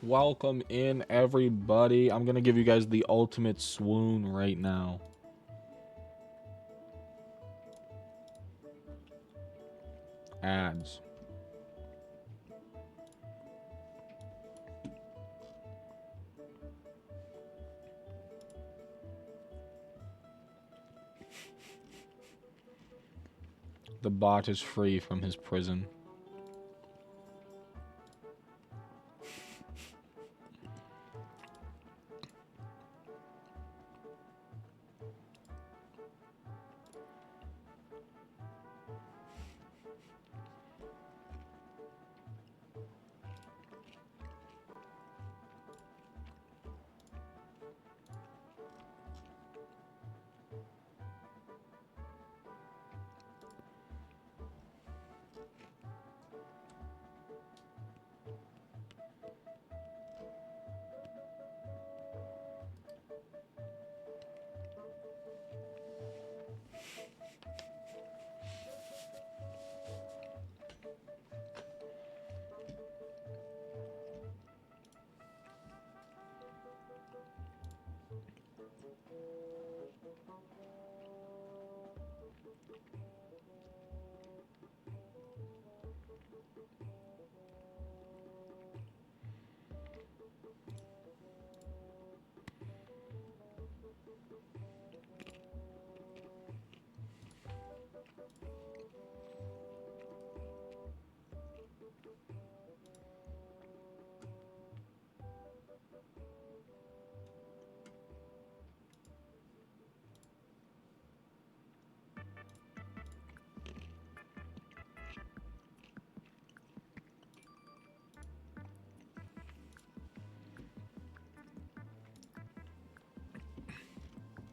Welcome in, everybody. I'm gonna give you guys the ultimate swoon right now. Ads. The bot is free from his prison.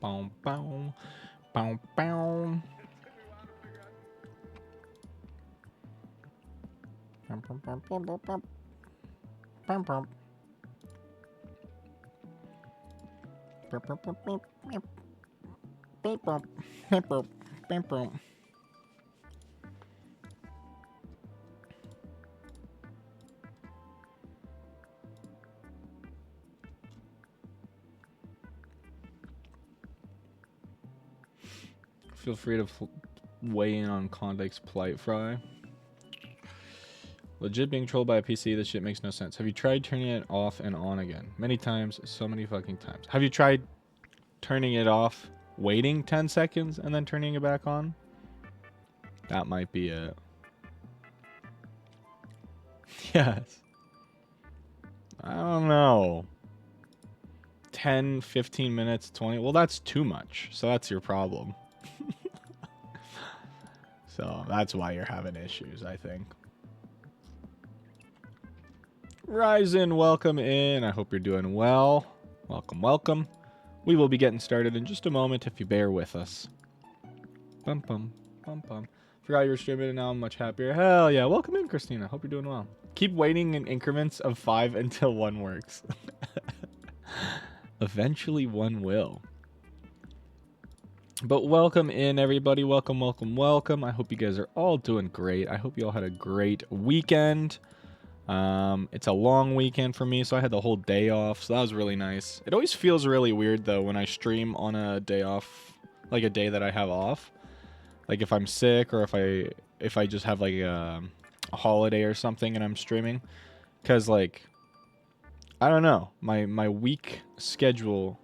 Bow, bow, bow, bow. Feel free to weigh in on Klondike's plight, Fry. Legit being trolled by a PC, this shit makes no sense. Have you tried turning it off and on again? Many times, so many fucking times. Have you tried turning it off, waiting 10 seconds, and then turning it back on? That might be it. Yes. I don't know. 10, 15 minutes, 20. Well, that's too much. So that's your problem. So that's why you're having issues, I think. Ryzen, welcome in. I hope you're doing well. Welcome, welcome. We will be getting started in just a moment if you bear with us. Bum, bum, bum, bum. Forgot you were streaming and now I'm much happier. Hell yeah. Welcome in, Christina. Hope you're doing well. Keep waiting in increments of 5 until 1 works. Eventually 1 will. But welcome in, everybody. Welcome, welcome, welcome. I hope you guys are all doing great. I hope you all had a great weekend. It's a long weekend for me, so I had the whole day off, so that was really nice. It always feels really weird, though, when I stream on a day off, like a day that I have off. Like if I'm sick or if I just have like a holiday or something and I'm streaming. Because, like, I don't know. My week schedule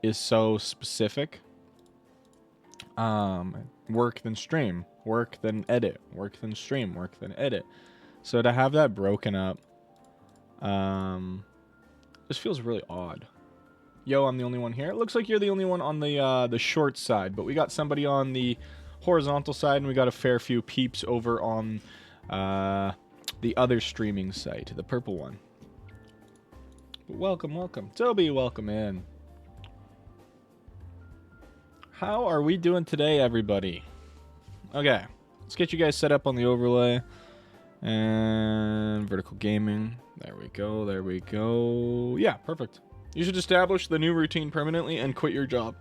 is so specific. Work, then stream. Work, then edit. Work, then stream. Work, then edit. So to have that broken up, just feels really odd. Yo, I'm the only one here. It looks like you're the only one on the short side, but we got somebody on the horizontal side, and we got a fair few peeps over on the other streaming site, the purple one. But welcome, welcome. Toby, welcome in. How are we doing today, everybody? Okay, let's get you guys set up on the overlay. And vertical gaming. There we go, there we go. Yeah, perfect. You should establish the new routine permanently and quit your job.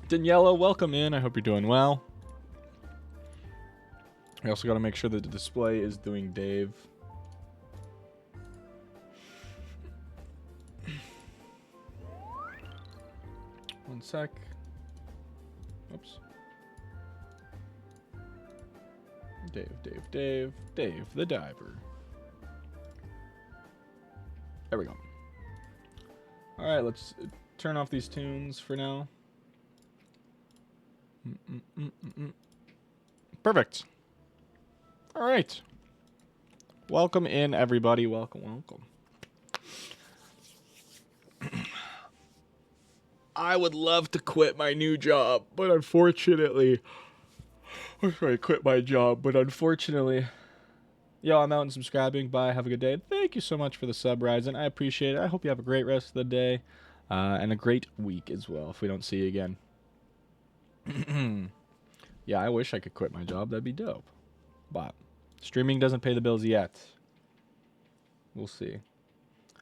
Daniela, welcome in. I hope you're doing well. I also got to make sure that the display is doing Dave. One sec. Oops. Dave the diver. There we go. Alright, let's turn off these tunes for now. Perfect. Alright. Welcome in, everybody. Welcome, welcome. I would love to quit my new job, but unfortunately... I quit my job, but unfortunately... Yo, I'm out and subscribing. Bye. Have a good day. Thank you so much for the sub, Ryzen. I appreciate it. I hope you have a great rest of the day. And a great week as well, if we don't see you again. Yeah, I wish I could quit my job. That'd be dope. But streaming doesn't pay the bills yet. We'll see.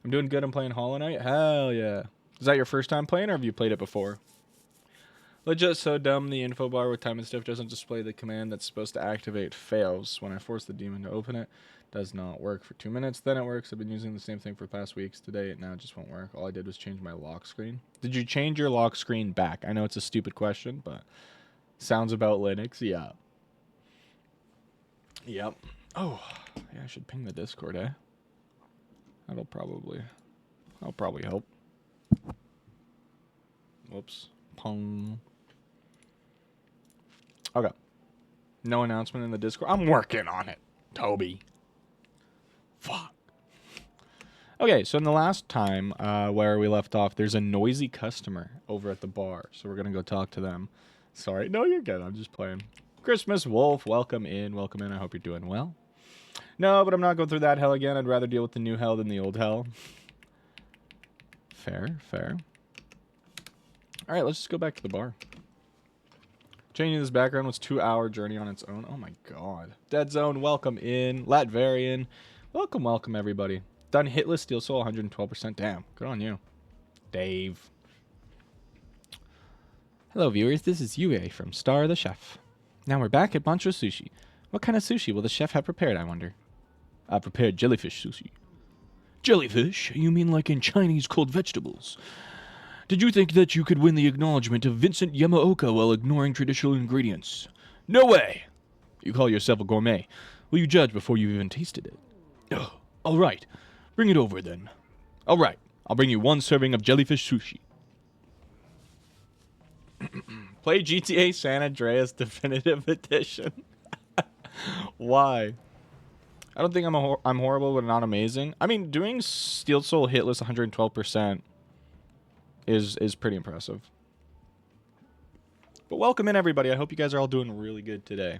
I'm doing good. I'm playing Hollow Knight. Hell yeah. Is that your first time playing, or have you played it before? Legit so dumb, the info bar with time and stuff doesn't display the command that's supposed to activate fails. When I force the demon to open it, does not work for 2 minutes. Then it works. I've been using the same thing for the past weeks. Today it now just won't work. All I did was change my lock screen. Did you change your lock screen back? I know it's a stupid question, but sounds about Linux. Yeah. Yep. Oh, yeah, I should ping the Discord, eh? That'll probably help. Whoops. Pong. Okay. No announcement in the Discord. I'm working on it, Toby. Fuck. Okay, so in the last time where we left off, there's a noisy customer over at the bar. So we're going to go talk to them. Sorry. No, you're good. I'm just playing. Christmas Wolf, welcome in. Welcome in. I hope you're doing well. No, but I'm not going through that hell again. I'd rather deal with the new hell than the old hell. Fair, fair. All right, let's just go back to the bar. Changing this background was 2-hour journey on its own. Oh my god. Dead Zone, welcome in. Latvarian, welcome, welcome everybody. Done hitless, Steel Soul, 112%. Damn, good on you. Dave. Hello viewers, this is Yue from Star the Chef. Now we're back at Bancho Sushi. What kind of sushi will the chef have prepared, I wonder? I prepared jellyfish sushi. Jellyfish? You mean like in Chinese cold vegetables? Did you think that you could win the acknowledgement of Vincent Yamaoka while ignoring traditional ingredients? No way! You call yourself a gourmet. Will you judge before you've even tasted it? Oh, all right. Bring it over, then. All right. I'll bring you 1 serving of jellyfish sushi. Play GTA San Andreas Definitive Edition. Why? I don't think I'm horrible, but not amazing. I mean, doing Steel Soul hitless 112%... is pretty impressive. But welcome in, everybody. I hope you guys are all doing really good today.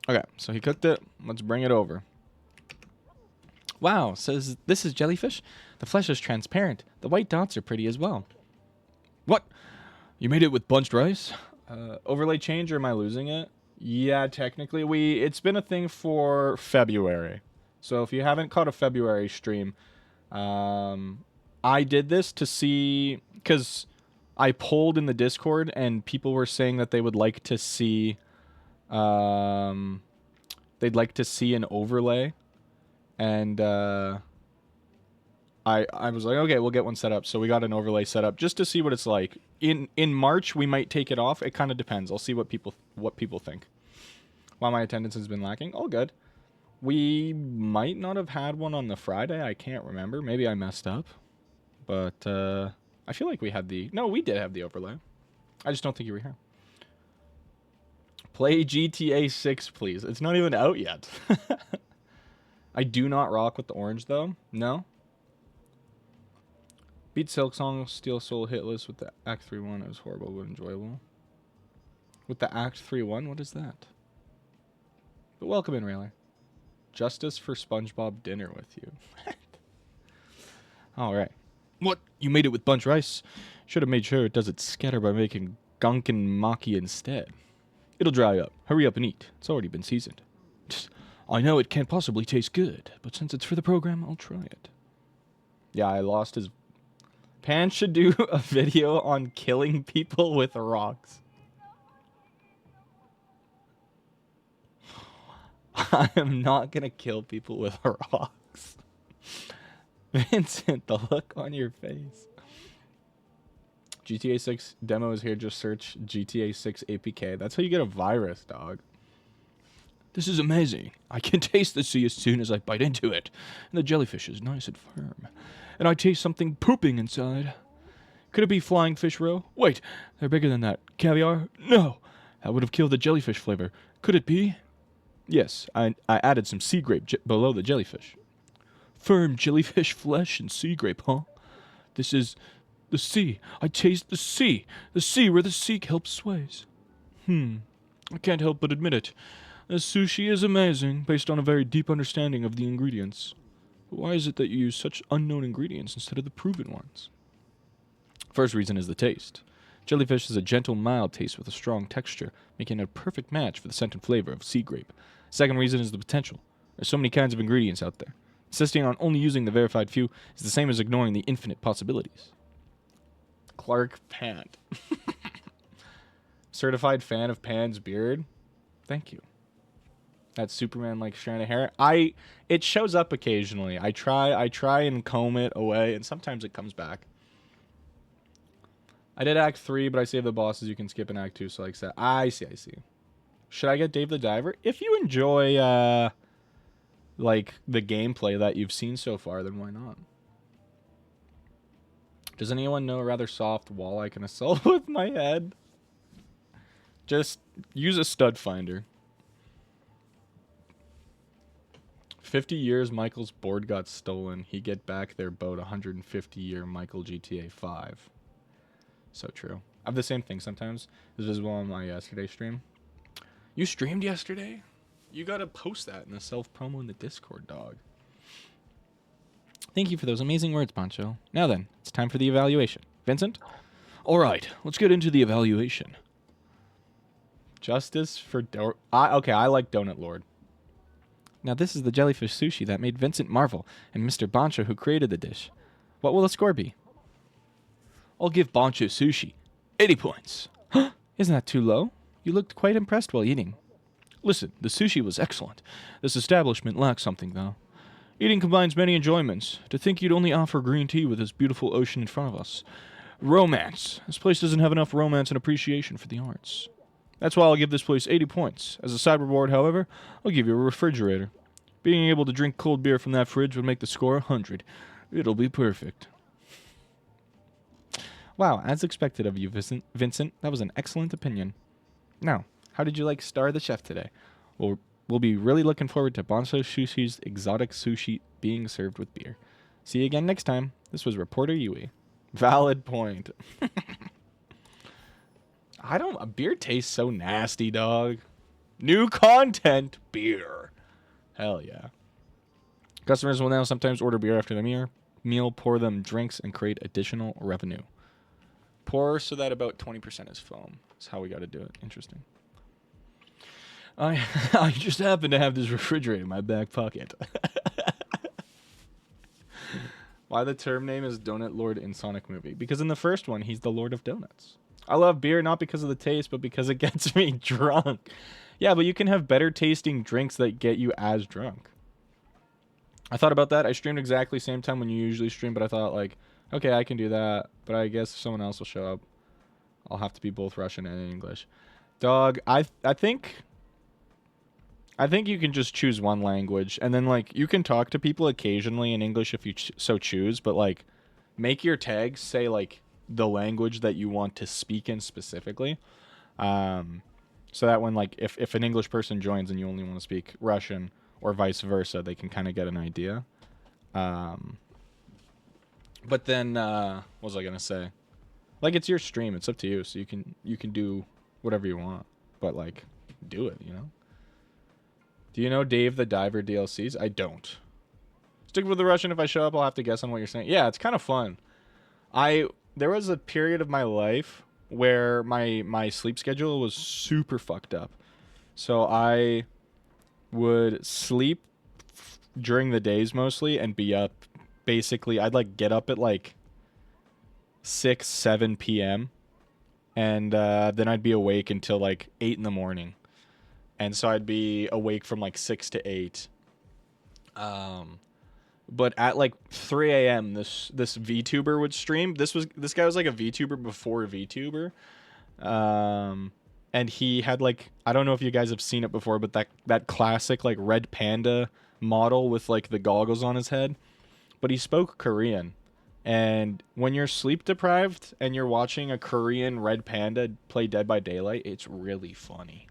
Okay, so he cooked it. Let's bring it over. Wow, says this is jellyfish. The flesh is transparent. The white dots are pretty as well. What? You made it with bunched rice? Overlay change, or am I losing it? Yeah, technically. It's been a thing for February. So if you haven't caught a February stream, I did this to see, because I polled in the Discord and people were saying that they would like to see, they'd like to see an overlay, and I was like, okay, we'll get one set up. So we got an overlay set up just to see what it's like. In March we might take it off. It kind of depends. I'll see what people think. While my attendance has been lacking, all good. We might not have had one on the Friday. I can't remember. Maybe I messed up. But I feel like we had the... No, we did have the overlay. I just don't think you were here. Play GTA 6, please. It's not even out yet. I do not rock with the orange, though. No. Beat Silk Song, Steel Soul hitless with the Act 3 one. It was horrible but enjoyable. With the Act 3 one? What is that? But welcome in, Rayleigh. Justice for SpongeBob dinner with you. Alright. What? You made it with bunch rice? Should have made sure it doesn't scatter by making gunkin maki instead. It'll dry up. Hurry up and eat. It's already been seasoned. I know it can't possibly taste good, but since it's for the program, I'll try it. Yeah, I lost his... Pan should do a video on killing people with rocks. I am not gonna kill people with rocks. Vincent, the look on your face. GTA 6 demo is here. Just search GTA 6 APK. That's how you get a virus, dog. This is amazing. I can taste the sea as soon as I bite into it. And the jellyfish is nice and firm. And I taste something pooping inside. Could it be flying fish roe? Wait, they're bigger than that. Caviar? No. That would have killed the jellyfish flavor. Could it be? Yes, I added some sea grape below the jellyfish. Firm jellyfish flesh and sea grape, huh? This is the sea. I taste the sea. The sea where the sea kelp sways. I can't help but admit it. This sushi is amazing, based on a very deep understanding of the ingredients. But why is it that you use such unknown ingredients instead of the proven ones? First reason is the taste. Jellyfish is a gentle, mild taste with a strong texture, making it a perfect match for the scent and flavor of sea grape. Second reason is the potential. There's so many kinds of ingredients out there. Insisting on only using the verified few is the same as ignoring the infinite possibilities. Clark Pant. Certified fan of Pan's beard? Thank you. That Superman-like strand of hair. It shows up occasionally. I try and comb it away, and sometimes it comes back. I did Act 3, but I saved the bosses you can skip in Act 2, so like that. I see. Should I get Dave the Diver? If you enjoy, like, the gameplay that you've seen so far, then why not? Does anyone know a rather soft wall I can assault with my head? Just use a stud finder. 50 years Michael's board got stolen. He get back their boat 150-year Michael GTA 5. So true. I have the same thing sometimes. It was visible on my yesterday stream. You streamed yesterday? You gotta post that in the self-promo in the Discord, dog. Thank you for those amazing words, Pancho. Now then, it's time for the evaluation. Vincent? Alright, let's get into the evaluation. Justice for... okay, I like Donut Lord. Now this is the jellyfish sushi that made Vincent marvel, and Mr. Bancho who created the dish. What will the score be? I'll give Bancho sushi 80 points. Isn't that too low? You looked quite impressed while eating. Listen, the sushi was excellent. This establishment lacks something, though. Eating combines many enjoyments. To think you'd only offer green tea with this beautiful ocean in front of us. Romance. This place doesn't have enough romance and appreciation for the arts. That's why I'll give this place 80 points. As a side reward, however, I'll give you a refrigerator. Being able to drink cold beer from that fridge would make the score 100. It'll be perfect. Wow, as expected of you, Vincent. That was an excellent opinion. Now, how did you like Star the Chef today? We'll be really looking forward to Bonso Sushi's exotic sushi being served with beer. See you again next time. This was Reporter Yui. Valid point. I don't. Beer tastes so nasty, dog. New content, beer. Hell yeah. Customers will now sometimes order beer after the meal, pour them drinks, and create additional revenue. Pour so that about 20% is foam. That's how we got to do it. Interesting. I just happen to have this refrigerator in my back pocket. Why the term name is Donut Lord in Sonic movie? Because in the first one, he's the Lord of Donuts. I love beer not because of the taste, but because it gets me drunk. Yeah, but you can have better tasting drinks that get you as drunk. I thought about that. I streamed exactly same time when you usually stream, but I thought like, okay, I can do that. But I guess if someone else will show up, I'll have to be both Russian and English. Dog, I think you can just choose one language, and then like you can talk to people occasionally in English if you so choose, but like make your tags say like the language that you want to speak in specifically, so that when like if an English person joins and you only want to speak Russian or vice versa, they can kind of get an idea. But then what was I gonna say? Like it's your stream, it's up to you, so you can do whatever you want, but like do it, you know. Do you know Dave the Diver DLCs? I don't. Stick with the Russian. If I show up, I'll have to guess on what you're saying. Yeah, it's kind of fun. There was a period of my life where my sleep schedule was super fucked up. So I would sleep during the days mostly and be up. Basically, I'd like get up at like 6, 7 p.m. And then I'd be awake until like 8 in the morning. And so I'd be awake from like 6 to 8. But at like 3 a.m. this VTuber would stream. This guy was like a VTuber before VTuber. And he had like, I don't know if you guys have seen it before, but that classic like red panda model with like the goggles on his head. But he spoke Korean. And when you're sleep deprived and you're watching a Korean red panda play Dead by Daylight, it's really funny.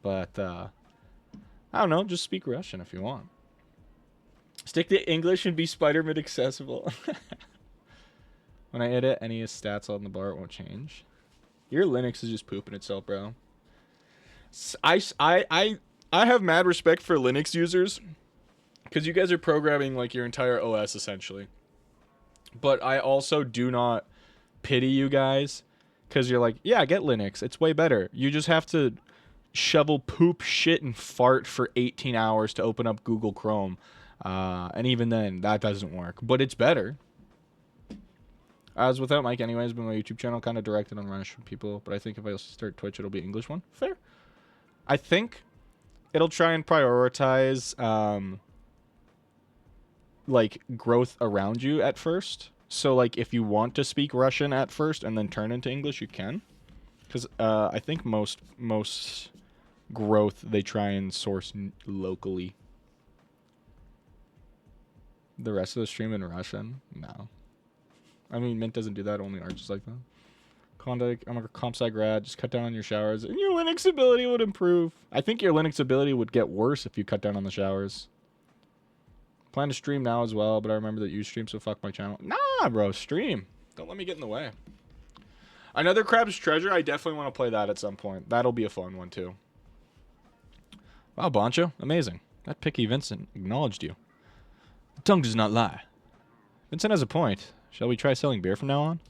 But, I don't know, just speak Russian if you want. Stick to English and be Spider-Man accessible. When I edit any of his stats on the bar, it won't change. Your Linux is just pooping itself, bro. I have mad respect for Linux users, because you guys are programming, like, your entire OS, essentially. But I also do not pity you guys, because you're like, yeah, get Linux. It's way better. You just have to shovel poop, shit, and fart for 18 hours to open up Google Chrome. And even then, that doesn't work. But it's better. I was without Mike anyways, but my YouTube channel kind of directed on Russian people. But I think if I start Twitch, it'll be English one. Fair. I think it'll try and prioritize, like, growth around you at first. So, like, if you want to speak Russian at first and then turn into English, you can. Because I think most growth they try and source locally. The rest of the stream in Russian? No. I mean, Mint doesn't do that. Only Arch is like that. Klondike, I'm a comp sci grad. Just cut down on your showers, and your Linux ability would improve. I think your Linux ability would get worse if you cut down on the showers. Plan to stream now as well, but I remember that you stream, so fuck my channel. Nah, bro, stream. Don't let me get in the way. Another Crab's Treasure, I definitely want to play that at some point. That'll be a fun one, too. Wow, Boncho, amazing. That picky Vincent acknowledged you. The tongue does not lie. Vincent has a point. Shall we try selling beer from now on?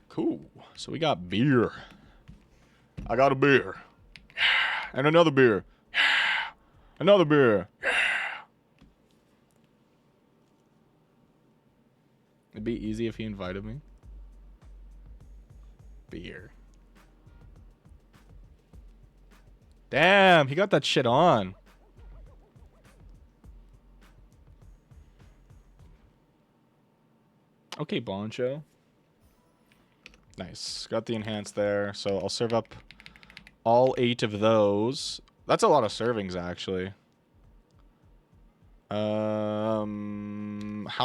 Cool. So we got beer. I got a beer. Yeah. And another beer. Yeah. Another beer. Yeah. It'd be easy if he invited me. Beer. Damn, he got that shit on. Okay, Boncho. Nice. Got the enhanced there. So I'll serve up all 8 of those. That's a lot of servings, actually. How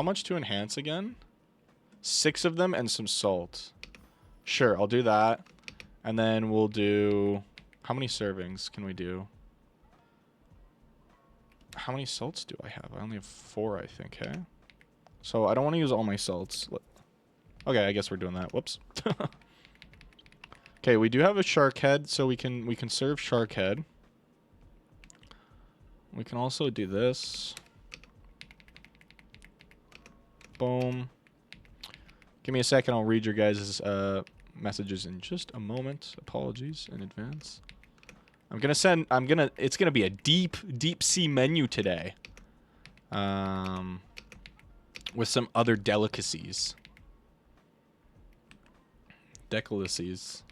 much to enhance again? 6 of them and some salt. Sure, I'll do that. And then we'll do... How many servings can we do? How many salts do I have? I only have 4, I think, hey? So I don't want to use all my salts. Okay, I guess we're doing that. Whoops. Okay, we do have a shark head, so we can serve shark head. We can also do this. Boom. Give me a second. I'll read your guys' messages in just a moment. Apologies in advance. It's gonna be a deep sea menu today. With some other delicacies. Delicacies.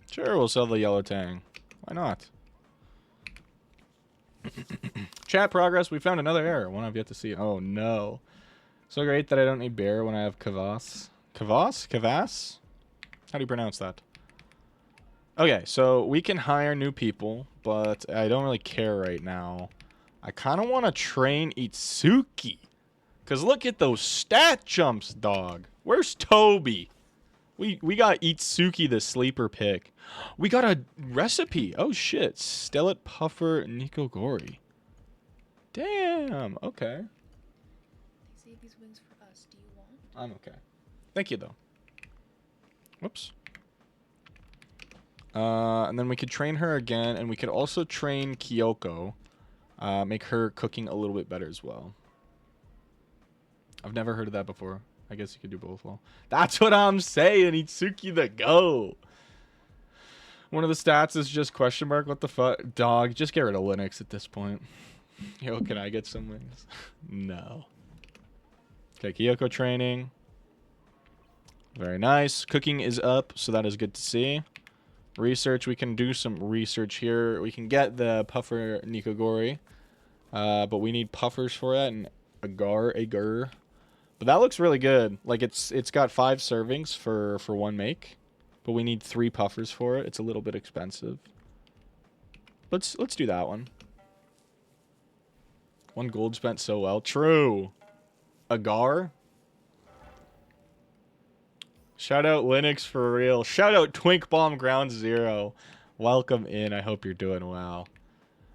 Sure, we'll sell the yellow tang. Why not? Chat progress. We found another error. One I've yet to see. Oh no. So great that I don't need bear when I have kvass. Kvass? Kvass? How do you pronounce that? Okay, so we can hire new people, but I don't really care right now. I kind of want to train Itsuki. Because look at those stat jumps, dog. Where's Toby? We got Itsuki, the sleeper pick. We got a recipe. Oh, shit. Stellet Puffer Nikogori. Damn. Okay. They save these wings for us. Do you want? I'm okay. Thank you, though. Whoops. And then we could train her again, and we could also train Kyoko. Make her cooking a little bit better as well. I've never heard of that before. I guess you could do both well. That's what I'm saying. Itsuki the go. One of the stats is just question mark. What the fuck? Dog, just get rid of Linux at this point. Yo, can I get some wins? No. Okay, Kyoko training. Very nice. Cooking is up, so that is good to see. Research, we can do some research here. We can get the puffer Nikogori. But we need puffers for it and agar. But that looks really good. Like it's got 5 servings for one make. But we need 3 puffers for it. It's a little bit expensive. Let's do that one. 1 gold spent so well. True. Agar. Shout out Linux for real. Shout out Twink Bomb Ground Zero. Welcome in. I hope you're doing well.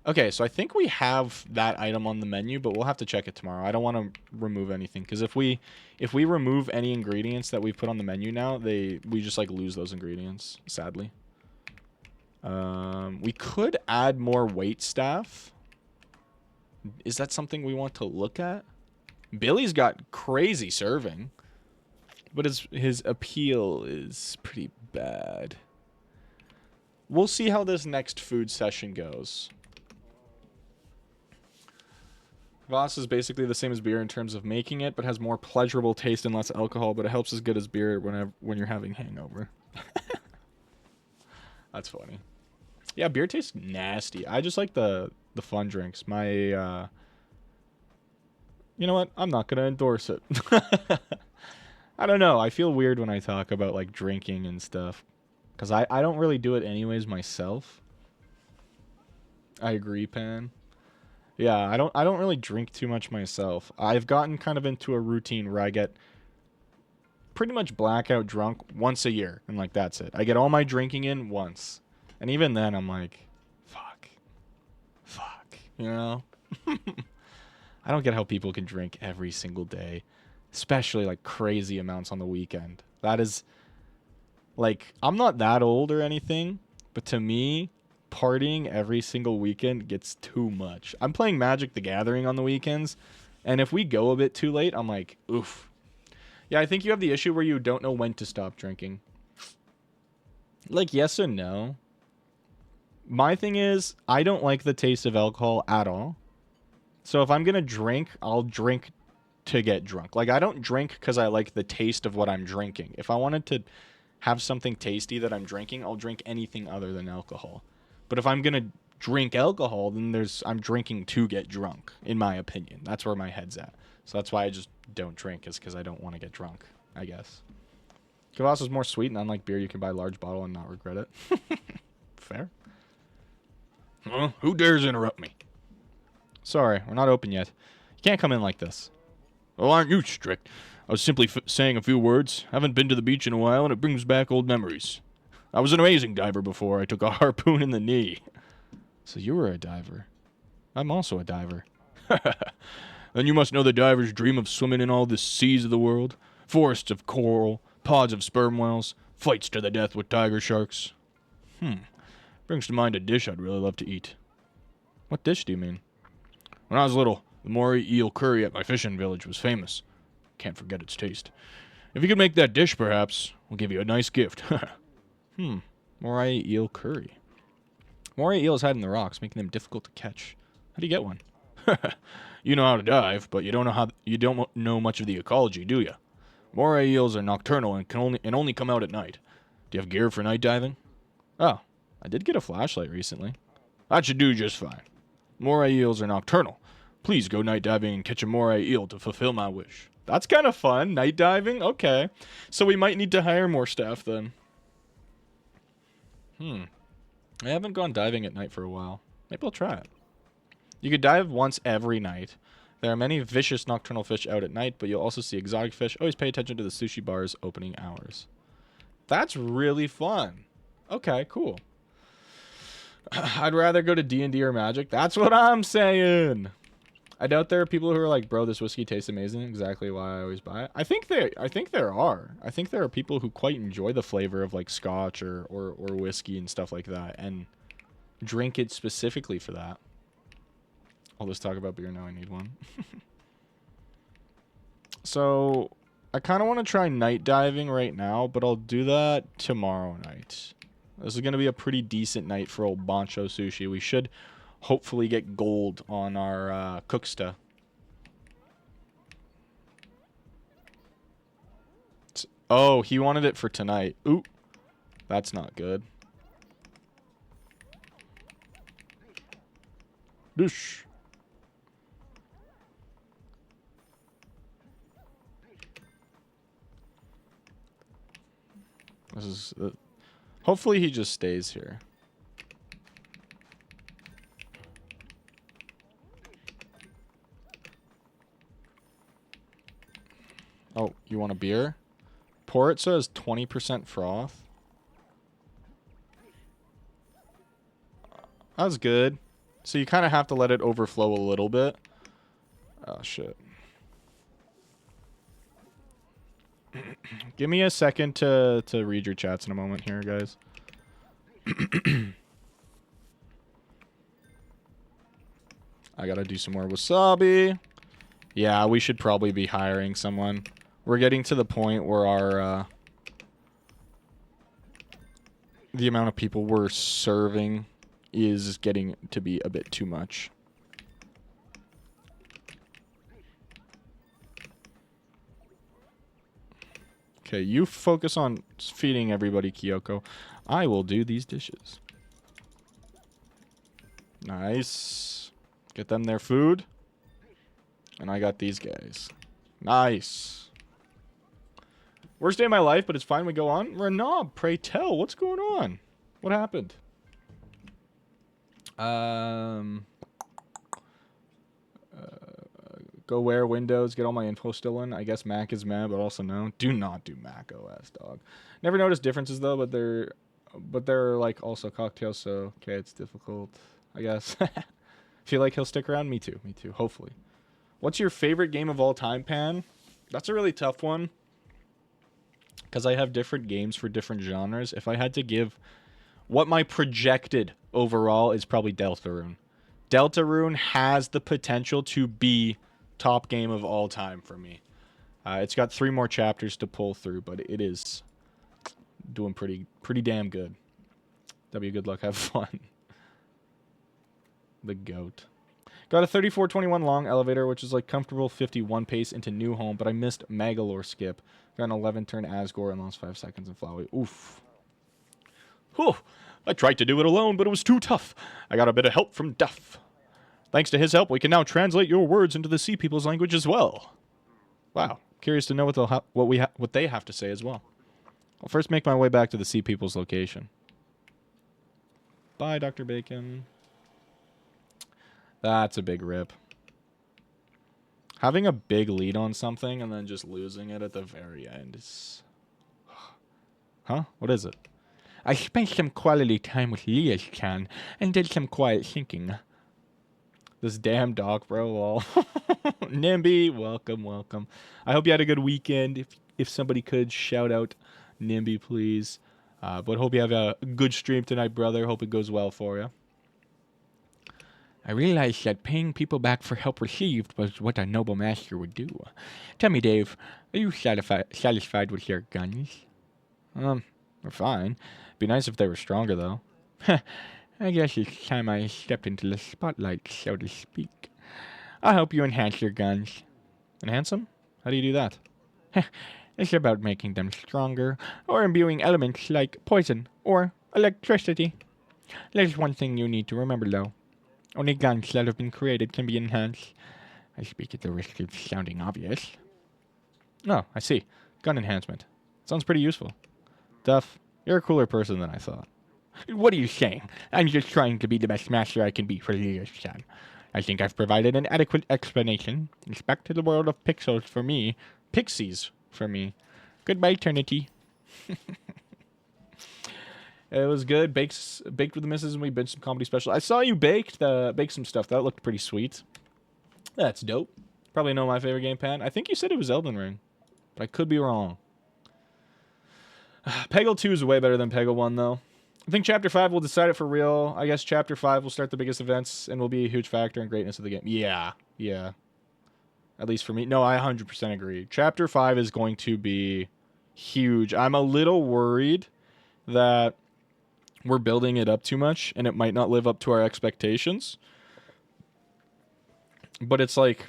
Okay, so I think we have that item on the menu, but we'll have to check it tomorrow. I don't want to remove anything because if we remove any ingredients that we've put on the menu now, we just like lose those ingredients, sadly. We could add more wait staff. Is that something we want to look at? Billy's got crazy serving, but his appeal is pretty bad. We'll see how this next food session goes. Voss is basically the same as beer in terms of making it, but has more pleasurable taste and less alcohol, but it helps as good as beer when you're having hangover. That's funny. Yeah, beer tastes nasty. I just like the fun drinks. You know what? I'm not going to endorse it. I don't know. I feel weird when I talk about like drinking and stuff. Because I don't really do it anyways myself. I agree, Pan. Yeah, I don't really drink too much myself. I've gotten kind of into a routine where I get pretty much blackout drunk once a year. And like, that's it. I get all my drinking in once. And even then, I'm like, fuck. You know? I don't get how people can drink every single day. Especially like crazy amounts on the weekend. That is, like, I'm not that old or anything. But to me, partying every single weekend gets too much. I'm playing Magic the Gathering on the weekends, and if we go a bit too late, I'm like, oof. Yeah, I think you have the issue where you don't know when to stop drinking. Like, yes and no. My thing is, I don't like the taste of alcohol at all. So if I'm going to drink, I'll drink to get drunk. Like, I don't drink because I like the taste of what I'm drinking. If I wanted to have something tasty that I'm drinking, I'll drink anything other than alcohol. But if I'm going to drink alcohol, then I'm drinking to get drunk, in my opinion. That's where my head's at. So that's why I just don't drink, is because I don't want to get drunk, I guess. Kvass is more sweet, and unlike beer, you can buy a large bottle and not regret it. Fair. Well, who dares interrupt me? Sorry, we're not open yet. You can't come in like this. Oh, aren't you strict? I was simply saying a few words. Haven't been to the beach in a while, and it brings back old memories. I was an amazing diver before I took a harpoon in the knee. So you were a diver. I'm also a diver. Then you must know the divers dream of swimming in all the seas of the world. Forests of coral, pods of sperm whales, fights to the death with tiger sharks. Brings to mind a dish I'd really love to eat. What dish do you mean? When I was little, the moray eel curry at my fishing village was famous. Can't forget its taste. If you could make that dish, perhaps, we'll give you a nice gift. Moray eel curry. Moray eels hide in the rocks, making them difficult to catch. How do you get one? You know how to dive, but you don't know much of the ecology, do you? Moray eels are nocturnal and can only come out at night. Do you have gear for night diving? Oh, I did get a flashlight recently. That should do just fine. Moray eels are nocturnal. Please go night diving and catch a moray eel to fulfill my wish. That's kind of fun, night diving. Okay, so we might need to hire more staff then. I haven't gone diving at night for a while. Maybe I'll try it. You could dive once every night. There are many vicious nocturnal fish out at night, but you'll also see exotic fish. Always pay attention to the sushi bar's opening hours. That's really fun. Okay, cool. I'd rather go to D&D or Magic. That's what I'm saying. I doubt there are people who are like, bro, this whiskey tastes amazing. Exactly why I always buy it. I think there are. I think there are people who quite enjoy the flavor of like scotch or whiskey and stuff like that and drink it specifically for that. All this talk about beer, now I need one. So, I kind of want to try night diving right now, but I'll do that tomorrow night. This is going to be a pretty decent night for old Bancho Sushi. We should hopefully get gold on our Cooksta. Oh, he wanted it for tonight. Ooh, that's not good. Doosh. This is... hopefully he just stays here. Oh, you want a beer? Pour it so it has 20% froth. That was good. So you kind of have to let it overflow a little bit. Oh, shit. Give me a second to read your chats in a moment here, guys. I gotta do some more wasabi. Yeah, we should probably be hiring someone. We're getting to the point where our the amount of people we're serving is getting to be a bit too much. Okay, you focus on feeding everybody, Kyoko. I will do these dishes. Nice. Get them their food. And I got these guys. Nice. Worst day of my life, but it's fine. We go on. Renab, pray tell. What's going on? What happened? Go where Windows, get all my info still in. I guess Mac is mad, but also no. Do not do Mac OS, dog. Never noticed differences though, but they're like also cocktails, so okay, it's difficult, I guess. Feel like he'll stick around? Me too, hopefully. What's your favorite game of all time, Pan? That's a really tough one. Because I have different games for different genres. If I had to give what my projected overall is probably Deltarune. Deltarune has the potential to be top game of all time for me. It's got 3 more chapters to pull through, but it is doing pretty damn good. W, good luck, have fun. The goat. Got a 3421 long elevator, which is like comfortable 51 pace into new home, but I missed Magalore skip. Got an 11 turn Asgore and lost 5 seconds in Flowey. Oof. Whew. I tried to do it alone, but it was too tough. I got a bit of help from Duff. Thanks to his help, we can now translate your words into the Sea People's language as well. Wow. Curious to know what they have to say as well. I'll first make my way back to the Sea People's location. Bye, Dr. Bacon. That's a big rip. Having a big lead on something and then just losing it at the very end is... Huh? What is it? I spent some quality time with Leah's clan and did some quiet thinking. This damn dock, bro. Lol. Nimby, welcome, welcome. I hope you had a good weekend. If somebody could shout out Nimby, please. But hope you have a good stream tonight, brother. Hope it goes well for you. I realized that paying people back for help received was what a noble master would do. Tell me, Dave, are you satisfied with your guns? They're fine. Be nice if they were stronger, though. I guess it's time I stepped into the spotlight, so to speak. I'll help you enhance your guns. Enhance them? How do you do that? It's about making them stronger, or imbuing elements like poison or electricity. There's one thing you need to remember, though. Only guns that have been created can be enhanced. I speak at the risk of sounding obvious. Oh, I see. Gun enhancement. Sounds pretty useful. Duff, you're a cooler person than I thought. What are you saying? I'm just trying to be the best master I can be for Leah's son. I think I've provided an adequate explanation. It's back to the world of pixels for me. Pixies for me. Goodbye, eternity. It was good. Baked with the missus, and we binged some comedy special. I saw you baked some stuff. That looked pretty sweet. That's dope. Probably know my favorite game, Pan. I think you said it was Elden Ring, but I could be wrong. Peggle 2 is way better than Peggle 1, though. I think Chapter 5 will decide it for real. I guess Chapter 5 will start the biggest events and will be a huge factor in greatness of the game. Yeah. At least for me. No, I 100% agree. Chapter 5 is going to be huge. I'm a little worried that we're building it up too much and it might not live up to our expectations. But it's like,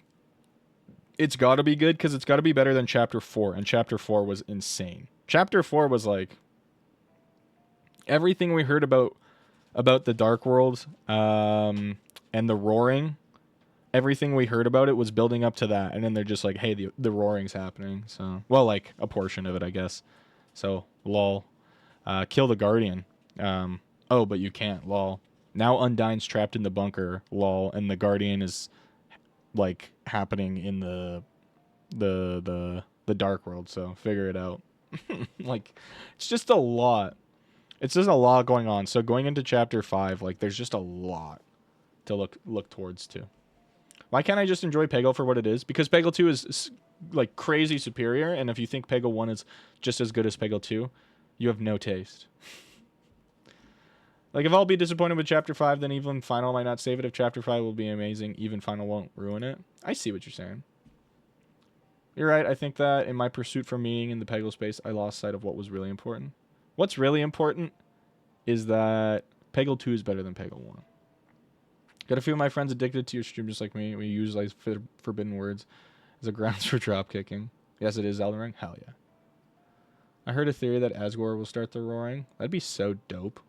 it's got to be good because it's got to be better than Chapter 4. And Chapter 4 was insane. Chapter 4 was like, everything we heard about the Dark World and the Roaring, everything we heard about it was building up to that. And then they're just like, hey, the Roaring's happening. So, well, like a portion of it, I guess. So, lol. Kill the Guardian. Oh, but you can't, lol. Now Undyne's trapped in the bunker, lol, and the Guardian is like happening in the Dark World, so figure it out. Like, it's just a lot. It's just a lot going on. So going into Chapter 5, like, there's just a lot to look towards to. Why can't I just enjoy Peggle for what it is? Because Peggle 2 is like crazy superior, and if you think Peggle 1 is just as good as Peggle 2, you have no taste. Like, if I'll be disappointed with Chapter 5, then even Final might not save it. If Chapter 5 will be amazing, even Final won't ruin it. I see what you're saying. You're right. I think that in my pursuit for meaning in the Peggle space, I lost sight of what was really important. What's really important is that Peggle 2 is better than Peggle 1. Got a few of my friends addicted to your stream just like me. We use like forbidden words as a grounds for drop kicking. Yes, it is Elden Ring. Hell yeah. I heard a theory that Asgore will start the Roaring. That'd be so dope.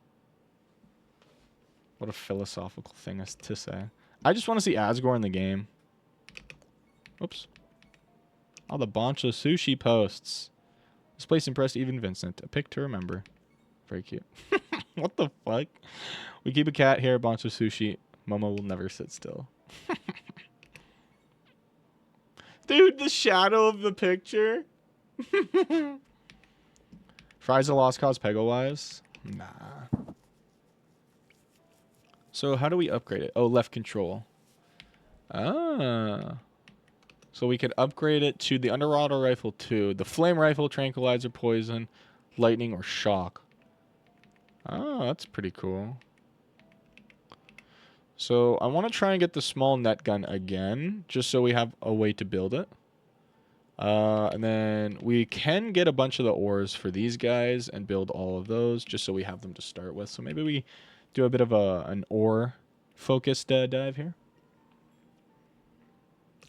What a philosophical thing to say. I just want to see Asgore in the game. Oops. All the Bancho Sushi posts. This place impressed even Vincent. A pic to remember. Very cute. What the fuck? We keep a cat here at Bancho Sushi. Momo will never sit still. Dude, the shadow of the picture. Fries a lost cause Peggle-wise? Nah. So how do we upgrade it? Oh, left control. Ah. So we could upgrade it to the underwater rifle 2, the flame rifle, tranquilizer, poison, lightning, or shock. Oh, that's pretty cool. So I want to try and get the small net gun again, just so we have a way to build it. And then we can get a bunch of the ores for these guys and build all of those, just so we have them to start with. So maybe we do a bit of an ore-focused dive here.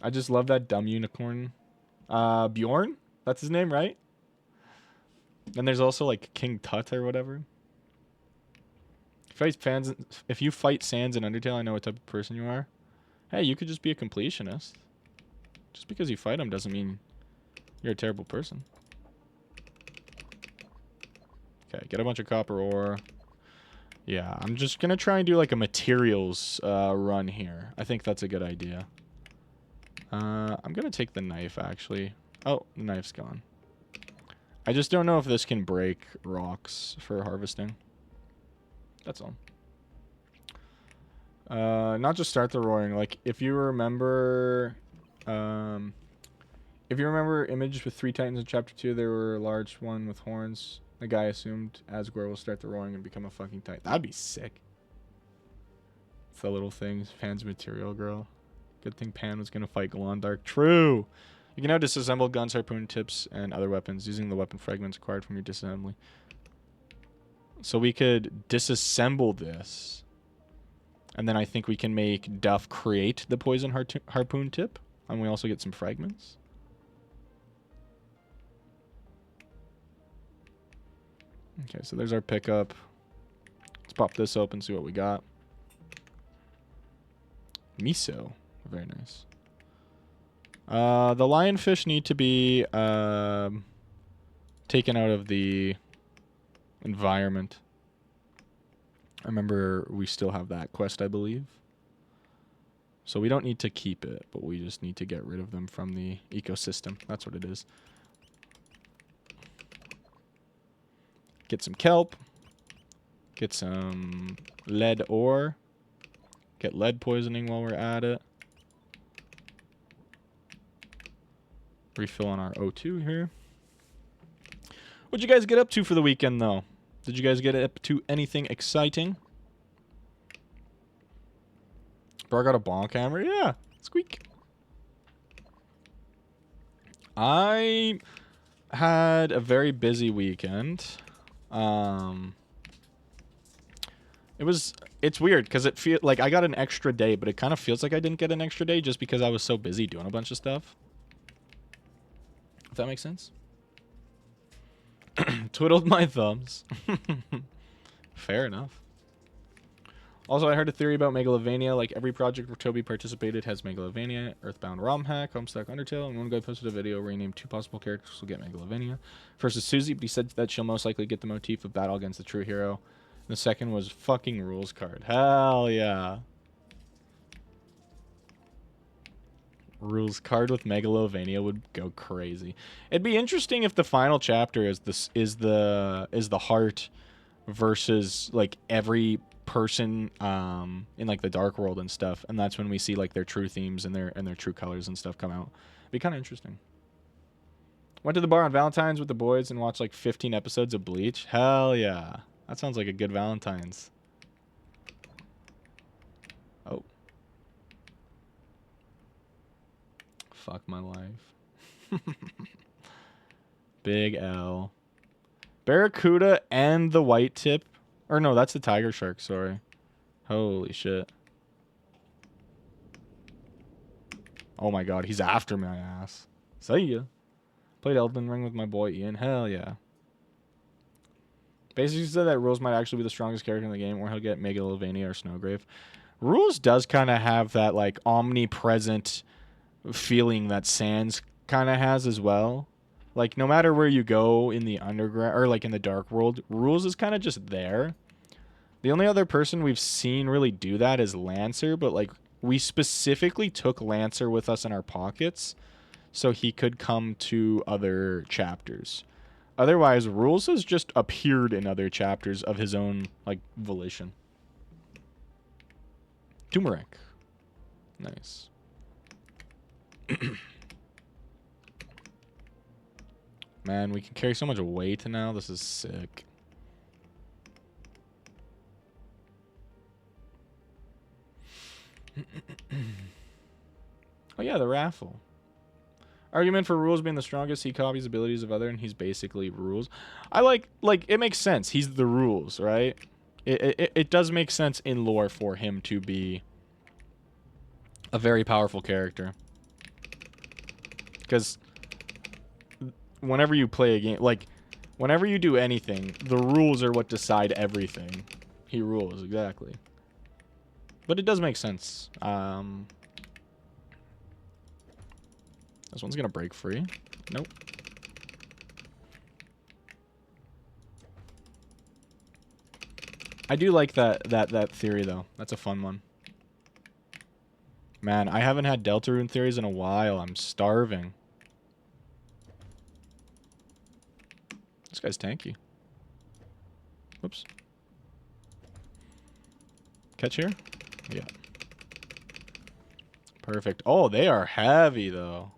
I just love that dumb unicorn. Bjorn? That's his name, right? And there's also, like, King Tut or whatever. If you fight Sans in Undertale, I know what type of person you are. Hey, you could just be a completionist. Just because you fight him doesn't mean you're a terrible person. Okay, get a bunch of copper ore. Yeah, I'm just going to try and do, like, a materials run here. I think that's a good idea. I'm going to take the knife, actually. Oh, the knife's gone. I just don't know if this can break rocks for harvesting. That's all. Not just start the roaring. Like, if you remember, Image with 3 Titans in Chapter 2, there were a large one with horns. The guy assumed Asgore will start the roaring and become a fucking Titan. That'd be sick. It's the little things. Pan's material girl. Good thing Pan was gonna fight Glondark. True! You can now disassemble guns, harpoon tips, and other weapons using the weapon fragments acquired from your disassembly. So we could disassemble this. And then I think we can make Duff create the poison harpoon tip. And we also get some fragments. Okay, so there's our pickup. Let's pop this open, see what we got. Miso. Very nice. The lionfish need to be taken out of the environment. I remember we still have that quest, I believe. So we don't need to keep it, but we just need to get rid of them from the ecosystem. That's what it is. Get some kelp. Get some lead ore. Get lead poisoning while we're at it. Refill on our O2 here. What'd you guys get up to for the weekend, though? Did you guys get up to anything exciting? Bro, I got a bonk hammer. Yeah, squeak. I had a very busy weekend. It's weird because it feel like I got an extra day, but it kind of feels like I didn't get an extra day just because I was so busy doing a bunch of stuff. If that makes sense. Twiddled my thumbs. Fair enough. Also, I heard a theory about Megalovania. Like, every project where Toby participated has Megalovania, Earthbound ROM hack, Homestuck Undertale, and one guy posted a video where he named 2 possible characters will get Megalovania. First is Susie, but he said that she'll most likely get the motif of battle against the true hero. And the second was fucking Rules card. Hell yeah. Rules card with Megalovania would go crazy. It'd be interesting if the final chapter is the heart versus like every person in like the dark world and stuff, and that's when we see like their true themes and their true colors and stuff come out. It'd be kind of interesting. Went to the bar on Valentine's with the boys and watched like 15 episodes of Bleach. Hell yeah. That sounds like a good Valentine's. Oh. Fuck my life. Big L. Barracuda and the white tip. Or no, that's the tiger shark, sorry. Holy shit. Oh my god, he's after my ass. See ya. Played Elden Ring with my boy Ian. Hell yeah. Basically said that Rules might actually be the strongest character in the game, or he'll get Megalovania or Snowgrave. Rules does kind of have that like omnipresent feeling that Sans kind of has as well. Like, no matter where you go in the underground, or like in the dark world, Rules is kind of just there. The only other person we've seen really do that is Lancer, but like, we specifically took Lancer with us in our pockets so he could come to other chapters. Otherwise, Rules has just appeared in other chapters of his own, like, volition. Turmeric. Nice. Man, we can carry so much weight now. This is sick. Oh yeah, the raffle. Argument for Rules being the strongest. He copies abilities of other, and he's basically Rules. I like it makes sense. He's the Rules, right? It does make sense in lore for him to be a very powerful character. Because whenever you play a game, like, whenever you do anything, the rules are what decide everything. He rules, exactly. But it does make sense. This one's gonna break free. Nope. I do like that theory, though. That's a fun one. Man, I haven't had Deltarune theories in a while. I'm starving. This guy's tanky. Whoops. Catch here? Yeah. Perfect. Oh, they are heavy, though.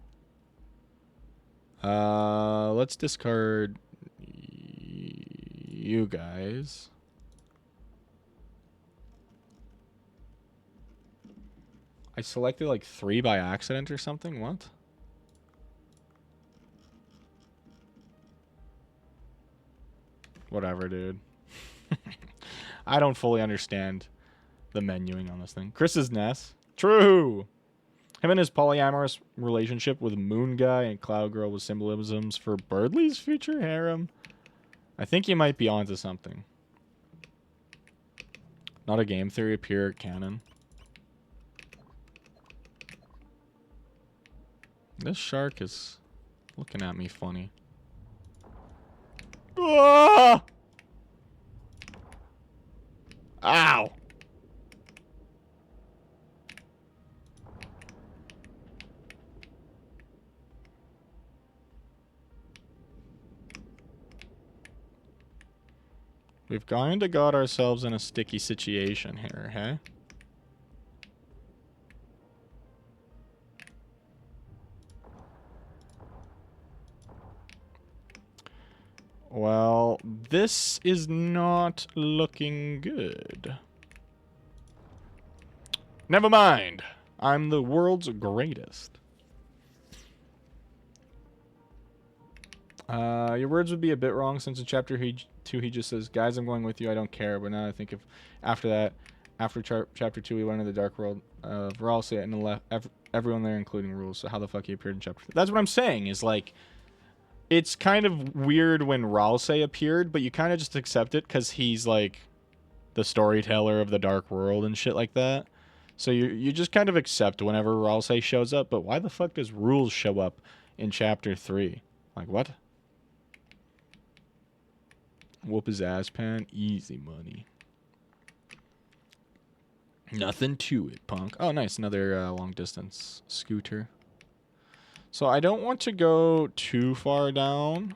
Let's discard you guys. I selected like 3 by accident or something. What? Whatever, dude. I don't fully understand the menuing on this thing. Chris's Nest. True. Him and his polyamorous relationship with Moon Guy and Cloud Girl with symbolisms for Birdley's future harem. I think you might be onto something. Not a game theory, pure canon. This shark is looking at me funny. Ah! Ow! We've kind of got ourselves in a sticky situation here, hey? Well, this is not looking good. Never mind. I'm the world's greatest. Your words would be a bit wrong since in chapter 2 he just says, guys, I'm going with you, I don't care. But now I think if after that, after chapter 2 we went into the dark world of Ralsei and left everyone there including Rules. So how the fuck he appeared in chapter 3? That's what I'm saying is like, it's kind of weird when Ralsei appeared, but you kind of just accept it because he's like the storyteller of the dark world and shit like that. So you just kind of accept whenever Ralsei shows up. But why the fuck does Rules show up in chapter 3? Like, what? Whoop his ass, pan. Easy money. Nothing to it, punk. Oh, nice. Another long distance scooter. So I don't want to go too far down.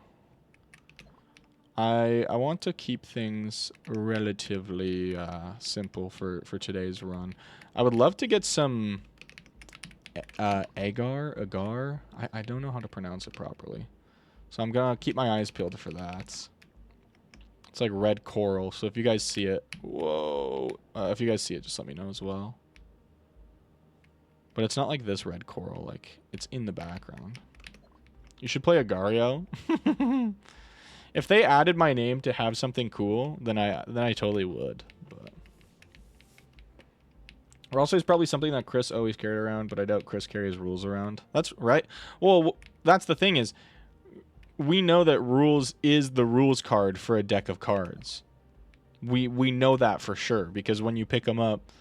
I want to keep things relatively simple for today's run. I would love to get some agar. I don't know how to pronounce it properly. So I'm going to keep my eyes peeled for that. It's like red coral. So if you guys see it, whoa. If you guys see it, just let me know as well. But it's not like this red coral. Like, it's in the background. You should play Agario. If they added my name to have something cool, then I totally would. But or also, it's probably something that Chris always carried around, but I doubt Chris carries Rules around. That's right. Well, that's the thing is, we know that Rules is the rules card for a deck of cards. We know that for sure because when you pick them up,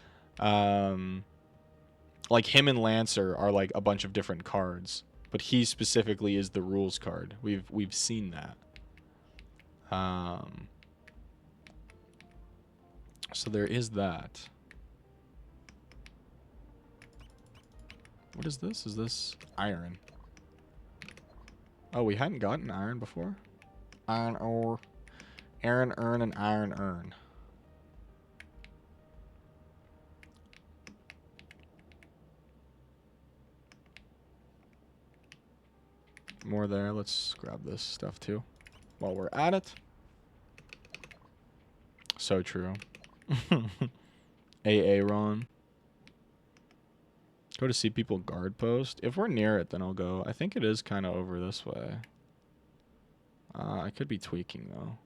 like him and Lancer are like a bunch of different cards, but he specifically is the rules card. We've seen that. So there is that. What is this? Is this iron? Oh, we hadn't gotten iron before? Iron ore. Iron urn and iron urn. More there. Let's grab this stuff too while we're at it. So true. Ron. Go to see people guard post. If we're near it, then I'll go. I think it is kind of over this way. I could be tweaking, though.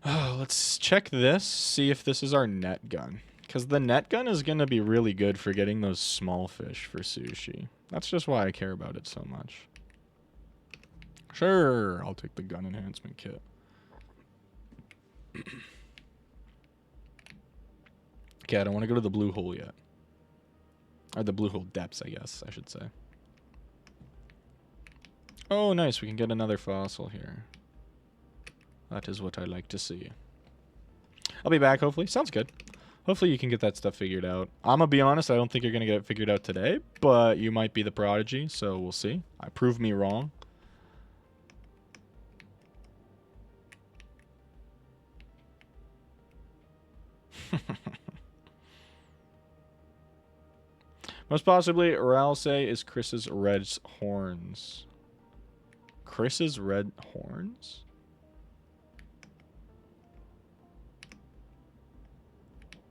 Oh, let's check this. See if this is our net gun. Because the net gun is going to be really good for getting those small fish for sushi. That's just why I care about it so much. Sure, I'll take the gun enhancement kit. Okay, I don't want to go to the blue hole yet. Or the blue hole depths, I guess, I should say. Oh, nice. We can get another fossil here. That is what I like to see. I'll be back, hopefully. Sounds good. Hopefully you can get that stuff figured out. I'm going to be honest, I don't think you're going to get it figured out today, but you might be the prodigy, so we'll see. Prove me wrong. Most possibly, Ralsei is Chris's red horns. Chris's red horns?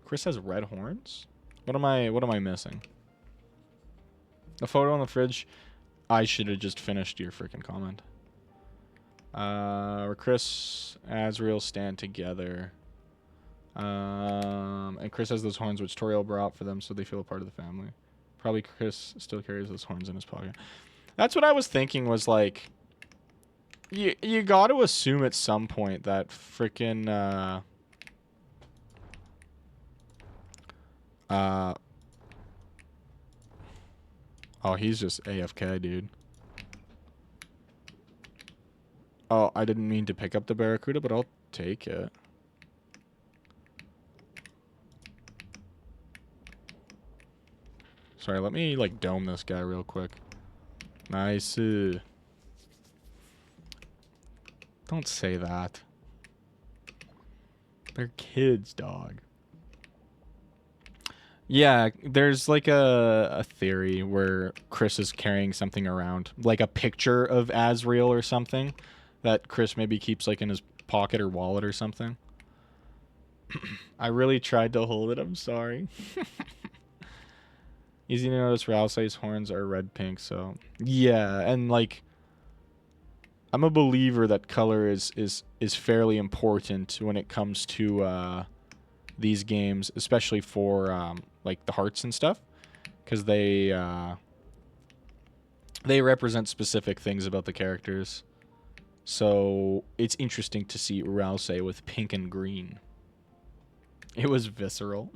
Chris has red horns? What am I missing? The photo on the fridge. I should have just finished your freaking comment. Where Chris, Azriel stand together. And Chris has those horns which Toriel brought for them, so they feel a part of the family. Probably Chris still carries those horns in his pocket. That's what I was thinking, was like, you got to assume at some point that freaking oh, he's just AFK, dude. Oh, I didn't mean to pick up the Barracuda, but I'll take it. Sorry, let me, like, dome this guy real quick. Nice. Don't say that. They're kids, dog. Yeah, there's, like, a theory where Chris is carrying something around. Like a picture of Azriel or something that Chris maybe keeps, like, in his pocket or wallet or something. I really tried to hold it. I'm sorry. Easy to notice Ralsei's horns are red-pink, so... Yeah, and, like... I'm a believer that color is fairly important when it comes to, these games, especially for, like, the hearts and stuff. Because they represent specific things about the characters. So, it's interesting to see Ralsei with pink and green. It was visceral.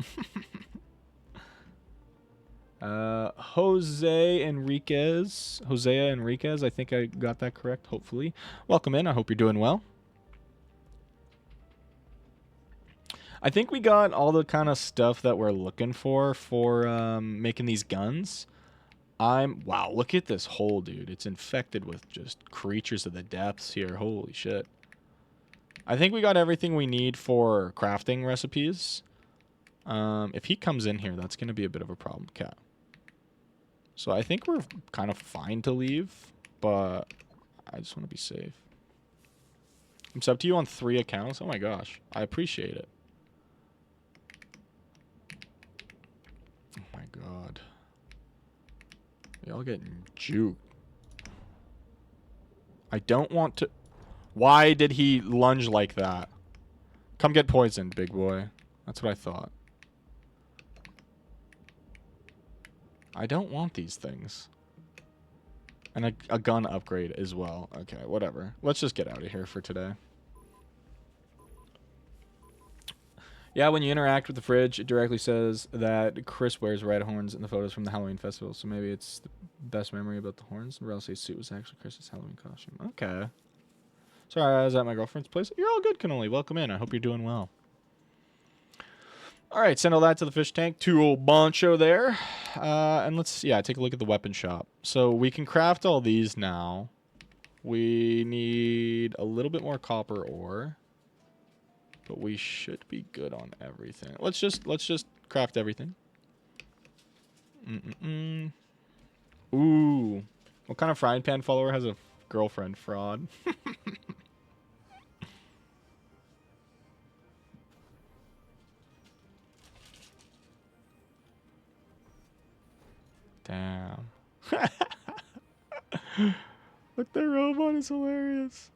Jose Enriquez, I think I got that correct, hopefully. Welcome in, I hope you're doing well. I think we got all the kind of stuff that we're looking for making these guns. Wow, look at this hole, dude. It's infected with just creatures of the depths here, holy shit. I think we got everything we need for crafting recipes. If he comes in here, that's going to be a bit of a problem, cat. So I think we're kind of fine to leave, but I just want to be safe. I'm sub to you on 3 accounts. Oh my gosh, I appreciate it. Oh my god. Y'all getting juked. I don't want to... Why did he lunge like that? Come get poisoned, big boy. That's what I thought. I don't want these things. And a gun upgrade as well. Okay, whatever. Let's just get out of here for today. Yeah, when you interact with the fridge, it directly says that Chris wears red horns in the photos from the Halloween festival. So maybe it's the best memory about the horns. Ralsei's suit was actually Chris's Halloween costume. Okay. Sorry, I was at my girlfriend's place. You're all good, Cannoli. Welcome in. I hope you're doing well. All right, send all that to the fish tank. 2 old Boncho there. And let's, take a look at the weapon shop. So we can craft all these now. We need a little bit more copper ore. But we should be good on everything. Let's just craft everything. Ooh. What kind of frying pan follower has a girlfriend? Fraud. Damn. But the robot is hilarious.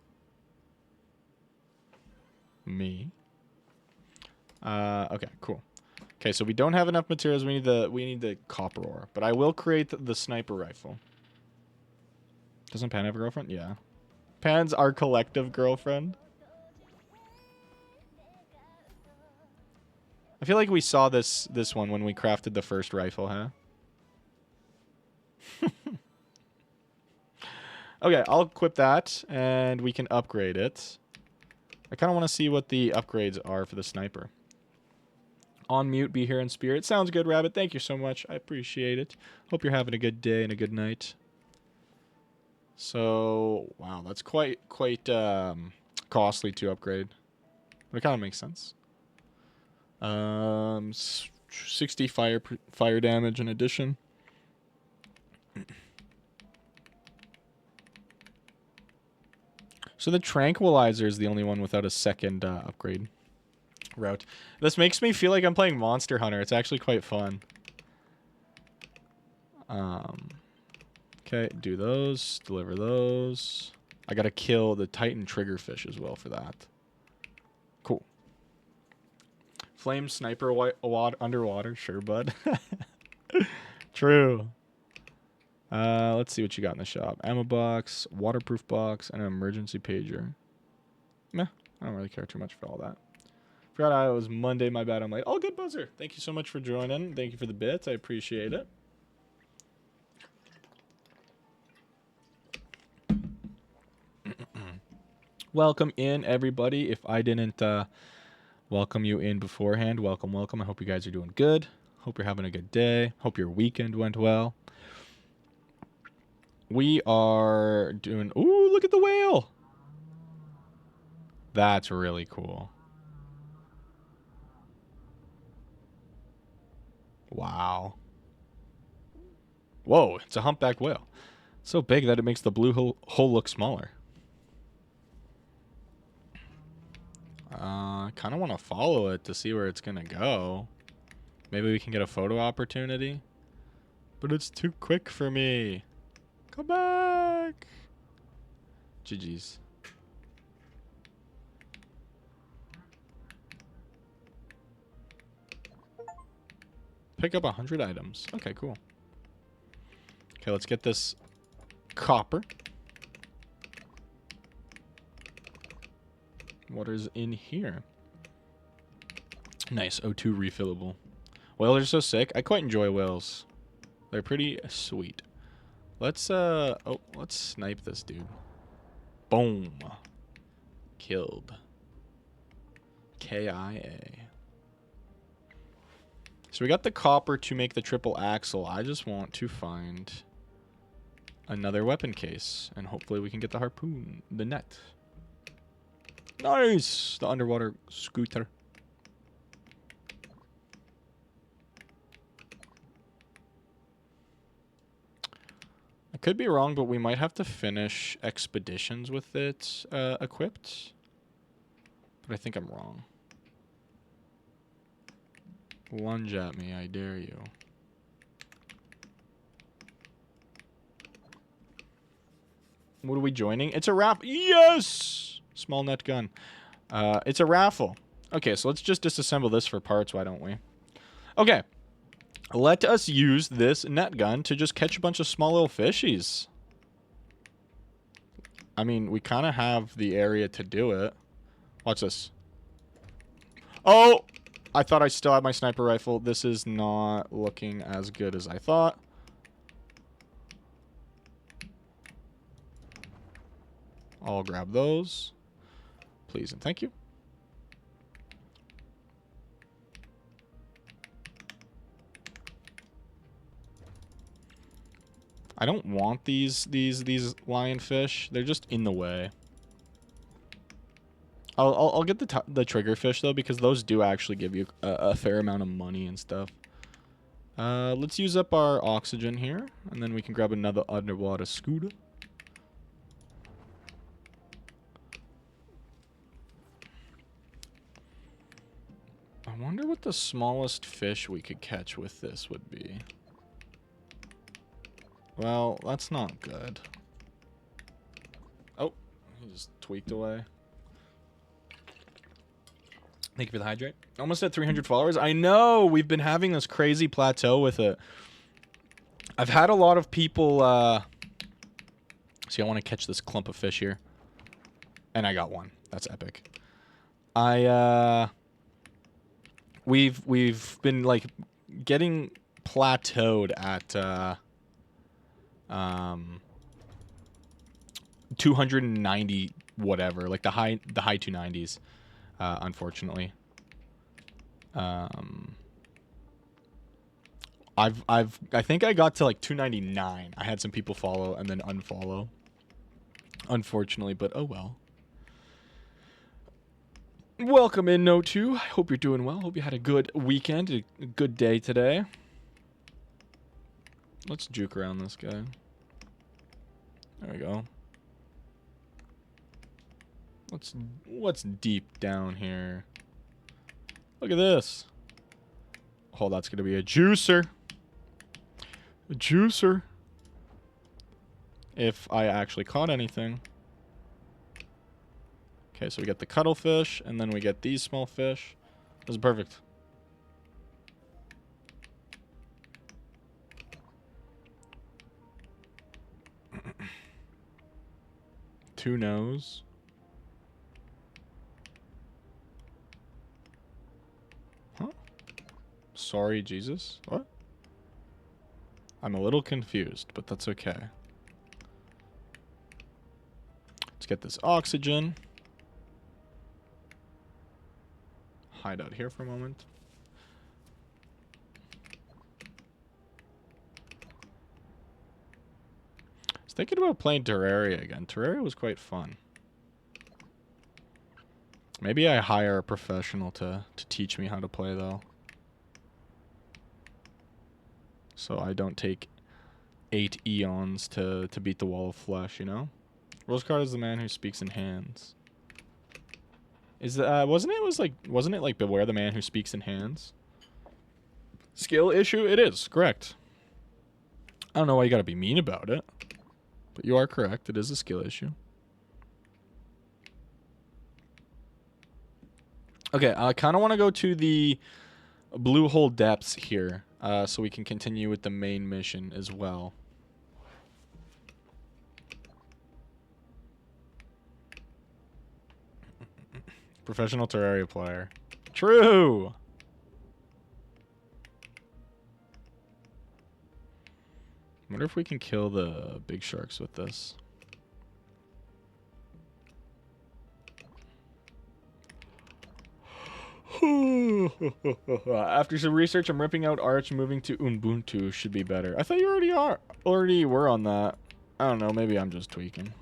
Me. Okay, cool. Okay, so we don't have enough materials. We need the copper ore, but I will create the sniper rifle. Doesn't Pan have a girlfriend? Yeah. Pan's our collective girlfriend. I feel like we saw this one when we crafted the first rifle, huh? Okay, I'll equip that, and we can upgrade it. I kind of want to see what the upgrades are for the sniper. On mute, be here in spirit. Sounds good, Rabbit. Thank you so much. I appreciate it. Hope you're having a good day and a good night. So, wow, that's quite costly to upgrade. But it kind of makes sense. 60 fire damage in addition. So the Tranquilizer is the only one without a second upgrade route. This makes me feel like I'm playing Monster Hunter. It's actually quite fun. Okay, do those. Deliver those. I gotta kill the Titan Triggerfish as well for that. Cool. Flame Sniper underwater. Sure, bud. True. Let's see what you got in the shop. Ammo box, waterproof box, and an emergency pager. Meh, I don't really care too much for all that. Forgot it was Monday, my bad. I'm like, oh, good buzzer. Thank you so much for joining. Thank you for the bits. I appreciate it. Welcome in, everybody. If I didn't welcome you in beforehand, welcome, welcome. I hope you guys are doing good. Hope you're having a good day. Hope your weekend went well. We are doing... Ooh, look at the whale. That's really cool. Wow. Whoa, it's a humpback whale. So big that it makes the blue hole look smaller. I kind of want to follow it to see where it's going to go. Maybe we can get a photo opportunity. But it's too quick for me. Come back. GG's. Pick up 100 items. Okay, cool. Okay, let's get this copper. What is in here? Nice, O2 refillable. Whales are so sick. I quite enjoy whales. They're pretty sweet. Let's let's snipe this dude. Boom. Killed. KIA. So we got the copper to make the triple axle. I just want to find another weapon case, and hopefully we can get the harpoon, the net. Nice! The underwater scooter. I could be wrong, but we might have to finish expeditions with it equipped. But I think I'm wrong. Lunge at me, I dare you. What are we joining? It's a raffle. Yes! Small net gun. It's a raffle. Okay, so let's just disassemble this for parts, why don't we? Okay. Let us use this net gun to just catch a bunch of small little fishies. I mean, we kind of have the area to do it. Watch this. Oh! I thought I still had my sniper rifle. This is not looking as good as I thought. I'll grab those. Please and thank you. I don't want these lionfish. They're just in the way. I'll get the triggerfish though, because those do actually give you a fair amount of money and stuff. Let's use up our oxygen here, and then we can grab another underwater scooter. I wonder what the smallest fish we could catch with this would be. Well, that's not good. Oh, he just tweaked away. Thank you for the hydrate. Almost at 300 followers. I know, we've been having this crazy plateau with it. I've had a lot of people, see, I want to catch this clump of fish here. And I got one. That's epic. We've been, like, getting plateaued at, 290 whatever, like the high 290s. Unfortunately, I think I got to like 299. I had some people follow and then unfollow, unfortunately, but oh well. Welcome in, No 2. I hope you're doing well. Hope you had a good weekend, a good day today. Let's juke around this guy. There we go. What's deep down here? Look at this. Oh, that's gonna be a juicer. A juicer. If I actually caught anything. Okay, so we get the cuttlefish, and then we get these small fish. This is perfect. Two no's. Huh? Sorry, Jesus. What? I'm a little confused, but that's okay. Let's get this oxygen. Hide out here for a moment. I was thinking about playing Terraria again. Terraria was quite fun. Maybe I hire a professional to teach me how to play, though. So I don't take 8 eons to beat the wall of flesh, you know? Rosecard is the man who speaks in hands. Is wasn't it like Beware the Man Who Speaks in Hands? Skill issue? It is, correct. I don't know why you gotta be mean about it. But you are correct, it is a skill issue. Okay, I kinda wanna go to the blue hole depths here, so we can continue with the main mission as well. Professional Terraria player. True! I wonder if we can kill the big sharks with this. After some research, I'm ripping out Arch and moving to Ubuntu should be better. I thought you already were on that. I don't know, maybe I'm just tweaking.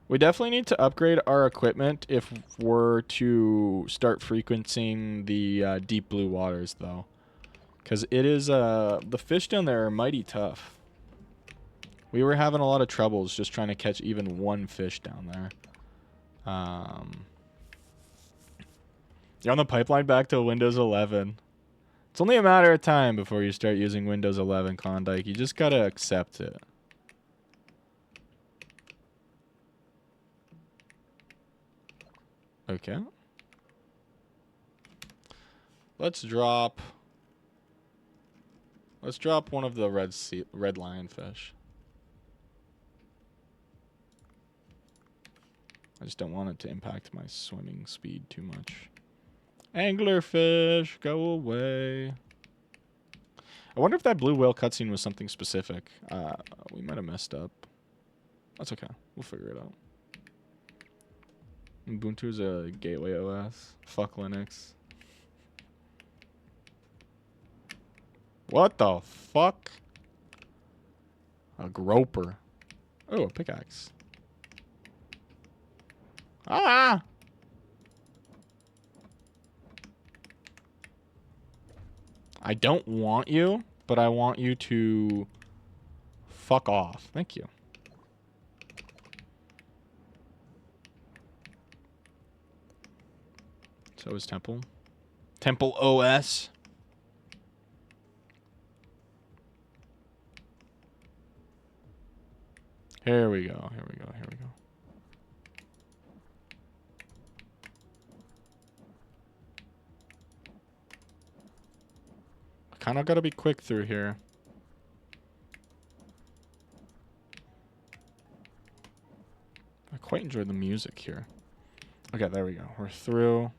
We definitely need to upgrade our equipment if we're to start frequenting the deep blue waters, though. Because it is, the fish down there are mighty tough. We were having a lot of troubles just trying to catch even one fish down there. You're on the pipeline back to Windows 11. It's only a matter of time before you start using Windows 11, Klondike. You just gotta accept it. Okay. Let's drop one of the red lionfish. I just don't want it to impact my swimming speed too much. Anglerfish, go away. I wonder if that blue whale cutscene was something specific. We might have messed up. That's okay. We'll figure it out. Ubuntu is a gateway OS. Fuck Linux. What the fuck? A groper. Oh, a pickaxe. Ah! I don't want you, but I want you to fuck off. Thank you. So is Temple. Temple OS. Here we go. Here we go. Here we go. I kind of got to be quick through here. I quite enjoy the music here. Okay, there we go. We're through.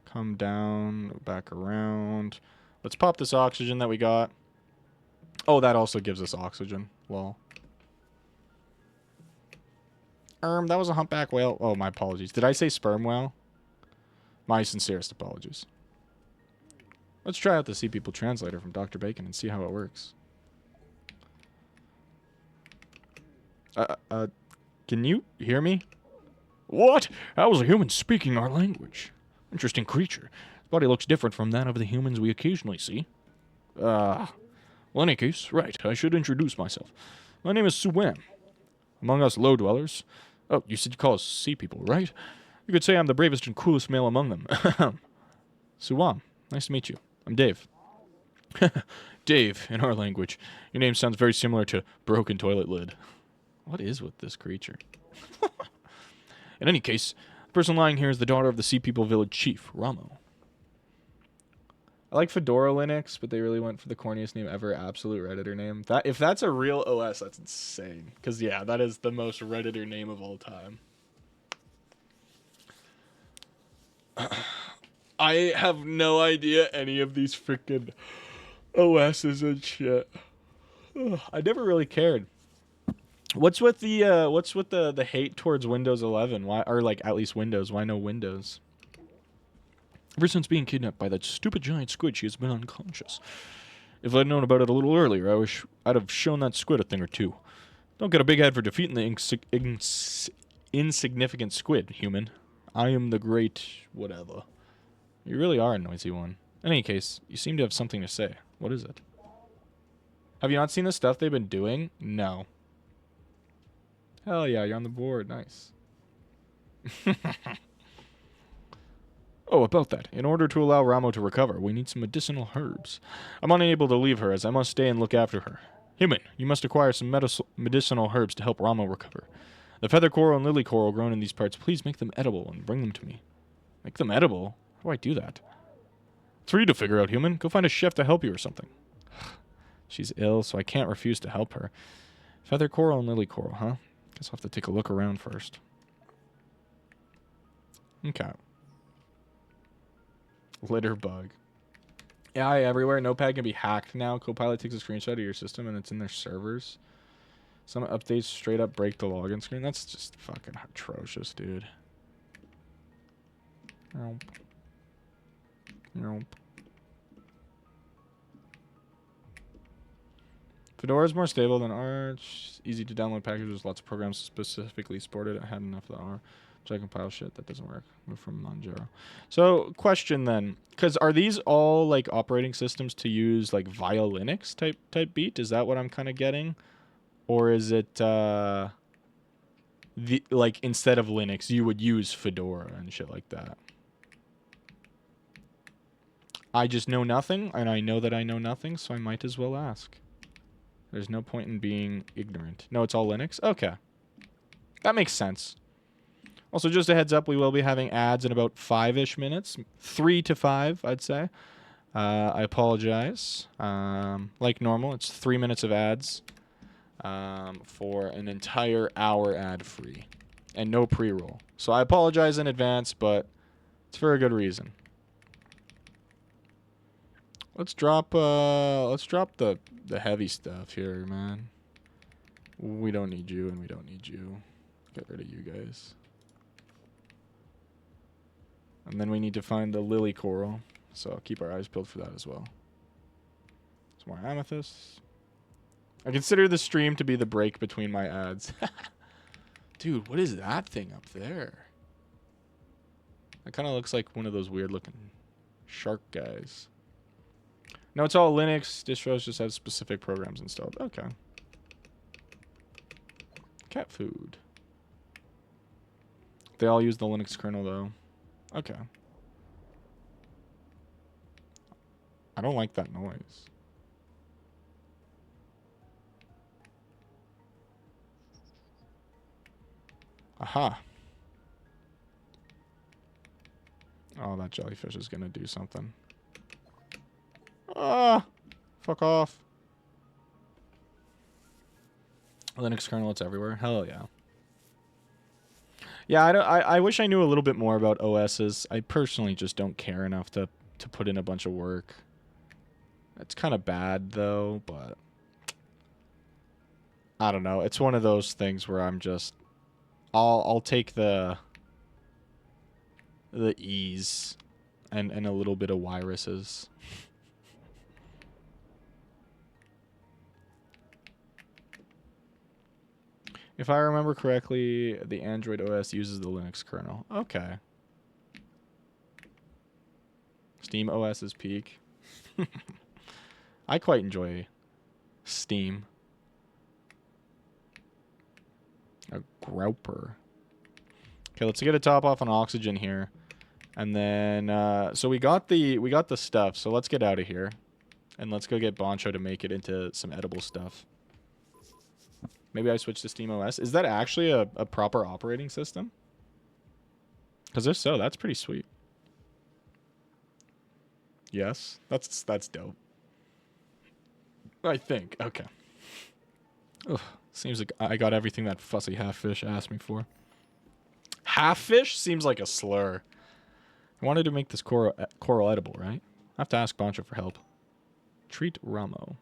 Come down, back around. Let's pop this oxygen that we got. Oh, that also gives us oxygen. Lol. That was a humpback whale. Oh, my apologies. Did I say sperm whale? My sincerest apologies. Let's try out the Sea People translator from Dr. Bacon and see how it works. Can you hear me? What? That was a human speaking our language. Interesting creature. His body looks different from that of the humans we occasionally see. Well, in any case, right, I should introduce myself. My name is Suwan. Among us low dwellers. Oh, you said you call us sea people, right? You could say I'm the bravest and coolest male among them. Suwan, nice to meet you. I'm Dave. Dave, in our language. Your name sounds very similar to broken toilet lid. What is with this creature? In any case, the person lying here is the daughter of the Sea People village chief, Ramo. I like Fedora Linux, but they really went for the corniest name ever, absolute Redditor name. If that's a real OS, that's insane. Because, yeah, that is the most Redditor name of all time. I have no idea any of these freaking OSs and shit. Ugh, I never really cared. What's with the hate towards Windows 11? Why, or like at least Windows? Why no Windows? Ever since being kidnapped by that stupid giant squid, she has been unconscious. If I'd known about it a little earlier, I wish I'd have shown that squid a thing or two. Don't get a big head for defeating the insignificant squid, human. I am the great whatever. You really are a noisy one. In any case, you seem to have something to say. What is it? Have you not seen the stuff they've been doing? No. Hell yeah, you're on the board. Nice. Oh, about that. In order to allow Ramo to recover, we need some medicinal herbs. I'm unable to leave her, as I must stay and look after her. Human, you must acquire some medicinal herbs to help Ramo recover. The feather coral and lily coral grown in these parts, please make them edible and bring them to me. Make them edible? How do I do that? It's for you to figure out, human. Go find a chef to help you or something. She's ill, so I can't refuse to help her. Feather coral and lily coral, huh? Guess I'll have to take a look around first. Okay. Litter bug. AI everywhere. Notepad can be hacked now. Copilot takes a screenshot of your system and it's in their servers. Some updates straight up break the login screen. That's just fucking atrocious, dude. Nope. Nope. Fedora is more stable than Arch. Easy to download packages. Lots of programs specifically supported. I had enough of the R. So I compile shit. That doesn't work. Move from Manjaro. So, question then. Because are these all, like, operating systems to use, like, via Linux type beat? Is that what I'm kind of getting? Or is it, like, instead of Linux, you would use Fedora and shit like that? I just know nothing, and I know that I know nothing, so I might as well ask. There's no point in being ignorant. No, it's all Linux? Okay. That makes sense. Also, just a heads up, we will be having ads in about 5-ish minutes. 3 to 5, I'd say. I apologize. Like normal, it's 3 minutes of ads for an entire hour ad-free. And no pre-roll. So I apologize in advance, but it's for a good reason. Let's drop the heavy stuff here, man. We don't need you, and we don't need you. Get rid of you guys. And then we need to find the lily coral, so I'll keep our eyes peeled for that as well. Some more amethyst. I consider the stream to be the break between my ads. Dude, what is that thing up there? That kind of looks like one of those weird looking shark guys. No, it's all Linux. Distros just have specific programs installed. Okay. Cat food. They all use the Linux kernel, though. Okay. I don't like that noise. Aha. Oh, that jellyfish is gonna do something. Ah! Fuck off. Linux kernel, it's everywhere. Hell yeah. Yeah, I wish I knew a little bit more about OSs. I personally just don't care enough to put in a bunch of work. It's kind of bad, though, but I don't know. It's one of those things where I'm just... I'll take the ease and a little bit of viruses. If I remember correctly, the Android OS uses the Linux kernel. Okay. Steam OS is peak. I quite enjoy Steam. A grouper. Okay, let's get a top off on oxygen here. And then so we got the stuff, so let's get out of here. And let's go get Boncho to make it into some edible stuff. Maybe I switch to Steam OS. Is that actually a proper operating system? Because if so, that's pretty sweet. Yes, that's dope. I think. Okay. Ugh, seems like I got everything that fussy half-fish asked me for. Half-fish seems like a slur. I wanted to make this coral edible, right? I have to ask Boncho for help. Treat Ramo.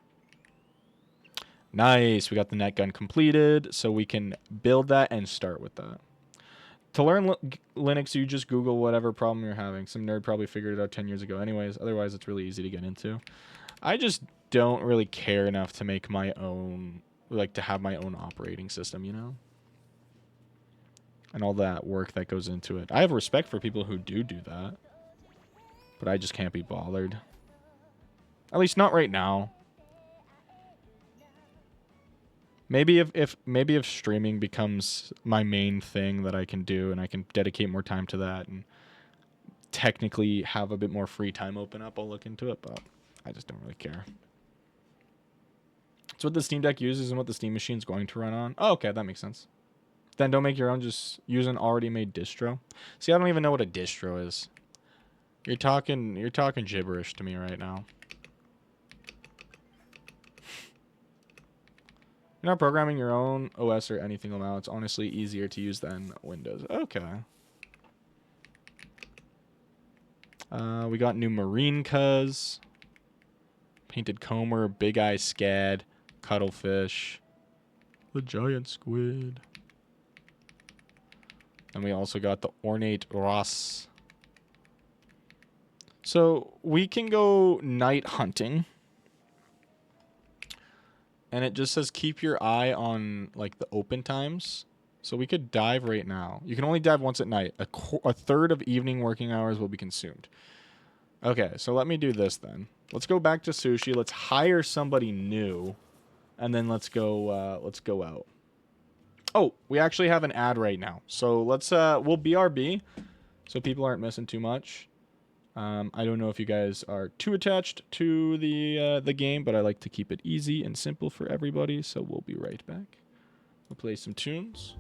Nice. We got the net gun completed, so we can build that and start with that. To learn Linux, you just Google whatever problem you're having. Some nerd probably figured it out 10 years ago anyways. Otherwise, it's really easy to get into. I just don't really care enough to make my own, like to have my own operating system, you know? And all that work that goes into it. I have respect for people who do that. But I just can't be bothered. At least not right now. Maybe if streaming becomes my main thing that I can do and I can dedicate more time to that and technically have a bit more free time open up, I'll look into it, but I just don't really care. It's what the Steam Deck uses and what the Steam machine's going to run on. Oh, okay, that makes sense. Then don't make your own, just use an already made distro. See, I don't even know what a distro is. You're talking gibberish to me right now. You're not programming your own OS or anything now. It's honestly easier to use than Windows. Okay. We got new marine cuz. Painted comber, big eye scad, cuttlefish, the giant squid. And we also got the ornate Ross. So we can go night hunting. And it just says keep your eye on like the open times. So we could dive right now. You can only dive once at night. A third of evening working hours will be consumed. Okay, so let me do this then. Let's go back to sushi. Let's hire somebody new. And then let's go out. Oh, we actually have an ad right now. So let's we'll BRB so people aren't missing too much. I don't know if you guys are too attached to the game, but I like to keep it easy and simple for everybody, so we'll be right back. We'll play some tunes.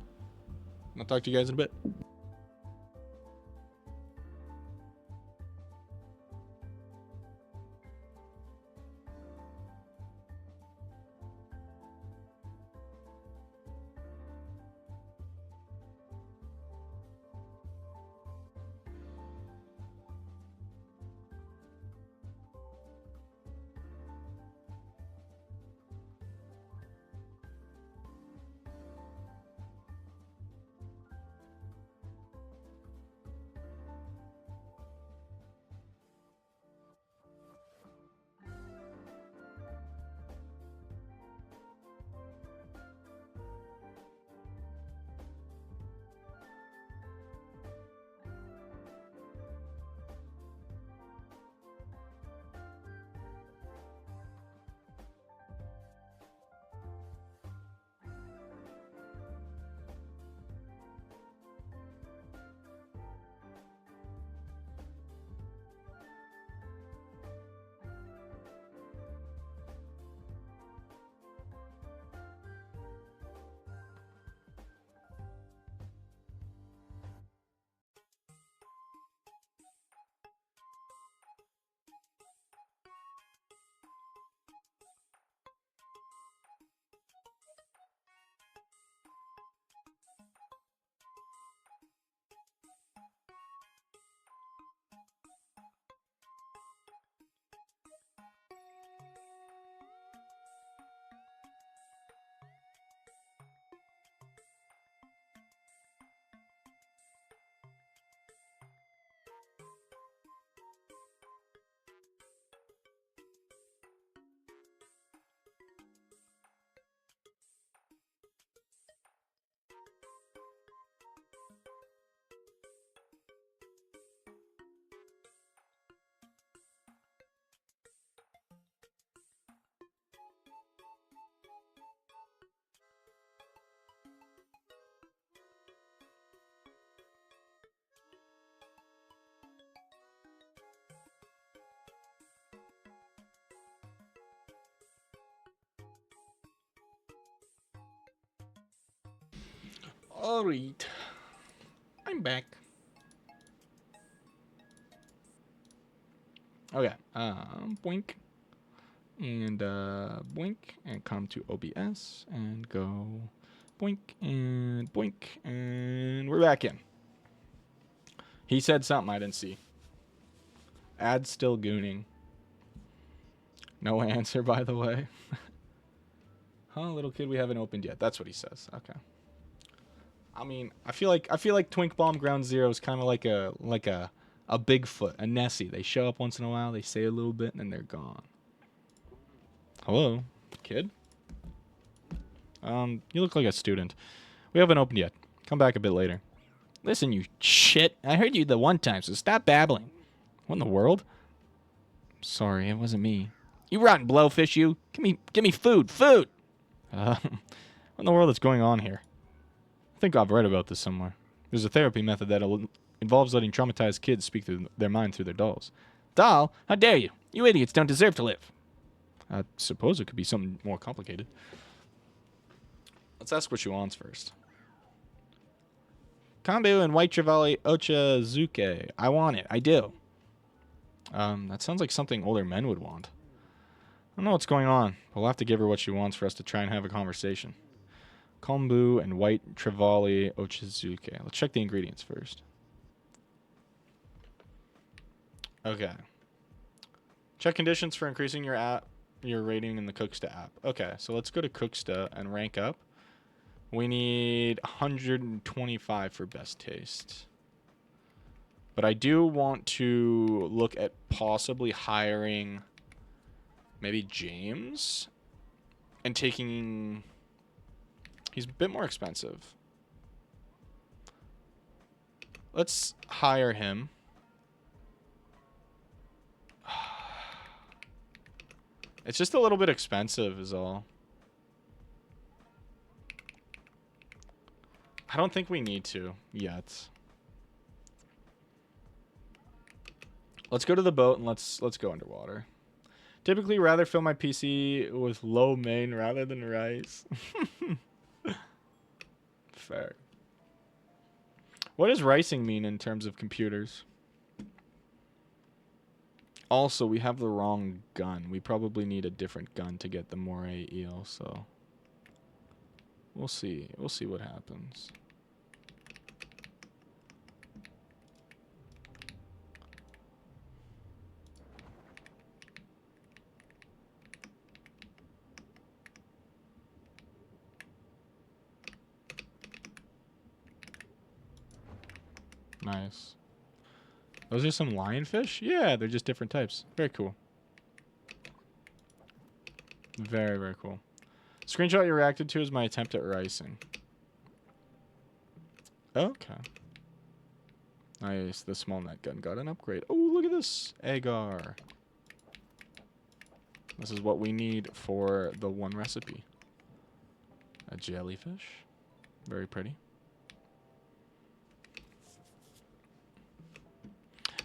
I'll talk to you guys in a bit. Alright. I'm back. Okay. Boink. And boink. And come to OBS. And go boink. And boink. And we're back in. He said something I didn't see. Ad still gooning. No answer, by the way. Huh, little kid, we haven't opened yet. That's what he says. Okay. I mean, I feel like Twink Bomb Ground Zero is kind of like a Bigfoot, a Nessie. They show up once in a while, they say a little bit, and then they're gone. Hello, kid. You look like a student. We haven't opened yet. Come back a bit later. Listen, you shit. I heard you the one time, so stop babbling. What in the world? Sorry, it wasn't me. You rotten blowfish, you. Give me food. Food! What in the world is going on here? I think I've read about this somewhere. There's a therapy method that involves letting traumatized kids speak through their mind through their dolls. Doll? How dare you? You idiots don't deserve to live. I suppose it could be something more complicated. Let's ask what she wants first. Kombu and White Trevally Ochazuke. I want it. I do. That sounds like something older men would want. I don't know what's going on. We'll have to give her what she wants for us to try and have a conversation. Kombu and White Trevally Ochazuke. Let's check the ingredients first. Okay. Check conditions for increasing your rating in the Cooksta app. Okay, so let's go to Cooksta and rank up. We need 125 for best taste. But I do want to look at possibly hiring maybe James and taking... He's a bit more expensive. Let's hire him. It's just a little bit expensive is all. I don't think we need to yet. Let's go to the boat and let's go underwater. Typically rather fill my PC with lo mein rather than rice. Fair. What does ricing mean in terms of computers? Also, we have the wrong gun. We probably need a different gun to get the moray eel, so we'll see. We'll see what happens. Nice. Those are some lionfish? Yeah, they're just different types. Very cool. Very, very cool. Screenshot you reacted to is my attempt at ricing. Okay. Nice. The small net gun got an upgrade. Oh, look at this. Agar. This is what we need for the one recipe. A jellyfish. Very pretty.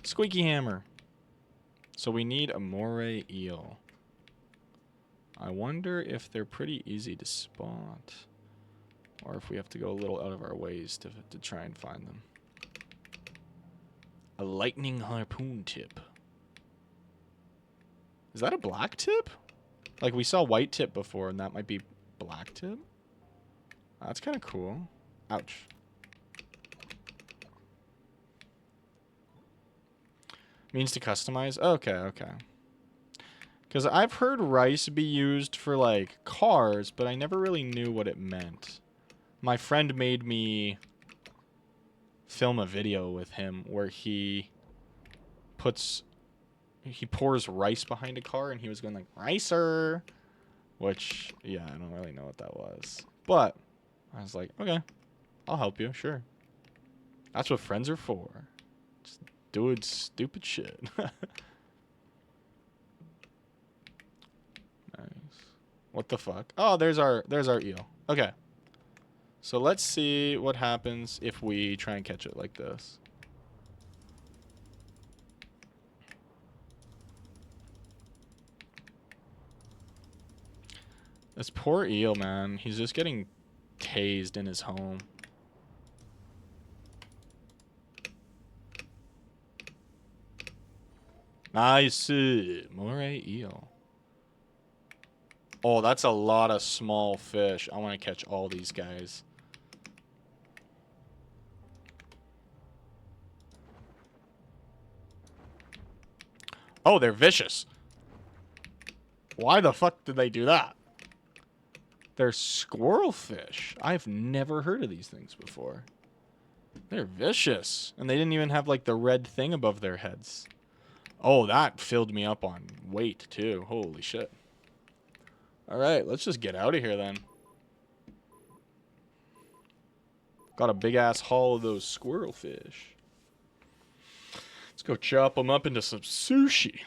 Squeaky hammer. So we need a moray eel. I wonder if they're pretty easy to spot. Or if we have to go a little out of our ways to try and find them. A lightning harpoon tip. Is that a black tip? Like we saw white tip before and that might be black tip? That's kind of cool. Ouch. Means to customize? Okay, okay. Because I've heard rice be used for, like, cars, but I never really knew what it meant. My friend made me film a video with him where he pours rice behind a car, and he was going like, Ricer! Which, yeah, I don't really know what that was. But I was like, okay, I'll help you, sure. That's what friends are for. Just doing stupid shit. Nice. What the fuck? Oh, there's our eel. Okay. So let's see what happens if we try and catch it like this. This poor eel, man. He's just getting tased in his home. Nice. Moray eel. Oh, that's a lot of small fish. I want to catch all these guys. Oh, they're vicious. Why the fuck did they do that? They're squirrel fish. I've never heard of these things before. They're vicious. And they didn't even have, like, the red thing above their heads. Oh, that filled me up on weight, too. Holy shit. Alright, let's just get out of here, then. Got a big-ass haul of those squirrel fish. Let's go chop them up into some sushi.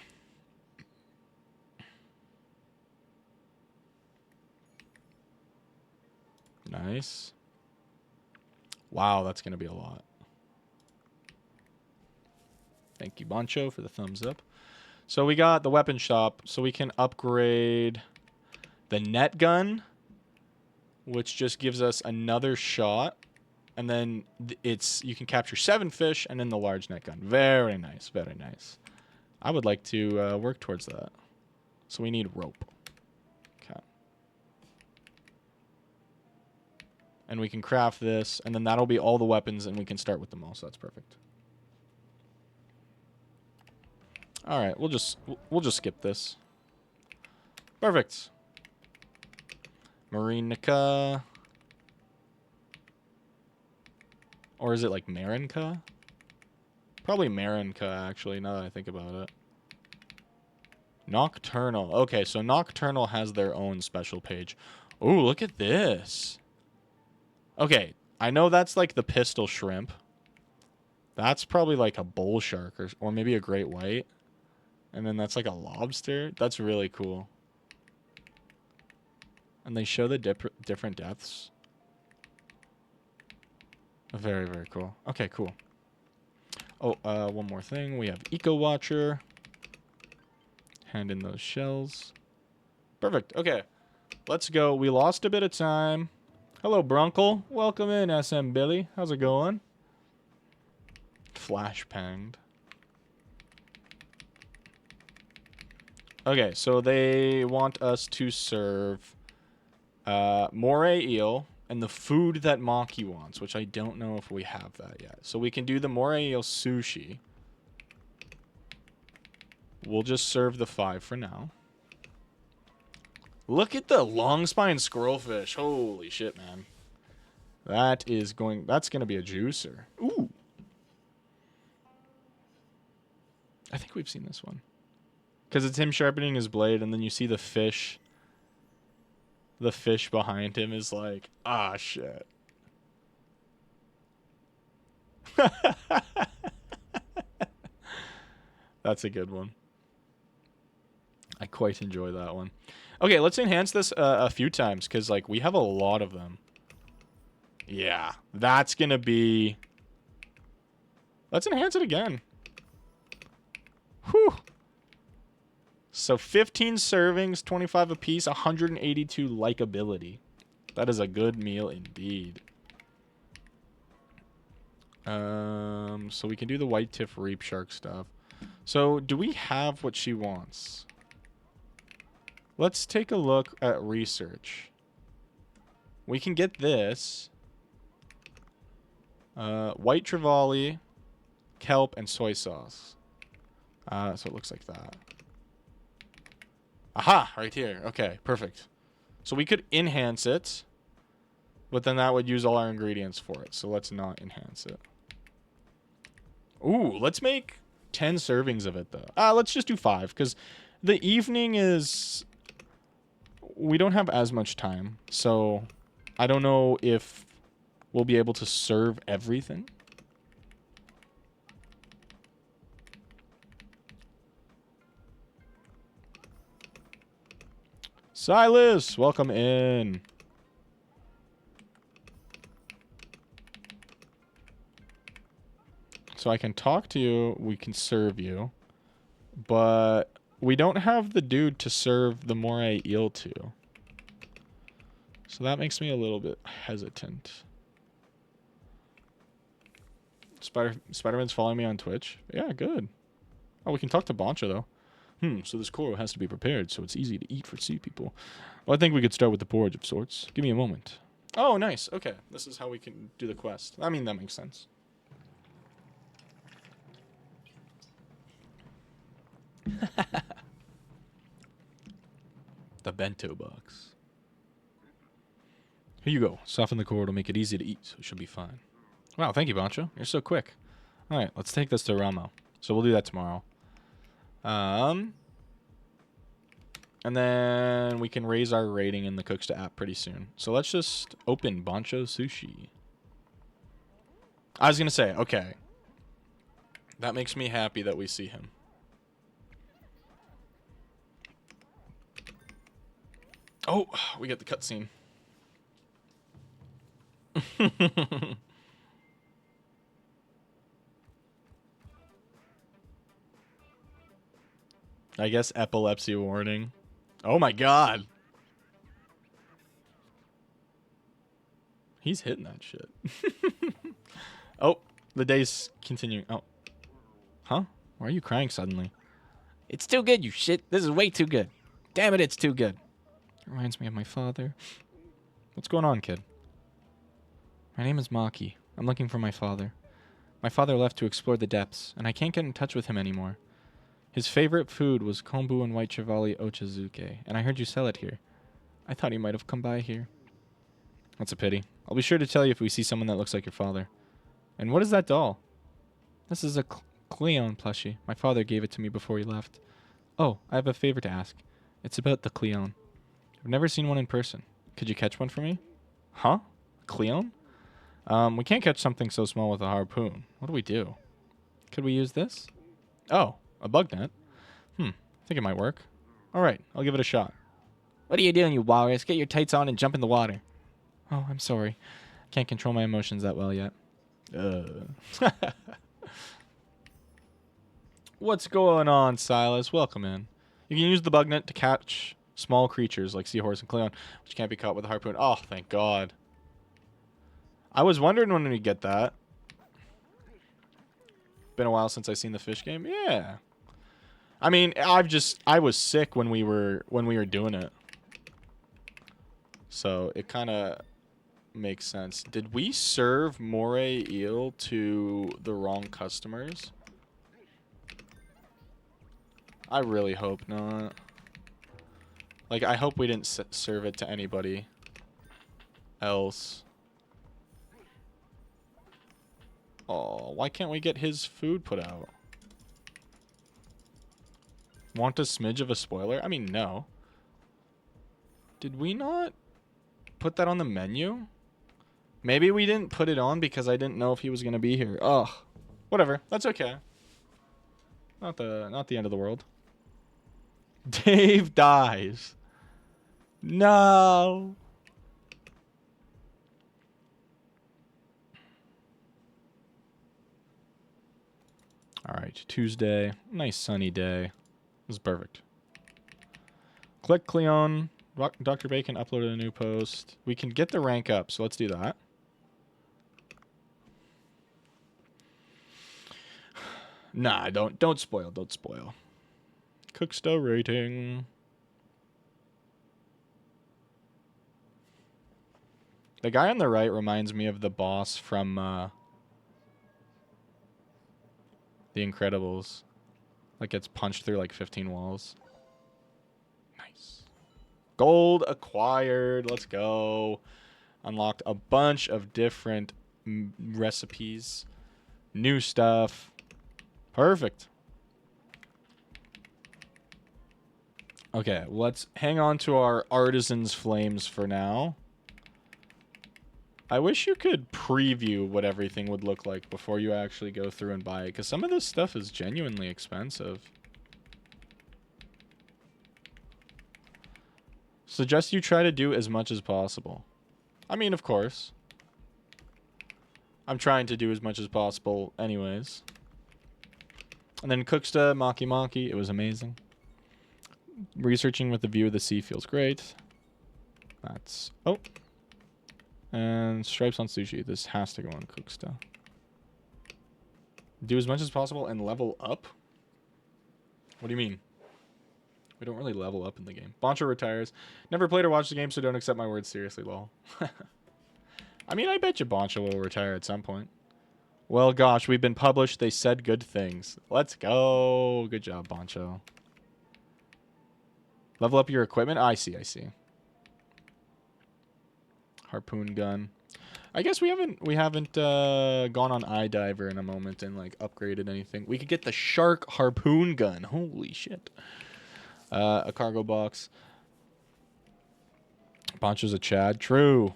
Nice. Wow, that's going to be a lot. Thank you, Boncho, for the thumbs up. So we got the weapon shop, so we can upgrade the net gun, which just gives us another shot. And then you can capture 7 fish, and then the large net gun. Very nice, very nice. I would like to work towards that. So we need rope. Okay. And we can craft this, and then that'll be all the weapons, and we can start with them all, so that's perfect. Alright, we'll just skip this. Perfect. Marinica. Or is it like Marinka? Probably Marinka, actually, now that I think about it. Nocturnal. Okay, so Nocturnal has their own special page. Ooh, look at this. Okay, I know that's like the pistol shrimp. That's probably like a bull shark or maybe a great white. And then that's like a lobster. That's really cool. And they show the different depths. Very, very cool. Okay, cool. Oh, one more thing. We have Eco Watcher. Hand in those shells. Perfect. Okay. Let's go. We lost a bit of time. Hello, Brunkle. Welcome in, SM Billy. How's it going? Flash panged. Okay, so they want us to serve moray eel and the food that Maki wants, which I don't know if we have that yet. So we can do the moray eel sushi. We'll just serve the 5 for now. Look at the long spine squirrelfish. Holy shit, man. That's going to be a juicer. Ooh. I think we've seen this one. Because it's him sharpening his blade, and then you see the fish. The fish behind him is like, ah, shit. That's a good one. I quite enjoy that one. Okay, let's enhance this a few times, because, like, we have a lot of them. Yeah, that's going to be... Let's enhance it again. Whew. So 15 servings, 25 apiece, 182 likability. That is a good meal indeed. So we can do the white tiff reap shark stuff. So do we have what she wants? Let's take a look at research. We can get this. White trevally, kelp, and soy sauce. So it looks like that. Aha! Right here. Okay, perfect. So we could enhance it, but then that would use all our ingredients for it. So let's not enhance it. Ooh, let's make 10 servings of it, though. Let's just do 5, because the evening is... We don't have as much time, so I don't know if we'll be able to serve everything. Silas, welcome in. So I can talk to you, we can serve you, but we don't have the dude to serve the moray eel to. So that makes me a little bit hesitant. Spider-Man's following me on Twitch. Yeah, good. Oh, we can talk to Bancha, though. So this koro has to be prepared so it's easy to eat for sea people. Well, I think we could start with the porridge of sorts. Give me a moment. Oh, nice. Okay, this is how we can do the quest. I mean, that makes sense. The bento box. Here you go. Soften the core to make it easy to eat, so it should be fine. Wow, thank you, Bancho. You're so quick. All right, let's take this to Ramo. So we'll do that tomorrow. And then we can raise our rating in the Cooksta app pretty soon. So let's just open Bancho Sushi. I was going to say, okay. That makes me happy that we see him. Oh, we get the cutscene. I guess epilepsy warning. Oh my god. He's hitting that shit. Oh, the day's continuing. Oh. Huh? Why are you crying suddenly? It's too good, you shit. This is way too good. Damn it, it's too good. It reminds me of my father. What's going on, kid? My name is Maki. I'm looking for my father. My father left to explore the depths, and I can't get in touch with him anymore. His favorite food was kombu and white trevally ochazuke, and I heard you sell it here. I thought he might have come by here. That's a pity. I'll be sure to tell you if we see someone that looks like your father. And what is that doll? This is a Cleon plushie. My father gave it to me before he left. Oh, I have a favor to ask. It's about the Cleon. I've never seen one in person. Could you catch one for me? Huh? Cleon? We can't catch something so small with a harpoon. What do we do? Could we use this? Oh, a bug net. I think it might work. All right, I'll give it a shot. What are you doing, you walrus? Get your tights on and jump in the water. Oh, I'm sorry. Can't control my emotions that well yet. What's going on, Silas? Welcome in. You can use the bug net to catch small creatures like seahorse and clown, which can't be caught with a harpoon. Oh, thank God. I was wondering when we'd get that. Been a while since I've seen the fish game. Yeah. I mean, I was sick when we were doing it. So it kind of makes sense. Did we serve moray eel to the wrong customers? I really hope not. Like, I hope we didn't serve it to anybody else. Oh, why can't we get his food put out? Want a smidge of a spoiler? I mean, no. Did we not put that on the menu? Maybe we didn't put it on because I didn't know if he was going to be here. Ugh. Whatever. That's okay. Not the end of the world. Dave dies. No. All right, Tuesday. Nice sunny day. This is perfect. Click Cleon. Dr. Bacon uploaded a new post. We can get the rank up, so let's do that. Nah, don't spoil. Don't spoil. Cooksta rating. The guy on the right reminds me of the boss from The Incredibles. Like gets punched through like 15 walls. Nice. Gold acquired. Let's go. Unlocked a bunch of different recipes. New stuff. Perfect. Okay, let's hang on to our Artisan's Flames for now. I wish you could preview what everything would look like before you actually go through and buy it, because some of this stuff is genuinely expensive. Suggest you try to do as much as possible. I mean, of course. I'm trying to do as much as possible anyways. And then Cooksta, Maki Maki, it was amazing. Researching with the view of the sea feels great. That's... Oh. And stripes on sushi. This has to go on Cooksta. Do as much as possible and level up? What do you mean? We don't really level up in the game. Boncho retires. Never played or watched the game, so don't accept my words seriously, lol. I mean, I bet you Boncho will retire at some point. Well, gosh, we've been published. They said good things. Let's go. Good job, Boncho. Level up your equipment? I see, I see. Harpoon gun. I guess we haven't gone on iDiver in a moment and like upgraded anything. We could get the shark harpoon gun. Holy shit. A cargo box. Poncho's a Chad. True.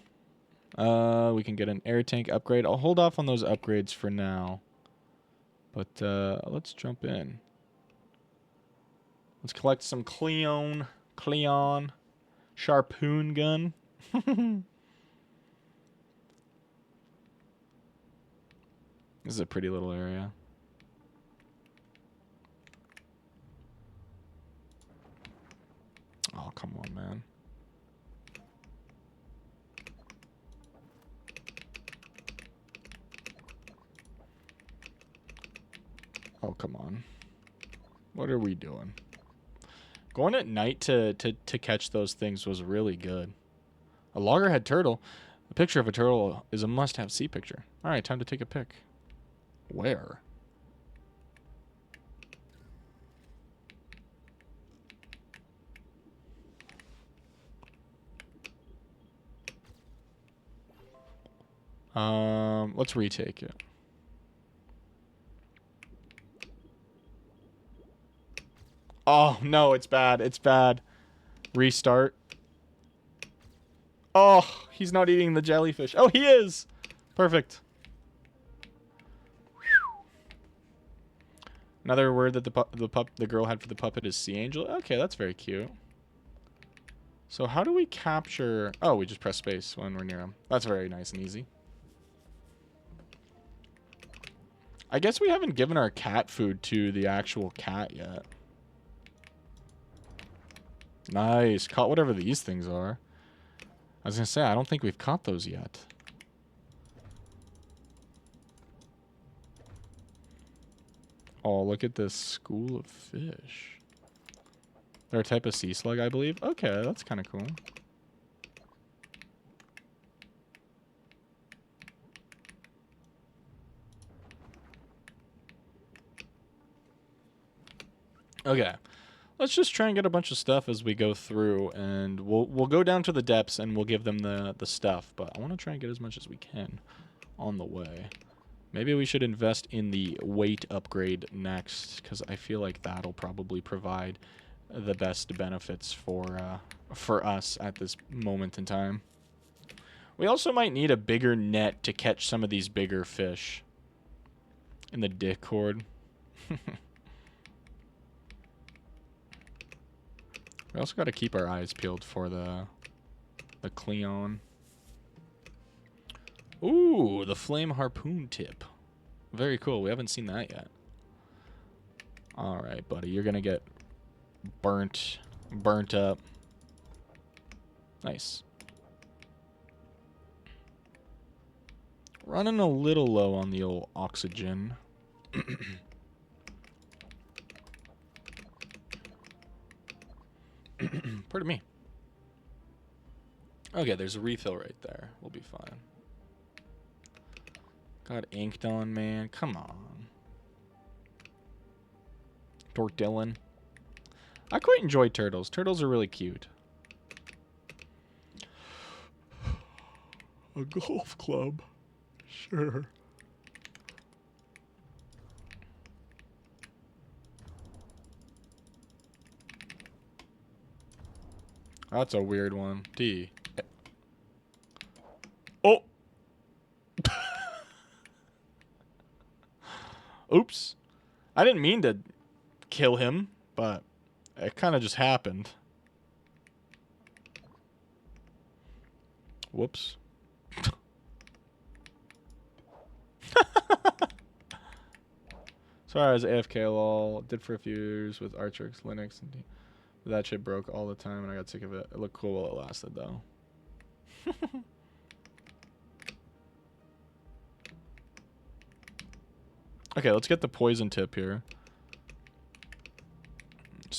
We can get an air tank upgrade. I'll hold off on those upgrades for now. But let's jump in. Let's collect some Cleon. Sharpoon gun. This is a pretty little area. Oh, come on, man. Oh, come on. What are we doing? Going at night to catch those things was really good. A loggerhead turtle. A picture of a turtle is a must-have sea picture. All right, time to take a pic. Where? Let's retake it. Oh, no, it's bad. It's bad. Restart. Oh, he's not eating the jellyfish. Oh, he is. Perfect. Another word that the girl had for the puppet is sea angel. Okay, that's very cute. So how do we capture... Oh, we just press space when we're near him. That's very nice and easy. I guess we haven't given our cat food to the actual cat yet. Nice. Caught whatever these things are. I was going to say, I don't think we've caught those yet. Oh, look at this school of fish. They're a type of sea slug, I believe. Okay, that's kind of cool. Okay. Let's just try and get a bunch of stuff as we go through, and we'll go down to the depths and we'll give them the stuff, but I want to try and get as much as we can on the way. Maybe we should invest in the weight upgrade next, because I feel like that'll probably provide the best benefits for us at this moment in time. We also might need a bigger net to catch some of these bigger fish in the Discord. We also got to keep our eyes peeled for the Cleon. Ooh, the flame harpoon tip. Very cool. We haven't seen that yet. All right, buddy. You're going to get burnt up. Nice. Running a little low on the old oxygen. Pardon me. Okay, there's a refill right there. We'll be fine. Got inked on, man. Come on. Tortillin. I quite enjoy turtles. Turtles are really cute. A golf club. Sure. That's a weird one. D. Oh! Oops. I didn't mean to kill him, but it kind of just happened. Whoops. Sorry, I was AFK lol. Did for a few years with Archerix, Linux, and that shit broke all the time and I got sick of it. It looked cool while it lasted though. Okay, let's get the poison tip here.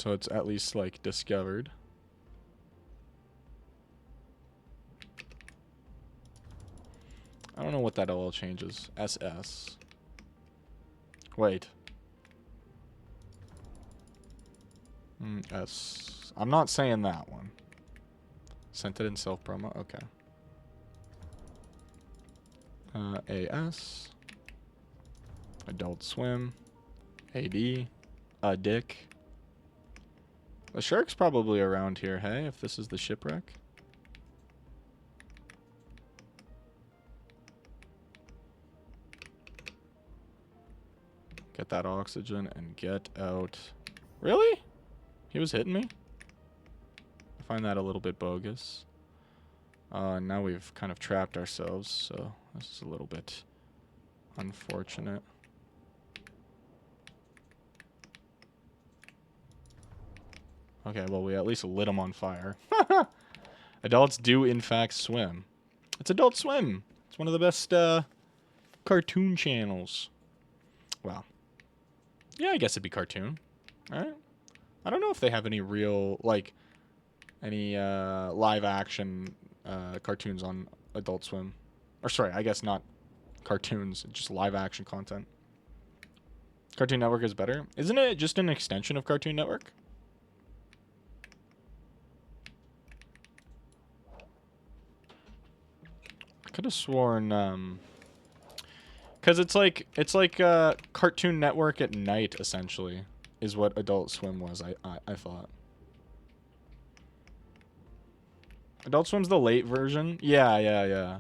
So it's at least like discovered. I don't know what that oil changes. SS. Wait. S. I'm not saying that one. Sent it in self promo. Okay. AS. Adult Swim. AD. A dick. The shark's probably around here, hey, if this is the shipwreck. Get that oxygen and get out. Really? He was hitting me? I find that a little bit bogus. Now we've kind of trapped ourselves, so this is a little bit unfortunate. Okay, well, we at least lit him on fire. Adults do, in fact, swim. It's Adult Swim. It's one of the best cartoon channels. Well, yeah, I guess it'd be cartoon. All right. I don't know if they have any real, like, any live action cartoons on Adult Swim. Or sorry, I guess not cartoons, just live action content. Cartoon Network is better. Isn't it just an extension of Cartoon Network? I could have sworn, because it's like Cartoon Network at night, essentially, is what Adult Swim was, I thought. Adult Swim's the late version? Yeah.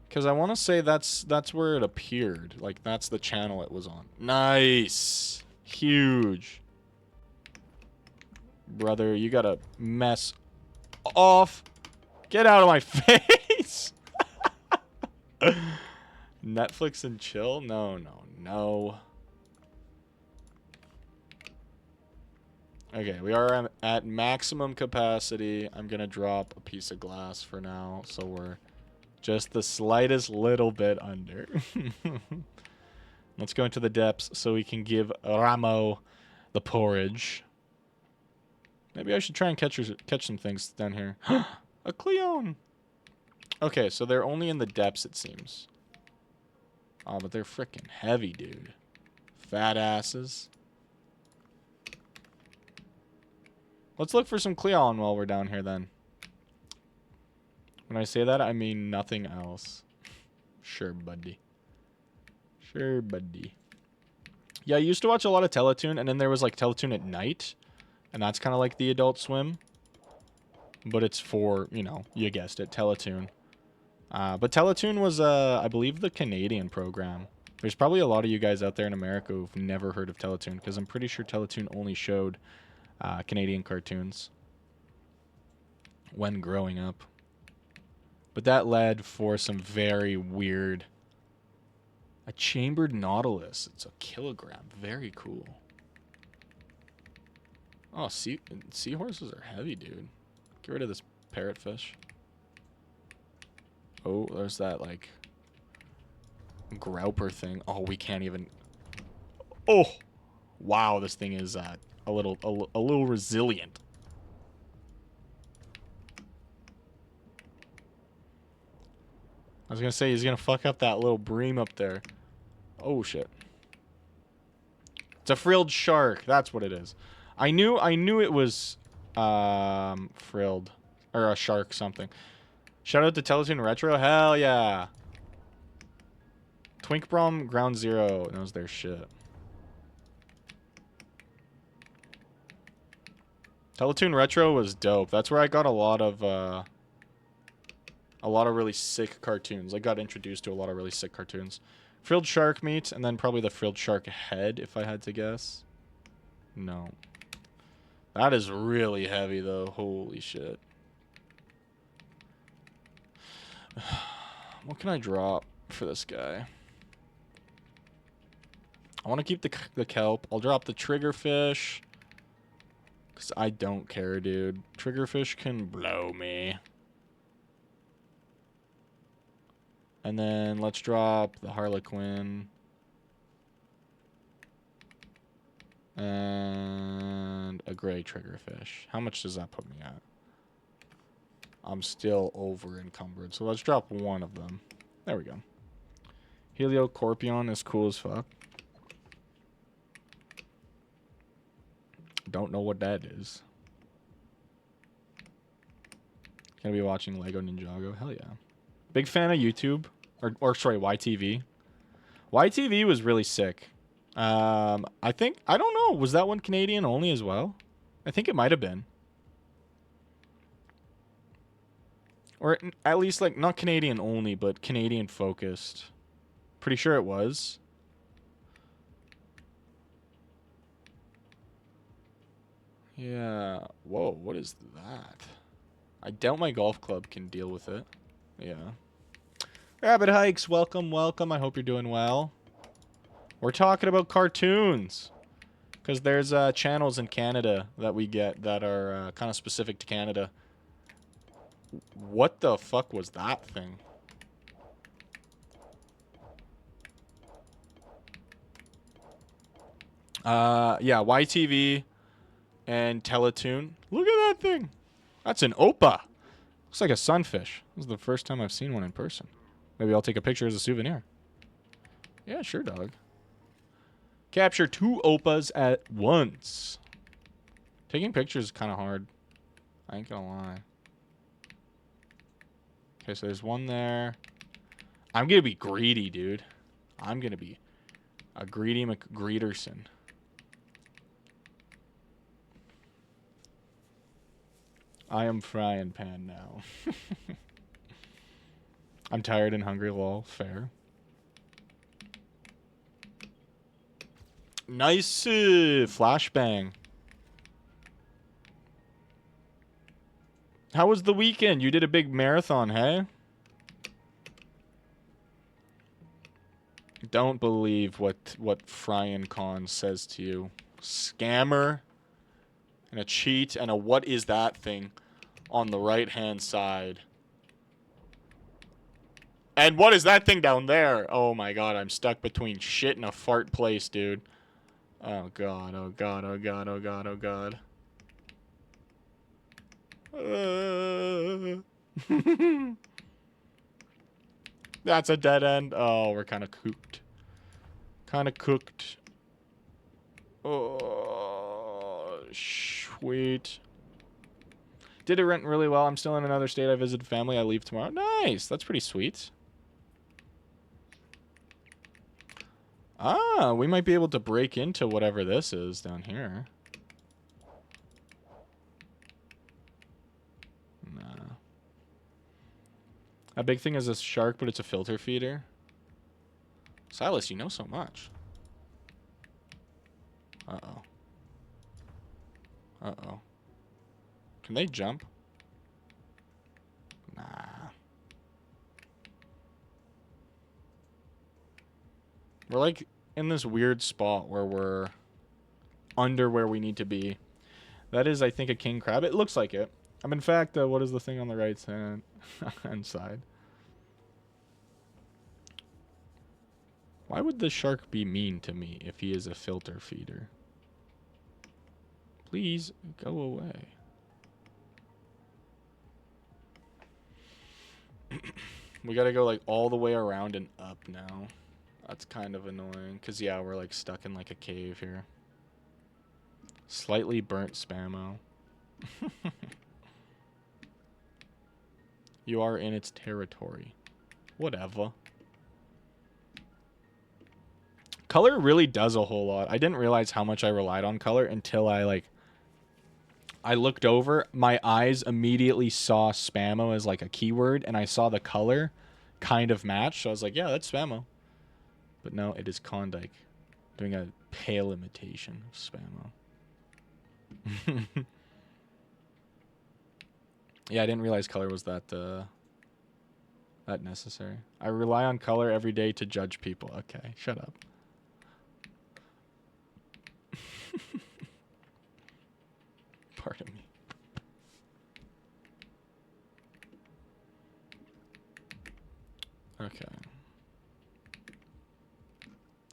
Because I want to say that's where it appeared. Like, that's the channel it was on. Nice! Huge. Brother, you gotta mess off. Get out of my face! Netflix and chill? No. Okay, we are at maximum capacity. I'm gonna drop a piece of glass for now, so we're just the slightest little bit under. Let's go into the depths so we can give Ramo the porridge. Maybe I should try and catch some things down here. A Cleon! Okay, so they're only in the depths, it seems. Oh, but they're freaking heavy, dude. Fat asses. Let's look for some Cleon while we're down here, then. When I say that, I mean nothing else. Sure, buddy. Yeah, I used to watch a lot of Teletoon, and then there was, like, Teletoon at night. And that's kind of like the Adult Swim. But it's for, you know, you guessed it, Teletoon. But Teletoon was, I believe, the Canadian program. There's probably a lot of you guys out there in America who've never heard of Teletoon, because I'm pretty sure Teletoon only showed Canadian cartoons when growing up. But that led for some very weird... A chambered nautilus. It's a kilogram. Very cool. Oh, seahorses are heavy, dude. Get rid of this parrotfish. Oh, there's that, like, grouper thing. Oh, we can't even... Oh! Wow, this thing is a little resilient. I was gonna say he's gonna fuck up that little bream up there. Oh shit! It's a frilled shark. That's what it is. I knew it was frilled or a shark something. Shout out to Teletoon Retro. Hell yeah! Twinkbrom Ground Zero knows their shit. Teletoon Retro was dope. That's where I got a lot of really sick cartoons. I got introduced to a lot of really sick cartoons. Frilled shark meat, and then probably the frilled shark head, if I had to guess. No. That is really heavy, though. Holy shit. What can I drop for this guy? I want to keep the kelp. I'll drop the triggerfish. Because I don't care, dude. Triggerfish can blow me. And then let's drop the Harlequin. And a gray triggerfish. How much does that put me at? I'm still over encumbered. So let's drop one of them. There we go. Heliocorpion is cool as fuck. Don't know what that is. Gonna be watching Lego Ninjago. Hell yeah. Big fan of YouTube. Or sorry, YTV. YTV was really sick. I think, I don't know, was that one Canadian only as well? I think it might have been. Or at least, like, not Canadian only, but Canadian focused. Pretty sure it was. Yeah. Whoa, what is that? I doubt my golf club can deal with it. Yeah. Rabbit Hikes, welcome, welcome. I hope you're doing well. We're talking about cartoons. Because there's channels in Canada that we get that are kind of specific to Canada. What the fuck was that thing? Yeah, YTV and Teletoon. Look at that thing. That's an Opa. Looks like a sunfish. This is the first time I've seen one in person. Maybe I'll take a picture as a souvenir. Yeah, sure, dog. Capture 2 Opas at once. Taking pictures is kind of hard. I ain't gonna lie. Okay, so there's one there. I'm gonna be greedy, dude. I'm gonna be a greedy McGreederson. I am frying pan now. I'm tired and hungry, lol. Fair. Nice flashbang. How was the weekend? You did a big marathon, hey? Don't believe what Fryan Khan says to you. Scammer. And a cheat. And a what is that thing on the right-hand side. And what is that thing down there? Oh my god, I'm stuck between shit and a fart place, dude. Oh god, oh god, oh god, oh god, oh god. That's a dead end. Oh, we're kind of cooked. Kind of cooked. Oh, sweet. Did it rent really well. I'm still in another state. I visited family. I leave tomorrow. Nice. That's pretty sweet. Ah, we might be able to break into whatever this is down here. Nah. A big thing is this shark, but it's a filter feeder. Silas, you know so much. Uh-oh. Uh-oh. Can they jump? Nah. We're like in this weird spot where we're under where we need to be. That is, I think, a king crab. It looks like it. In fact, what is the thing on the right hand side? Why would the shark be mean to me if he is a filter feeder? Please go away. We gotta go like all the way around and up now. That's kind of annoying. Because, yeah, we're like stuck in like a cave here. Slightly burnt Spammo. You are in its territory. Whatever. Color really does a whole lot. I didn't realize how much I relied on color until I looked over. My eyes immediately saw Spammo as like a keyword, and I saw the color kind of match. So I was like, yeah, that's Spammo. But no, it is Klondike. Doing a pale imitation of Spammo. Yeah, I didn't realize color was that necessary. I rely on color every day to judge people. Okay, shut up. Pardon me. Okay.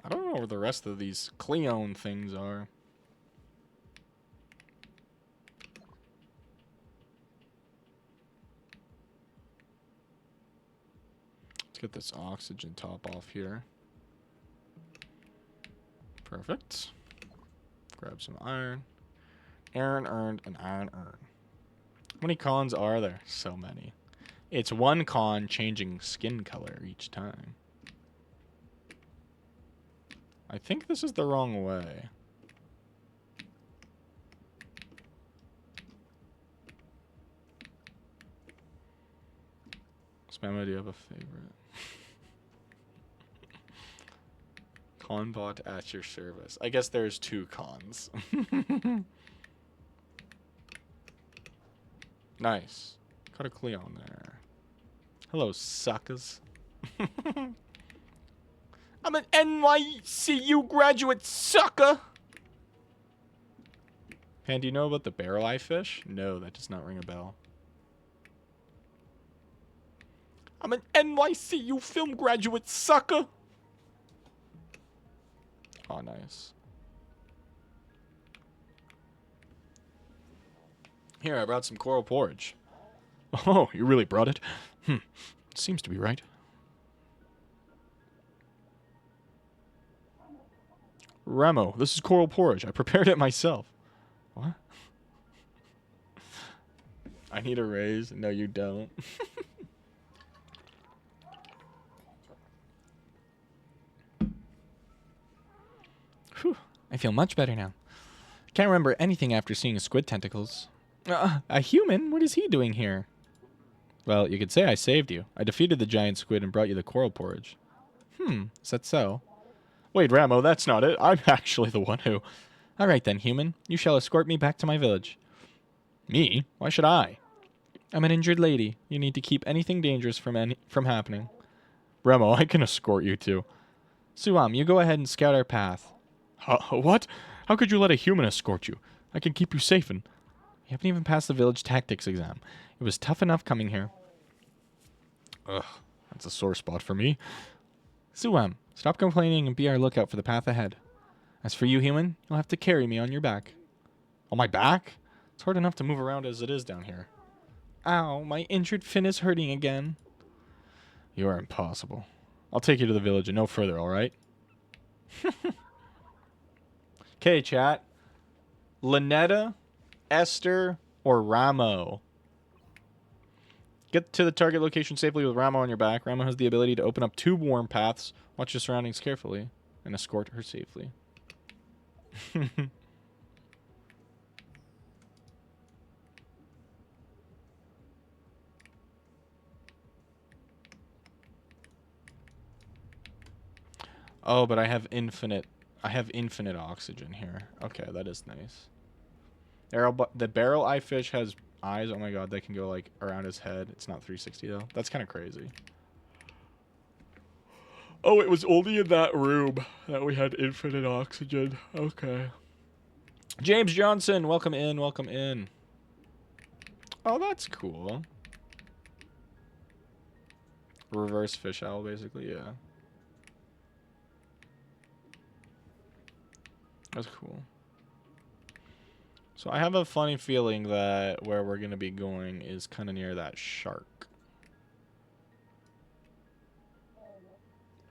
I don't know where the rest of these Cleone things are. Let's get this oxygen top off here. Perfect. Grab some iron. Iron earned and iron earned. How many cons are there? So many. It's one con changing skin color each time. I think this is the wrong way. Spammo, do you have a favorite? Conbot at your service. I guess there's two cons. Nice. Got a Cleon there. Hello, suckers. I'm an NYCU graduate, sucker! Pan, do you know about the barrel eye fish? No, that does not ring a bell. I'm an NYCU film graduate, sucker! Oh, nice. Here, I brought some coral porridge. Oh, you really brought it? Seems to be right. Ramo, this is coral porridge. I prepared it myself. What? I need a raise. No, you don't. Whew, I feel much better now. Can't remember anything after seeing squid tentacles. A human? What is he doing here? Well, you could say I saved you. I defeated the giant squid and brought you the coral porridge. Is that so? Wait, Ramo, that's not it. I'm actually the one who... All right then, human. You shall escort me back to my village. Me? Why should I? I'm an injured lady. You need to keep anything dangerous from happening. Ramo, I can escort you too. Suam, you go ahead and scout our path. What? How could you let a human escort you? I can keep you safe and... You haven't even passed the village tactics exam. It was tough enough coming here. Ugh, that's a sore spot for me. Suam, stop complaining and be our lookout for the path ahead. As for you, human, you'll have to carry me on your back. On my back? It's hard enough to move around as it is down here. Ow, my injured fin is hurting again. You are impossible. I'll take you to the village and no further, alright? Okay, chat. Lynetta, Esther, or Ramo? Get to the target location safely with Ramo on your back. Ramo has the ability to open up 2 warm paths, watch your surroundings carefully, and escort her safely. Oh, but I have infinite oxygen here. Okay, that is nice. The barrel eye fish has eyes. Oh my god, they can go like around his head. It's not 360 though. That's kind of crazy. Oh, it was only in that room that we had infinite oxygen. Okay. James Johnson, welcome in, welcome in. Oh, that's cool. Reverse fish owl, basically, yeah. That's cool. So I have a funny feeling that where we're going to be going is kind of near that shark.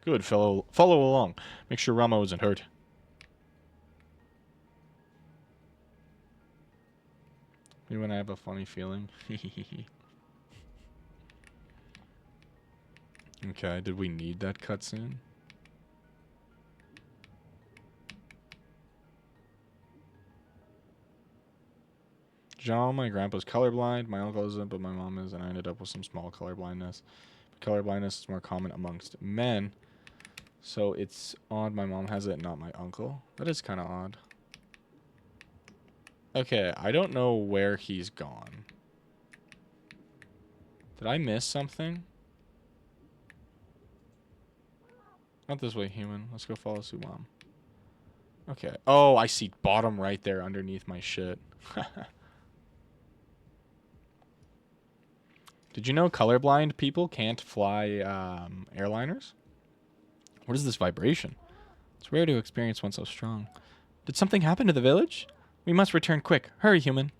Good, follow along. Make sure Ramo isn't hurt. You and I have a funny feeling. Okay, did we need that cutscene? John, my grandpa's colorblind. My uncle isn't, but my mom is, and I ended up with some small colorblindness. But colorblindness is more common amongst men. So it's odd my mom has it, not my uncle. That is kind of odd. Okay, I don't know where he's gone. Did I miss something? Not this way, human. Let's go follow Sumam. Okay. Oh, I see bottom right there underneath my shit. Did you know colorblind people can't fly airliners? What is this vibration? It's rare to experience one so strong. Did something happen to the village? We must return quick. Hurry, human.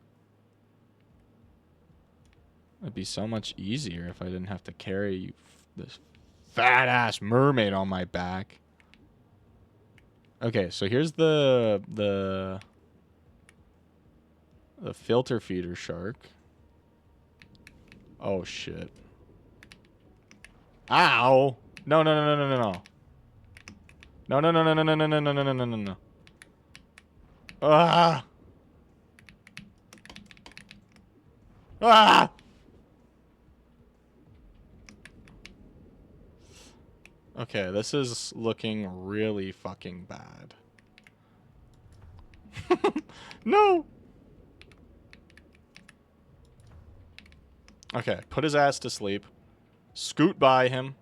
It'd be so much easier if I didn't have to carry this fat ass mermaid on my back. Okay, so here's the filter feeder shark. Oh shit. Ow! No, no, no, no, no, no, no. No, no, no, no, no, no, no, no, no, no, no, no, no. Ah! Ah! Okay, this is looking really fucking bad. No! Okay, put his ass to sleep. Scoot by him.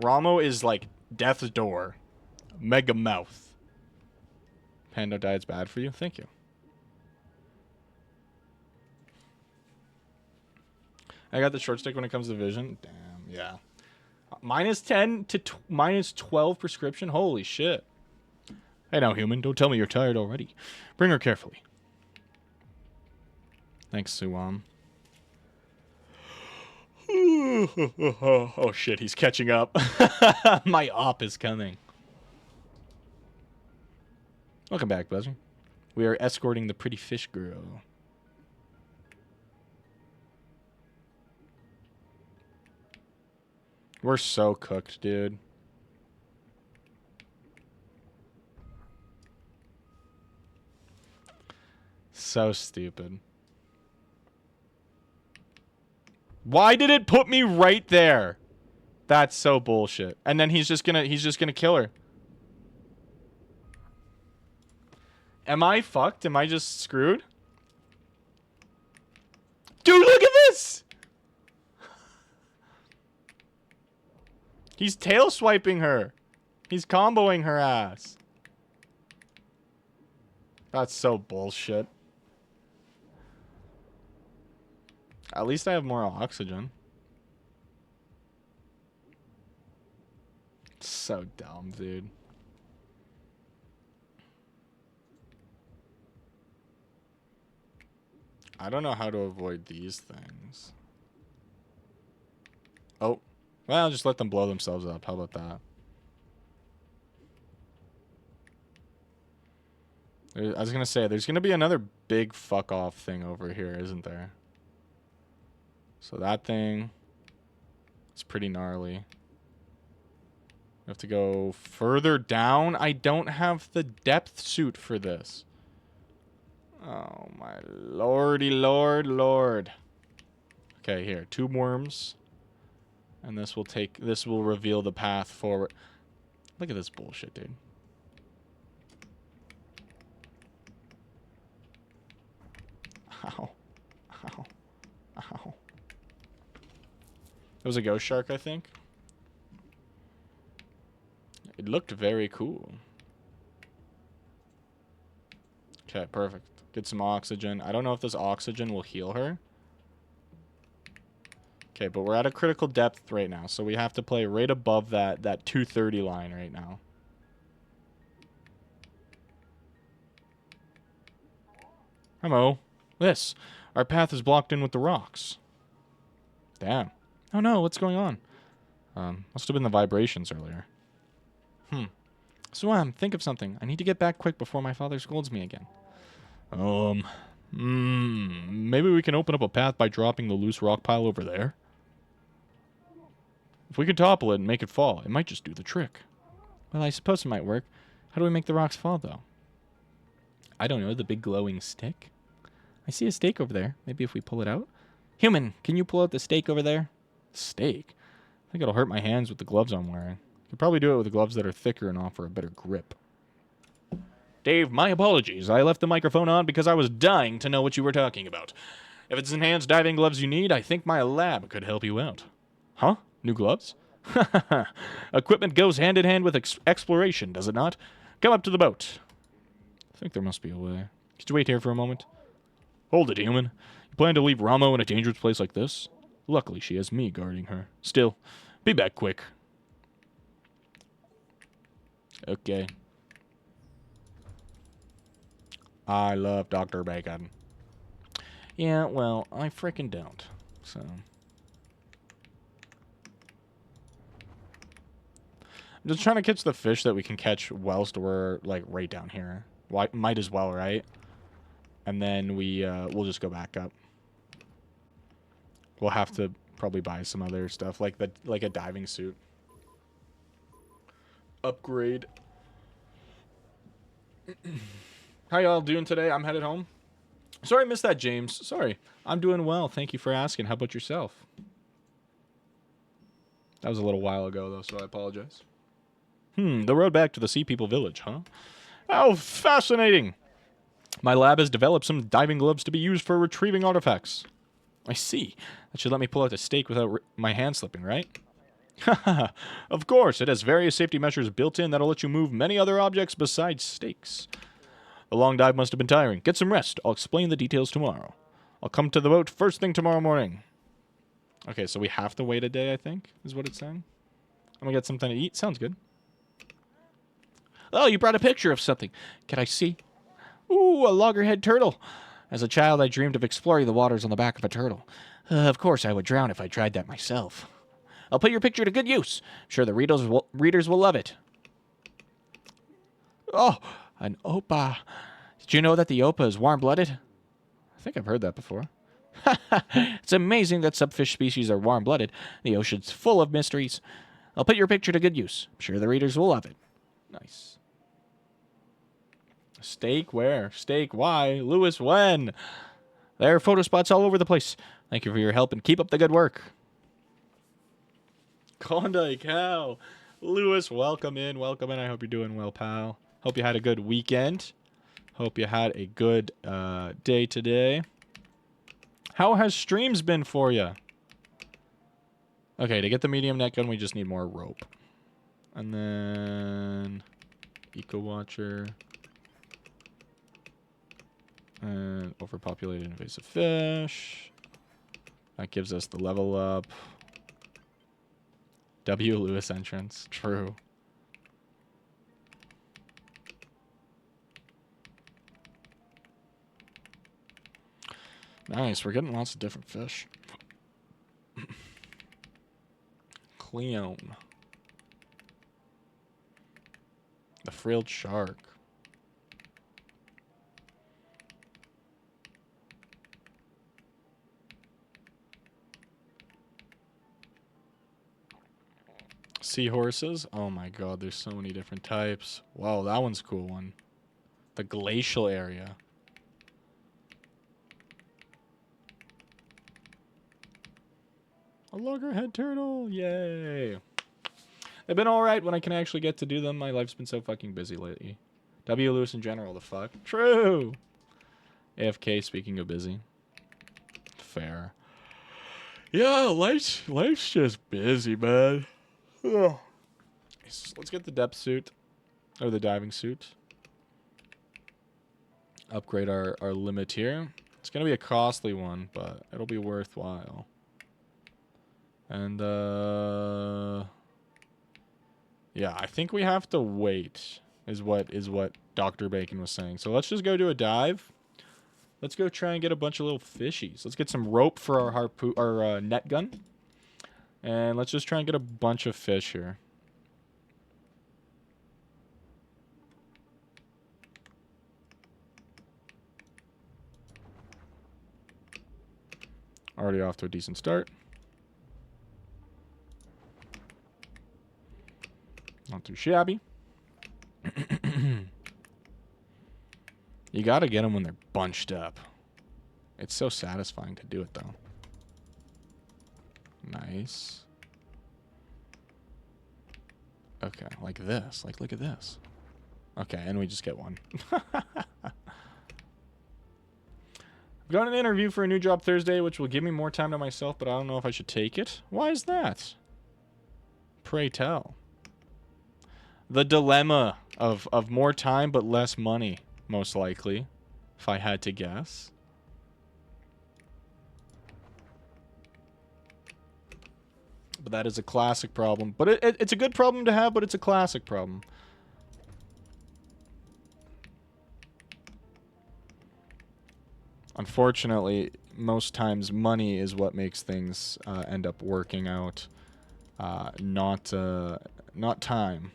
Ramo is like death's door. Mega mouth. Pando diet's bad for you? Thank you. I got the short stick when it comes to vision. Damn, yeah. Minus 10 to minus 12 prescription? Holy shit. Hey now, human. Don't tell me you're tired already. Bring her carefully. Thanks, Suam. Oh shit, he's catching up. My op is coming. Welcome back, Buzzer. We are escorting the pretty fish girl. We're so cooked, dude. So stupid. Why did it put me right there? That's so bullshit. And then he's just gonna kill her. Am I fucked? Am I just screwed? Dude, look at this! He's tail swiping her. He's comboing her ass. That's so bullshit. At least I have more oxygen. So dumb, dude. I don't know how to avoid these things. Oh. Well, just let them blow themselves up. How about that? I was going to say, there's going to be another big fuck off thing over here, isn't there? So that thing is pretty gnarly. We have to go further down. I don't have the depth suit for this. Oh my lordy lord. Okay, here. 2 worms. And this will reveal the path forward. Look at this bullshit, dude. Ow. Ow. Ow. It was a ghost shark, I think. It looked very cool. Okay, perfect. Get some oxygen. I don't know if this oxygen will heal her. Okay, but we're at a critical depth right now, so we have to play right above that 230 line right now. Hello. This. Our path is blocked in with the rocks. Damn. Oh no, what's going on? Must have been the vibrations earlier. Swam, think of something. I need to get back quick before my father scolds me again. Maybe we can open up a path by dropping the loose rock pile over there? If we could topple it and make it fall, it might just do the trick. Well, I suppose it might work. How do we make the rocks fall, though? I don't know, the big glowing stick? I see a stake over there. Maybe if we pull it out? Human, can you pull out the stake over there? Stake? I think it'll hurt my hands with the gloves I'm wearing. Could probably do it with the gloves that are thicker and offer a better grip. Dave, my apologies. I left the microphone on because I was dying to know what you were talking about. If it's enhanced diving gloves you need, I think my lab could help you out. Huh? New gloves? Equipment goes hand in hand with exploration, does it not? Come up to the boat. I think there must be a way. Could you wait here for a moment? Hold it, human. You plan to leave Ramo in a dangerous place like this? Luckily, she has me guarding her. Still, be back quick. Okay. I love Dr. Bacon. Yeah, well, I frickin' don't. So. Just trying to catch the fish that we can catch whilst we're, like, right down here. Why, might as well, right? And then we'll just go back up. We'll have to probably buy some other stuff, like a diving suit. Upgrade. How y'all doing today? I'm headed home. Sorry I missed that, James. Sorry. I'm doing well. Thank you for asking. How about yourself? That was a little while ago, though, so I apologize. The road back to the Sea People Village, huh? How fascinating! My lab has developed some diving gloves to be used for retrieving artifacts. I see. That should let me pull out the stake without my hand slipping, right? Haha, of course, it has various safety measures built in that'll let you move many other objects besides stakes. The long dive must have been tiring. Get some rest. I'll explain the details tomorrow. I'll come to the boat first thing tomorrow morning. Okay, so we have to wait a day, I think, is what it's saying. I'm gonna get something to eat. Sounds good. Oh, you brought a picture of something. Can I see? Ooh, a loggerhead turtle. As a child, I dreamed of exploring the waters on the back of a turtle. Of course, I would drown if I tried that myself. I'll put your picture to good use. I'm sure the readers will love it. Oh, an opah. Did you know that the opah is warm-blooded? I think I've heard that before. It's amazing that some fish species are warm-blooded. The ocean's full of mysteries. I'll put your picture to good use. I'm sure the readers will love it. Nice. Steak where? Steak why? Lewis when? There are photo spots all over the place. Thank you for your help and keep up the good work. Klondike, how? Lewis, welcome in. Welcome in. I hope you're doing well, pal. Hope you had a good weekend. Hope you had a good day today. How has streams been for you? Okay, to get the medium net gun, we just need more rope. And then Eco Watcher. And overpopulated invasive fish. That gives us the level up. W. Lewis entrance. True. Nice. We're getting lots of different fish. Cleone. The frilled shark. Seahorses. Oh my god, there's so many different types. Wow, that one's a cool one. The glacial area. A loggerhead turtle. Yay. They've been alright when I can actually get to do them. My life's been so fucking busy lately. W. Lewis in general, the fuck. True. AFK, speaking of busy. Fair. Yeah, life's just busy, man. Ugh. Let's get the depth suit. Or the diving suit. Upgrade our limit here. It's going to be a costly one, but it'll be worthwhile. And, yeah, I think we have to wait, is what Dr. Bacon was saying. So let's just go do a dive. Let's go try and get a bunch of little fishies. Let's get some rope for our net gun. And let's just try and get a bunch of fish here. Already off to a decent start. Not too shabby. You gotta get them when they're bunched up. It's so satisfying to do it, though. Nice. Okay, like this. Like, look at this. Okay, and we just get one. I've got an interview for a new job Thursday, which will give me more time to myself, but I don't know if I should take it. Why is that? Pray tell. The dilemma of more time but less money, most likely, if I had to guess. But that is a classic problem. But it's a good problem to have, but it's a classic problem. Unfortunately, most times money is what makes things end up working out. Not not time,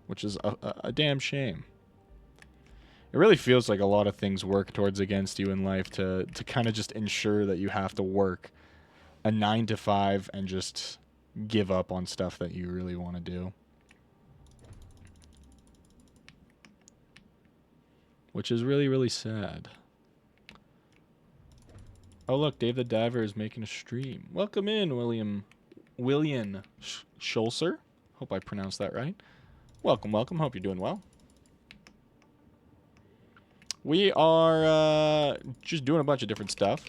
which is a damn shame. It really feels like a lot of things work towards against you in life to kind of just ensure that you have to work a 9 to 5 and just give up on stuff that you really want to do. Which is really, really sad. Oh, look, Dave the Diver is making a stream. Welcome in, William Schulzer. Hope I pronounced that right. Welcome, welcome. Hope you're doing well. We are just doing a bunch of different stuff.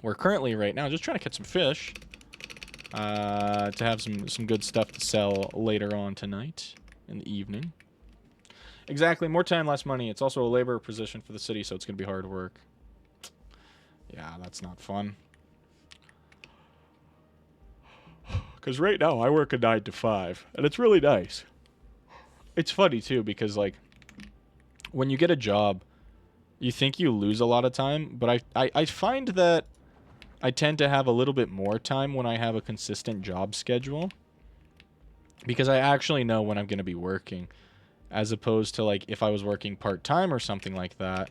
We're currently right now just trying to catch some fish to have some good stuff to sell later on tonight in the evening. Exactly, more time, less money. It's also a labor position for the city, so it's going to be hard work. Yeah, that's not fun. Because right now I work a 9 to 5, and it's really nice. It's funny, too, because, like, when you get a job, you think you lose a lot of time, but I find that I tend to have a little bit more time when I have a consistent job schedule. Because I actually know when I'm going to be working. As opposed to, like, if I was working part-time or something like that,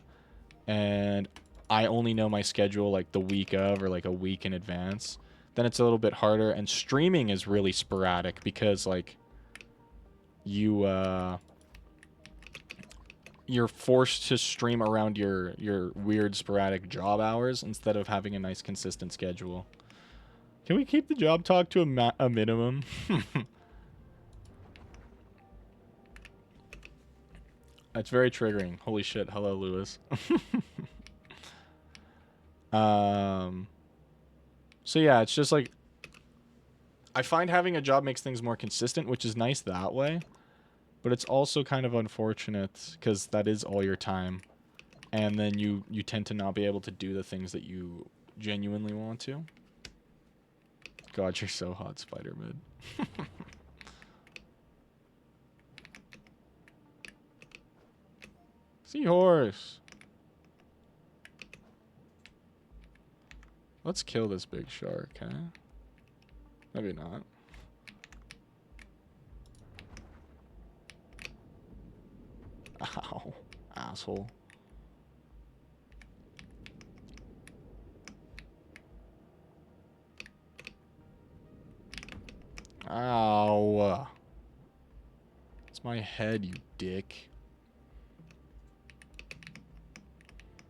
and I only know my schedule, like, the week of or, like, a week in advance, then it's a little bit harder. And streaming is really sporadic because, like, you're forced to stream around your weird sporadic job hours instead of having a nice consistent schedule. Can we keep the job talk to a minimum? It's very triggering. Holy shit. Hello, Lewis. So yeah, it's just like I find having a job makes things more consistent, which is nice that way. But it's also kind of unfortunate because that is all your time. And then you tend to not be able to do the things that you genuinely want to. God, you're so hot, Spider-Man. Seahorse. Let's kill this big shark, huh? Maybe not. Ow. Asshole. Ow. It's my head, you dick.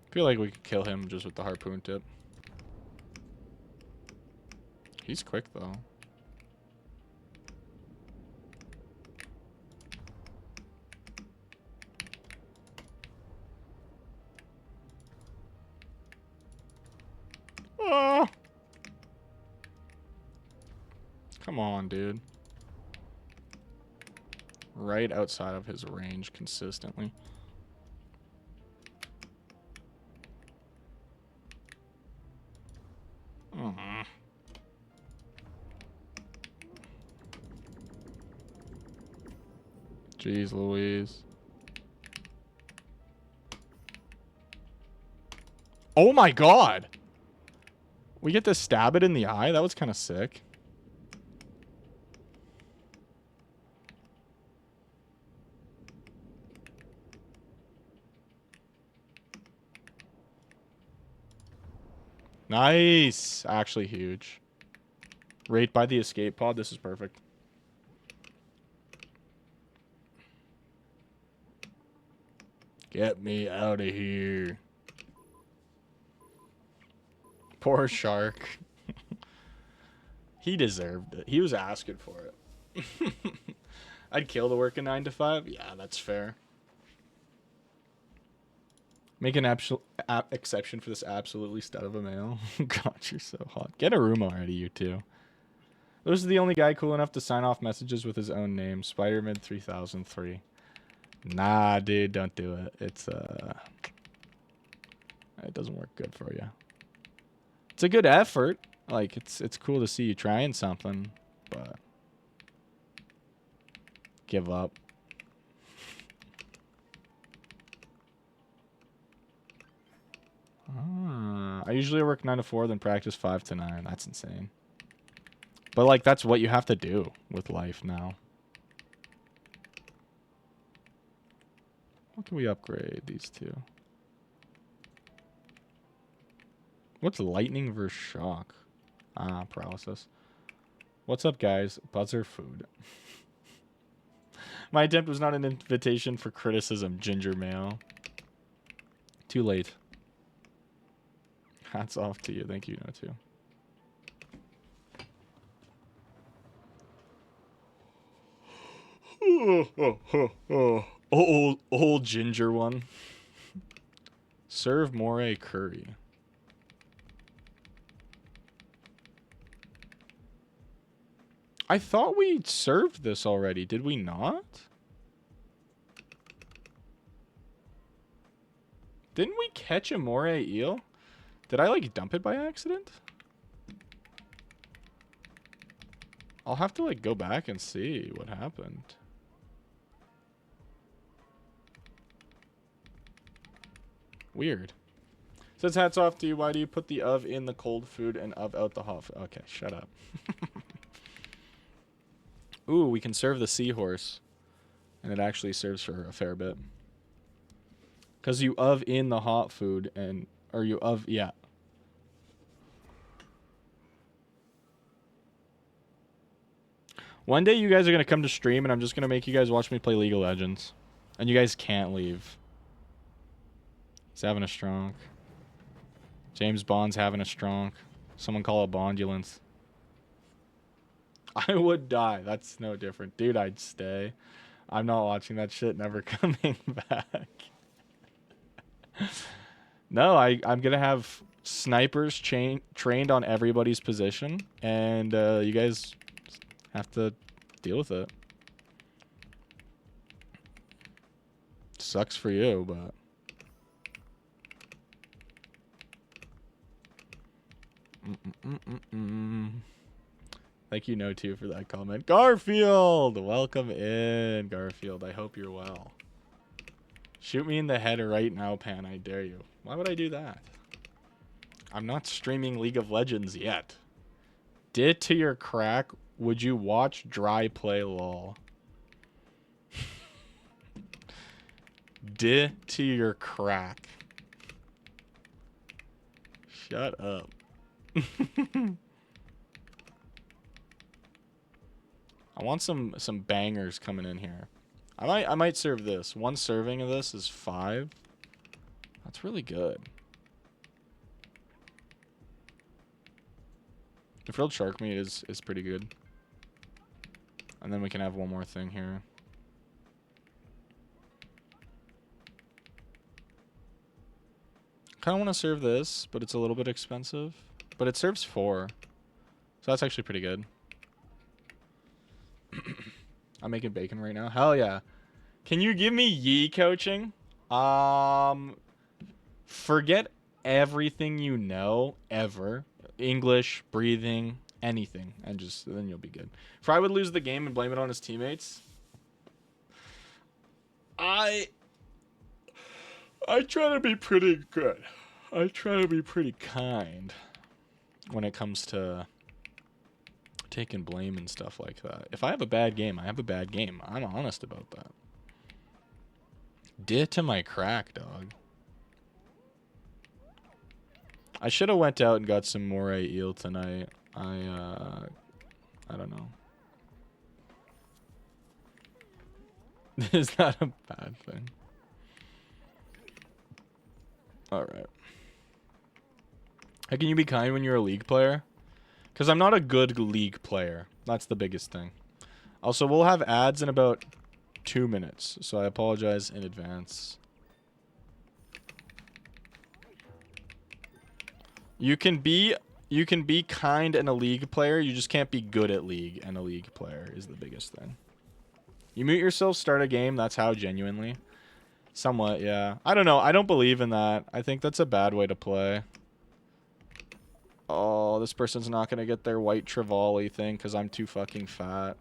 I feel like we could kill him just with the harpoon tip. He's quick, though. Ah! Come on, dude. Right outside of his range consistently. Jeez Louise. Oh my god! We get to stab it in the eye? That was kind of sick. Nice! Actually huge. Right by the escape pod. This is perfect. Get me out of here. Poor shark. He deserved it. He was asking for it. I'd kill to work a 9 to 5. Yeah, that's fair. Make an exception for this absolutely stud of a male. God, you're so hot. Get a room already, you two. This is the only guy cool enough to sign off messages with his own name. Spider-Man 3003. Nah, dude, don't do it. It's, it doesn't work good for you. It's a good effort. Like, it's cool to see you trying something, but give up. I usually work 9 to 4, then practice 5 to 9. That's insane. But, like, that's what you have to do with life now. What can we upgrade these two? What's lightning versus shock? Ah, paralysis. What's up, guys? Buzzer food. My attempt was not an invitation for criticism, ginger mail. Too late. Hats off to you. Thank you, no, too. Old ginger one. Serve more curry. I thought we served this already. Did we not? Didn't we catch a moray eel? Did I, like, dump it by accident? I'll have to, like, go back and see what happened. Weird. Says hats off to you. Why do you put the of in the cold food and of out the hot food? Okay, shut up. Ooh, we can serve the seahorse. And it actually serves for a fair bit. Because you of in the hot food and... Or you of... Yeah. One day you guys are going to come to stream and I'm just going to make you guys watch me play League of Legends. And you guys can't leave. He's having a strong. James Bond's having a strong. Someone call a Bondulance. I would die. That's no different. Dude, I'd stay. I'm not watching that shit. Never coming back. No, I'm going to have snipers trained on everybody's position. And you guys have to deal with it. Sucks for you, but... Thank you, No Two, for that comment. Garfield! Welcome in, Garfield. I hope you're well. Shoot me in the head right now, Pan. I dare you. Why would I do that? I'm not streaming League of Legends yet. Did to your crack, would you watch Dry Play LOL? Did to your crack. Shut up. I want some bangers coming in here. I might serve this. One serving of this is 5. That's really good. The frilled shark meat is pretty good. And then we can have one more thing here. Kind of want to serve this, but it's a little bit expensive. But it serves 4. So that's actually pretty good. I'm making bacon right now. Hell yeah. Can you give me Yi coaching? Forget everything you know ever. English, breathing, anything. And just then you'll be good. Fry would lose the game and blame it on his teammates. I try to be pretty good. I try to be pretty kind when it comes to taking blame and stuff like that. If I have a bad game, I have a bad game. I'm honest about that. Did to my crack, dog. I should have went out and got some moray eel tonight. I don't know. Is that a bad thing? Alright. How can you be kind when you're a League player? Because I'm not a good League player. That's the biggest thing. Also, we'll have ads in about 2 minutes. So I apologize in advance. You can be kind and a League player. You just can't be good at League and a League player is the biggest thing. You mute yourself, start a game. That's how, genuinely. Somewhat, yeah. I don't know. I don't believe in that. I think that's a bad way to play. Oh, this person's not going to get their white Trevally thing because I'm too fucking fat.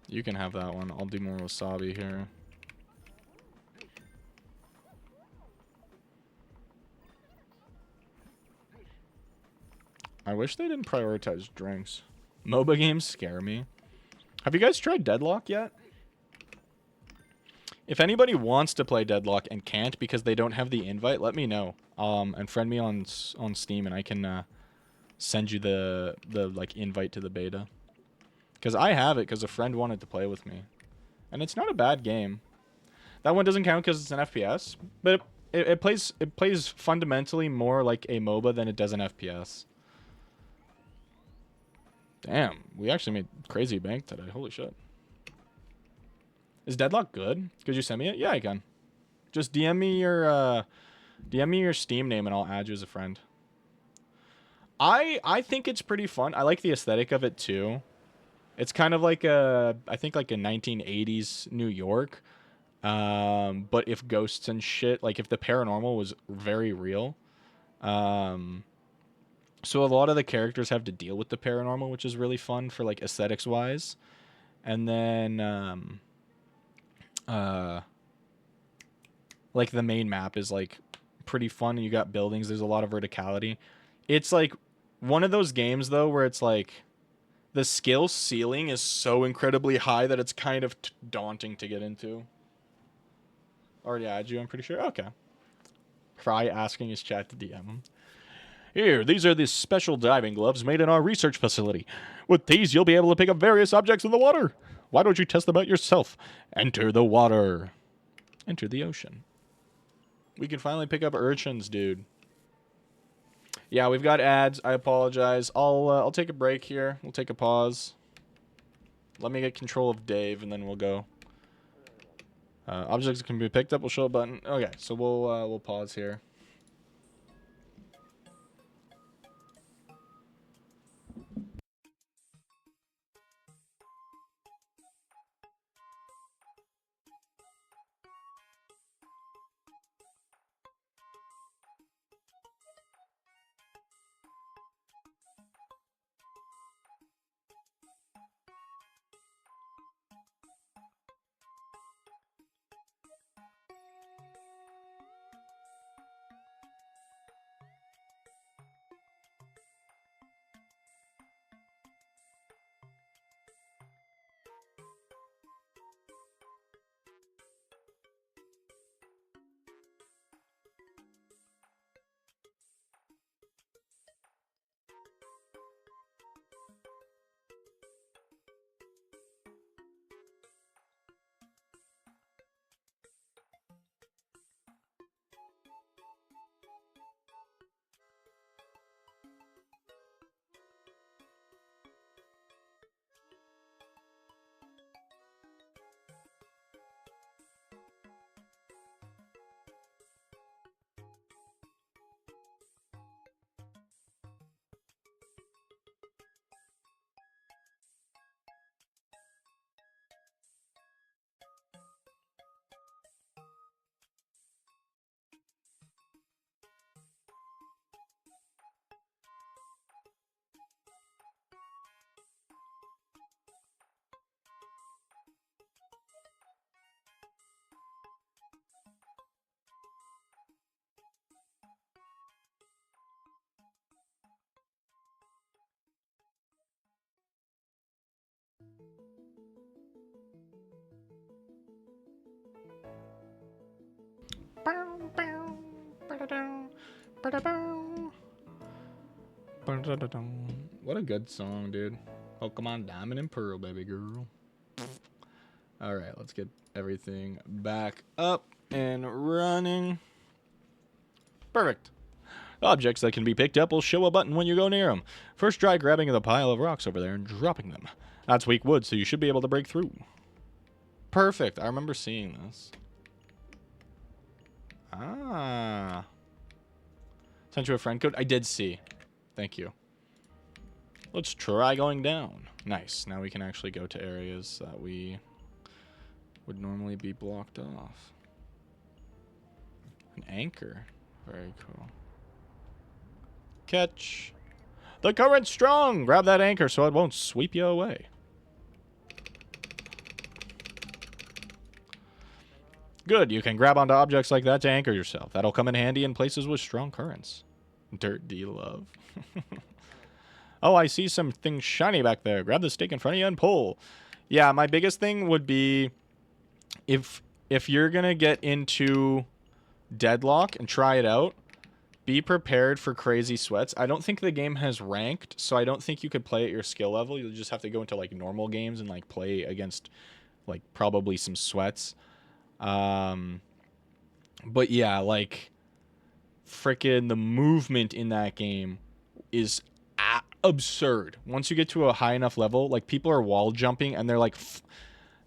You can have that one. I'll do more wasabi here. I wish they didn't prioritize drinks. MOBA games scare me. Have you guys tried Deadlock yet? If anybody wants to play Deadlock and can't because they don't have the invite, let me know. And friend me on Steam, and I can send you the like invite to the beta. Because I have it because a friend wanted to play with me, and it's not a bad game. That one doesn't count because it's an FPS, but it plays fundamentally more like a MOBA than it does an FPS. Damn, we actually made crazy bank today. Holy shit. Is Deadlock good? Could you send me it? Yeah, I can. Just DM me your Steam name and I'll add you as a friend. I think it's pretty fun. I like the aesthetic of it too. It's kind of like I think like a 1980s New York. But if ghosts and shit, like if the paranormal was very real. So a lot of the characters have to deal with the paranormal, which is really fun for like aesthetics wise. And then like the main map is like pretty fun, and you got buildings. There's a lot of verticality. It's like one of those games though where it's like the skill ceiling is so incredibly high that it's kind of daunting to get into. Already added you, I'm pretty sure. Okay. Cry asking his chat to DM him. Here, these are the special diving gloves made in our research facility. With these, you'll be able to pick up various objects in the water. Why don't you test them out yourself? Enter the water. Enter the ocean. We can finally pick up urchins, dude. Yeah, we've got ads. I apologize. I'll take a break here. We'll take a pause. Let me get control of Dave, and then we'll go. Objects can be picked up. We'll show a button. Okay, so we'll pause here. What a good song, dude. Pokemon Diamond and Pearl, baby girl. Alright, let's get everything back up and running. Perfect. Objects that can be picked up will show a button when you go near them. First, try grabbing the pile of rocks over there and dropping them. That's weak wood, so you should be able to break through. Perfect. I remember seeing this. Ah. Sent you a friend code? I did see. Thank you. Let's try going down. Nice. Now we can actually go to areas that we would normally be blocked off. An anchor. Very cool. Catch. The current's strong. Grab that anchor so it won't sweep you away. Good. You can grab onto objects like that to anchor yourself. That'll come in handy in places with strong currents. Dirt D love. Oh, I see something shiny back there. Grab the stake in front of you and pull. Yeah, my biggest thing would be if you're going to get into Deadlock and try it out, be prepared for crazy sweats. I don't think the game has ranked, so I don't think you could play at your skill level. You'll just have to go into like normal games and like play against like probably some sweats. But yeah, like freaking the movement in that game is absurd. Once you get to a high enough level, like people are wall jumping and they're like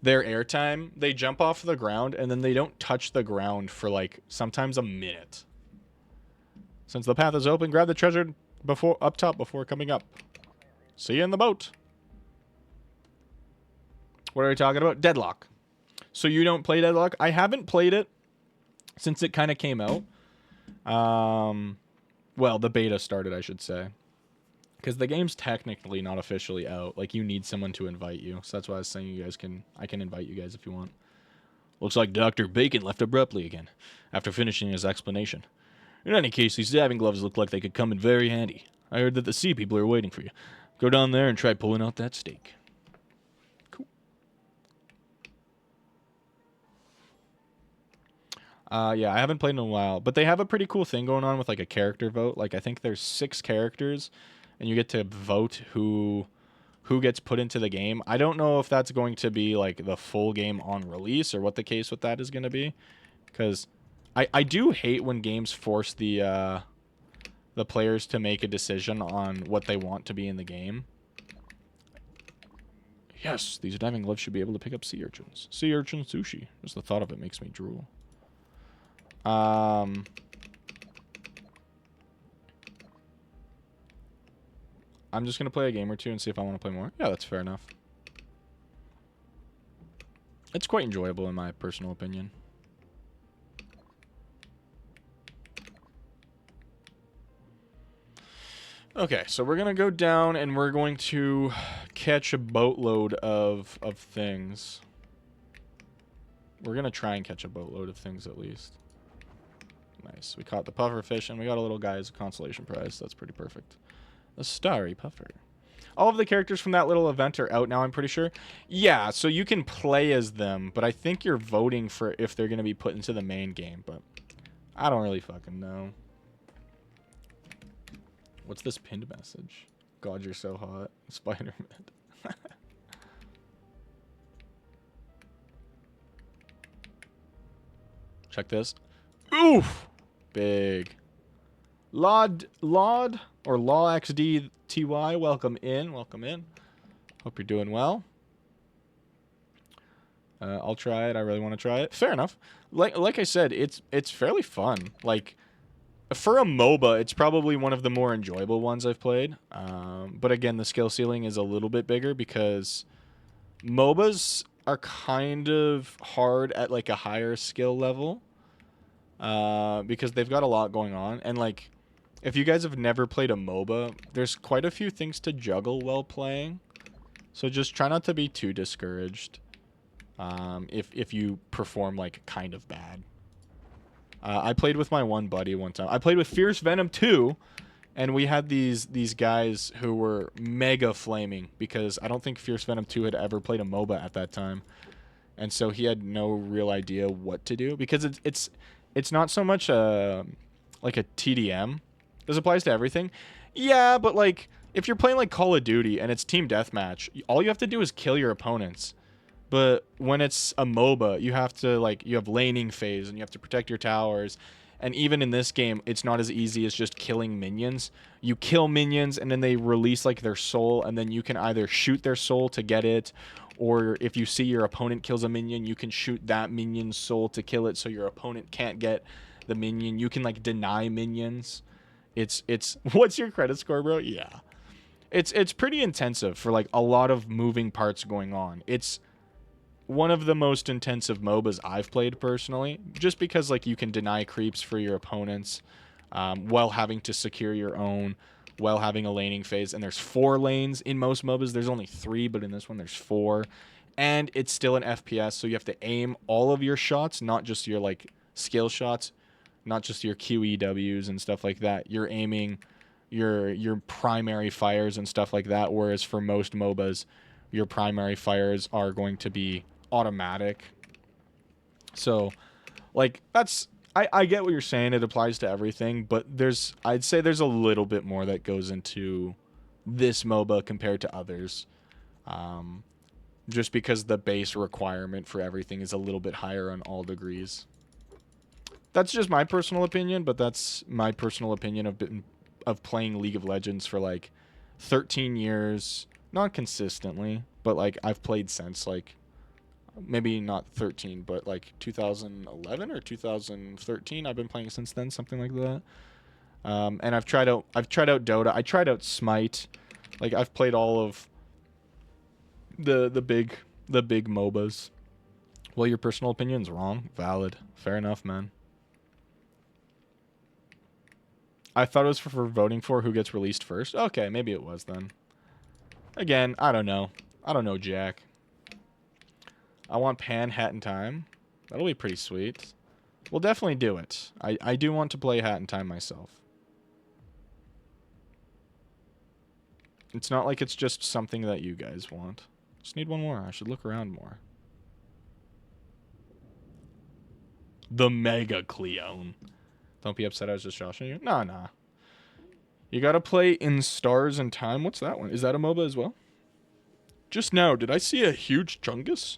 their airtime, they jump off the ground and then they don't touch the ground for like sometimes a minute. Since the path is open, grab the treasure before up top before coming up. See you in the boat. What are we talking about? Deadlock. So you don't play Deadlock? I haven't played it since it kind of came out. Well, the beta started, I should say. Because the game's technically not officially out. Like, you need someone to invite you. So that's why I was saying I can invite you guys if you want. Looks like Dr. Bacon left abruptly again, after finishing his explanation. In any case, these diving gloves look like they could come in very handy. I heard that the sea people are waiting for you. Go down there and try pulling out that stake. Cool. Yeah, I haven't played in a while, but they have a pretty cool thing going on with like a character vote. Like I think there's 6 characters, and you get to vote who gets put into the game. I don't know if that's going to be like the full game on release or what the case with that is going to be, because I do hate when games force the players to make a decision on what they want to be in the game. Yes, these diving gloves should be able to pick up sea urchins. Sea urchin sushi. Just the thought of it makes me drool. I'm just going to play a game or two and see if I want to play more. Yeah, that's fair enough. It's quite enjoyable in my personal opinion. Okay, so we're going to go down and we're going to catch a boatload of things. We're going to try and catch a boatload of things at least. Nice. We caught the puffer fish and we got a little guy as a consolation prize. That's pretty perfect. A starry puffer. All of the characters from that little event are out now, I'm pretty sure. Yeah, so you can play as them, but I think you're voting for if they're going to be put into the main game, but I don't really fucking know. What's this pinned message? God, you're so hot. Spider-Man. Check this. Oof! Big. Laud or Law XDTY, welcome in. Welcome in. Hope you're doing well. I'll try it. I really want to try it. Fair enough. Like I said, it's fairly fun. Like, for a MOBA, it's probably one of the more enjoyable ones I've played. But again, the skill ceiling is a little bit bigger because MOBAs are kind of hard at like a higher skill level. Because they've got a lot going on. And like, if you guys have never played a MOBA, there's quite a few things to juggle while playing. So just try not to be too discouraged. If you perform like kind of bad. I played with my one buddy one time. I played with Fierce Venom 2, and we had these guys who were mega flaming because I don't think Fierce Venom 2 had ever played a MOBA at that time. And so he had no real idea what to do because it's not so much like a TDM. This applies to everything. Yeah, but like if you're playing like Call of Duty and it's team deathmatch, all you have to do is kill your opponents. But when it's a MOBA, you have laning phase and you have to protect your towers. And even in this game, it's not as easy as just killing minions. You kill minions and then they release like their soul, and then you can either shoot their soul to get it, or if you see your opponent kills a minion, you can shoot that minion's soul to kill it so your opponent can't get the minion. You can like deny minions. It's what's your credit score, bro? Yeah. It's pretty intensive for like a lot of moving parts going on. It's one of the most intensive MOBAs I've played personally, just because like you can deny creeps for your opponents while having to secure your own, while having a laning phase. And there's 4 lanes in most MOBAs. There's only 3, but in this one there's 4. And it's still an FPS, so you have to aim all of your shots, not just your like skill shots, not just your QEWs and stuff like that. You're aiming your primary fires and stuff like that, whereas for most MOBAs your primary fires are going to be automatic. So like that's I get what you're saying, it applies to everything, but I'd say there's a little bit more that goes into this MOBA compared to others. Just because the base requirement for everything is a little bit higher on all degrees. That's just my personal opinion, but that's my personal opinion of playing League of Legends for like 13 years, not consistently, but like I've played since like maybe not 13, but like 2011 or 2013. I've been playing since then, something like that. And I've tried out Dota. I tried out Smite. Like I've played all of the big MOBAs. Well, your personal opinion's wrong. Valid. Fair enough, man. I thought it was for voting for who gets released first. Okay, maybe it was then. Again, I don't know. I don't know, Jack. I want Pan Hat in Time. That'll be pretty sweet. We'll definitely do it. I do want to play Hat in Time myself. It's not like it's just something that you guys want. Just need one more. I should look around more. The Mega Cleone. Don't be upset I was just joshing you. Nah. You gotta play In Stars and Time. What's that one? Is that a MOBA as well? Just now, did I see a huge chungus?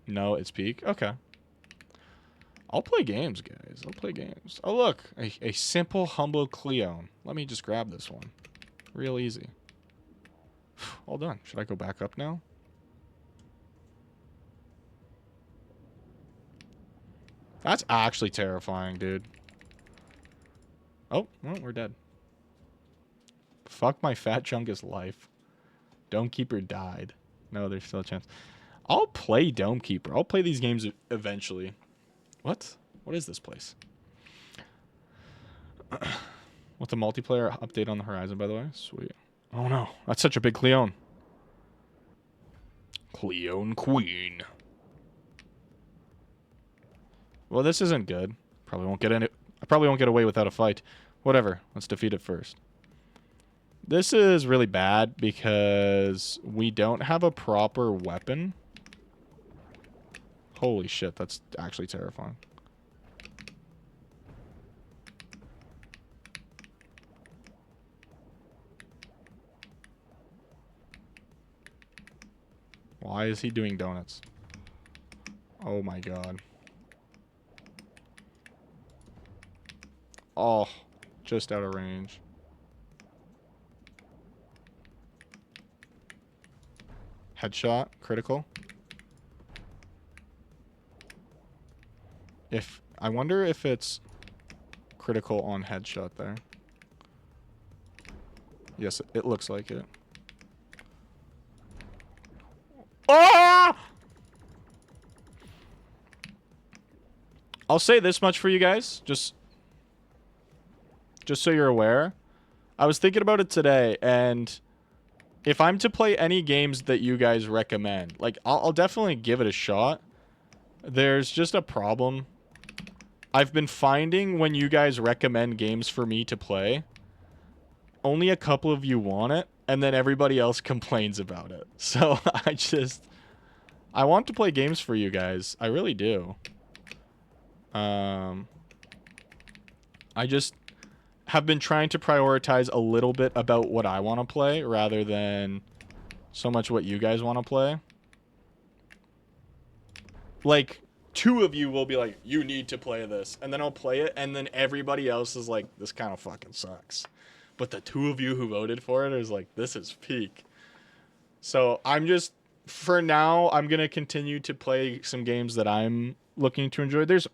No, it's peak. Okay. I'll play games, guys. I'll play games. Oh, look. A simple, humble Cleone. Let me just grab this one. Real easy. All done. Should I go back up now? That's actually terrifying, dude. Oh, well, we're dead. Fuck my fat chungus life. Domekeeper died. No, there's still a chance. I'll play Domekeeper. I'll play these games eventually. What? What is this place? With the multiplayer update on the horizon, by the way. Sweet. Oh no, that's such a big Cleone. Cleone Queen. Well, this isn't good. Probably won't get in it. I probably won't get away without a fight. Whatever. Let's defeat it first. This is really bad because we don't have a proper weapon. Holy shit, that's actually terrifying. Why is he doing donuts? Oh my god. Oh, just out of range. Headshot, critical. I wonder if it's critical on headshot there. Yes, it looks like it. Ah! I'll say this much for you guys, just so you're aware. I was thinking about it today, and if I'm to play any games that you guys recommend, like, I'll definitely give it a shot. There's just a problem. I've been finding when you guys recommend games for me to play, only a couple of you want it, and then everybody else complains about it. So I want to play games for you guys. I really do. I just have been trying to prioritize a little bit about what I want to play rather than so much what you guys want to play. Like, 2 of you will be like, you need to play this. And then I'll play it, and then everybody else is like, this kind of fucking sucks. But the 2 of you who voted for it is like, this is peak. So for now, I'm going to continue to play some games that I'm looking to enjoy. There's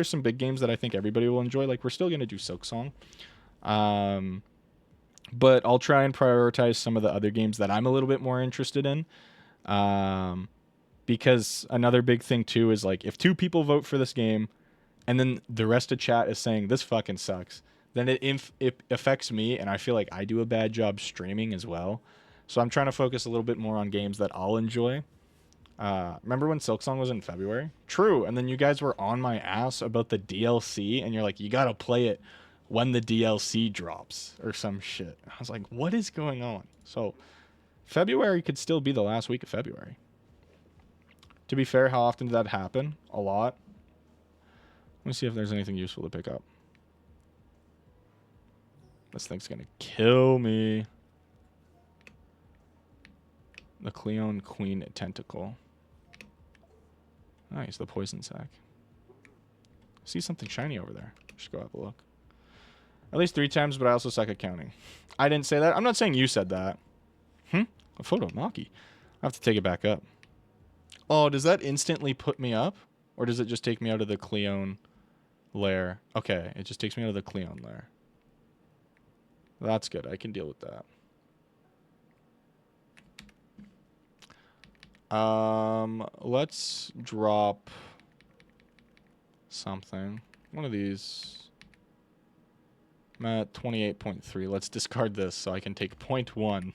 some big games that I think everybody will enjoy. Like, we're still going to do Silksong. But I'll try and prioritize some of the other games that I'm a little bit more interested in. Because another big thing too is like, if 2 people vote for this game and then the rest of chat is saying this fucking sucks, then it affects me, and I feel like I do a bad job streaming as well. So I'm trying to focus a little bit more on games that I'll enjoy. Remember when Silksong was in February? True. And then you guys were on my ass about the DLC, and you're like, you gotta play it when the DLC drops or some shit. I was like, what is going on? So February could still be the last week of February. To be fair, how often did that happen? A lot. Let me see if there's anything useful to pick up. This thing's gonna kill me. The Cleone Queen Tentacle. Nice, the poison sac. See something shiny over there. Just go have a look. At least 3 times, but I also suck at counting. I didn't say that. I'm not saying you said that. A photo, Maki. I have to take it back up. Oh, does that instantly put me up? Or does it just take me out of the Cleone lair? Okay, it just takes me out of the Cleone lair. That's good. I can deal with that. Let's drop something. One of these. I'm at 28.3. Let's discard this so I can take 0.1.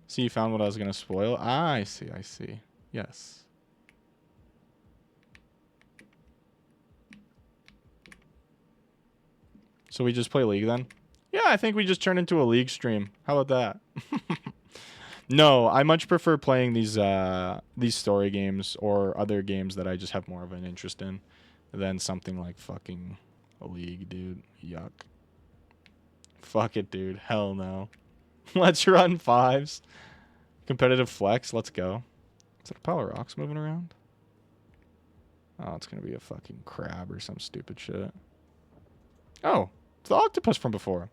See, you found what I was going to spoil? Ah, I see, I see. Yes. So we just play League then? Yeah, I think we just turn into a League stream. How about that? No, I much prefer playing these story games or other games that I just have more of an interest in than something like fucking a League, dude. Yuck. Fuck it, dude. Hell no. Let's run 5s. Competitive flex. Let's go. Is that a pile of rocks moving around? Oh, it's going to be a fucking crab or some stupid shit. Oh, it's the octopus from before.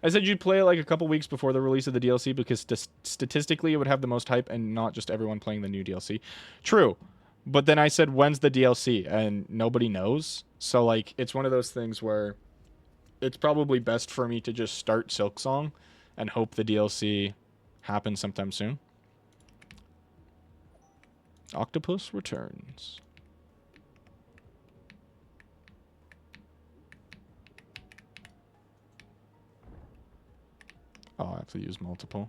I said you'd play it like a couple weeks before the release of the DLC because statistically it would have the most hype and not just everyone playing the new DLC. True. But then I said, when's the DLC? And nobody knows. So, like, it's one of those things where it's probably best for me to just start Silksong and hope the DLC happens sometime soon. Octopus returns. Oh, I have to use multiple.